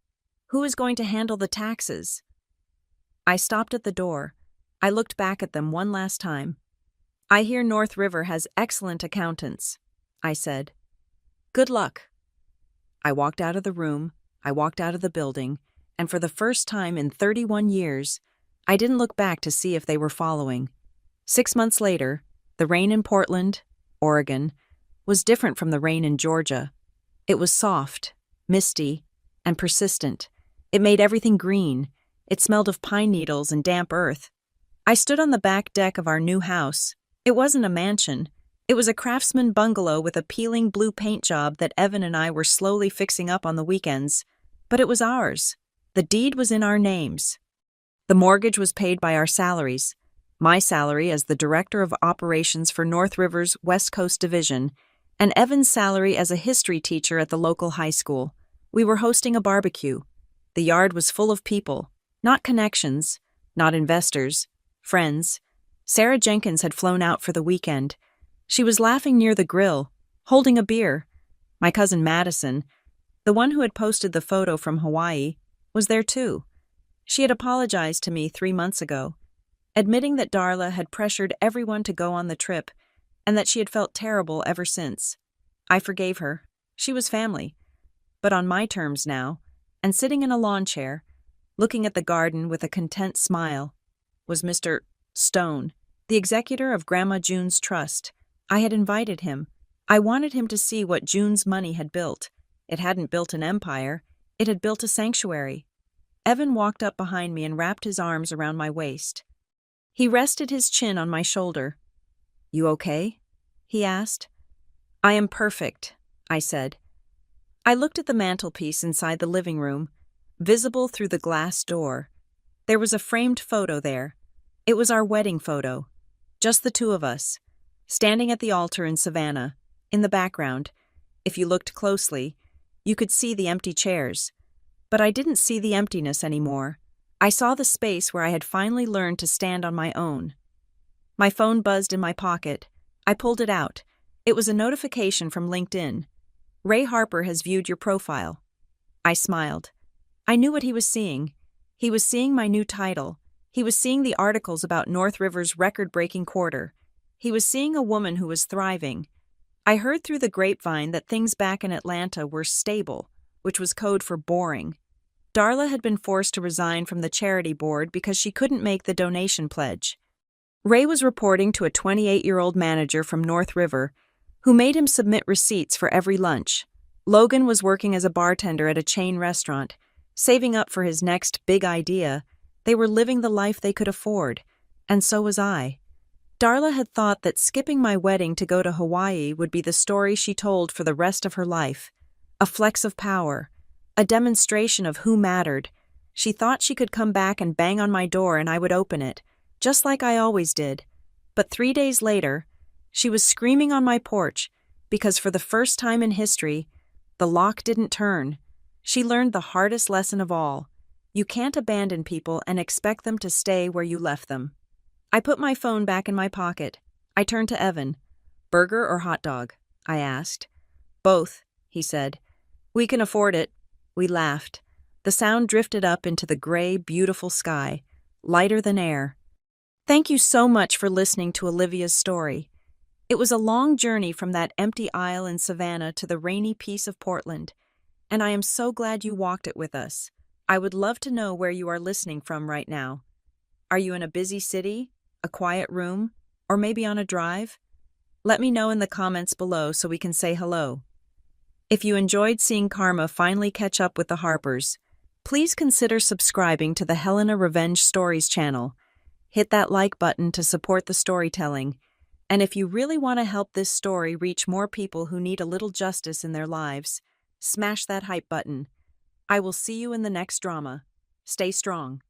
Who is going to handle the taxes? I stopped at the door. I looked back at them one last time. I hear North River has excellent accountants, I said. Good luck. I walked out of the room, I walked out of the building, and for the first time in 31 years, I didn't look back to see if they were following. 6 months later, the rain in Portland, Oregon, was different from the rain in Georgia. It was soft, misty, and persistent. It made everything green. It smelled of pine needles and damp earth. I stood on the back deck of our new house. It wasn't a mansion. It was a craftsman bungalow with a peeling blue paint job that Evan and I were slowly fixing up on the weekends. But it was ours. The deed was in our names. The mortgage was paid by our salaries. My salary as the Director of Operations for North River's West Coast Division, and Evan's salary as a history teacher at the local high school. We were hosting a barbecue. The yard was full of people, not connections, not investors, friends. Sarah Jenkins had flown out for the weekend. She was laughing near the grill, holding a beer. My cousin Madison, the one who had posted the photo from Hawaii, was there too. She had apologized to me 3 months ago, admitting that Darla had pressured everyone to go on the trip and that she had felt terrible ever since. I forgave her. She was family. But on my terms now, and sitting in a lawn chair, looking at the garden with a content smile, was Mr. Stone, the executor of Grandma June's trust. I had invited him. I wanted him to see what June's money had built. It hadn't built an empire. It had built a sanctuary. Evan walked up behind me and wrapped his arms around my waist. He rested his chin on my shoulder. You okay? He asked. I am perfect, I said. I looked at the mantelpiece inside the living room, visible through the glass door. There was a framed photo there. It was our wedding photo. Just the two of us, standing at the altar in Savannah. In the background, if you looked closely, you could see the empty chairs. But I didn't see the emptiness anymore. I saw the space where I had finally learned to stand on my own. My phone buzzed in my pocket. I pulled it out. It was a notification from LinkedIn. Ray Harper has viewed your profile. I smiled. I knew what he was seeing. He was seeing my new title. He was seeing the articles about North River's record-breaking quarter. He was seeing a woman who was thriving. I heard through the grapevine that things back in Atlanta were stable, which was code for boring. Darla had been forced to resign from the charity board because she couldn't make the donation pledge. Ray was reporting to a 28-year-old manager from North River who made him submit receipts for every lunch. Logan was working as a bartender at a chain restaurant, saving up for his next big idea. They were living the life they could afford, and so was I. Darla had thought that skipping my wedding to go to Hawaii would be the story she told for the rest of her life. A flex of power, a demonstration of who mattered. She thought she could come back and bang on my door and I would open it, just like I always did. But 3 days later, she was screaming on my porch because for the first time in history, the lock didn't turn. She learned the hardest lesson of all. You can't abandon people and expect them to stay where you left them. I put my phone back in my pocket. I turned to Evan. "Burger or hot dog?" I asked. "Both," he said. "We can afford it." We laughed. The sound drifted up into the gray, beautiful sky, lighter than air. Thank you so much for listening to Olivia's story. It was a long journey from that empty aisle in Savannah to the rainy peace of Portland, and I am so glad you walked it with us. I would love to know where you are listening from right now. Are you in a busy city, a quiet room, or maybe on a drive? Let me know in the comments below so we can say hello. If you enjoyed seeing Karma finally catch up with the Harpers, please consider subscribing to the Helena Revenge Stories channel. Hit that like button to support the storytelling. And if you really want to help this story reach more people who need a little justice in their lives, smash that hype button. I will see you in the next drama. Stay strong.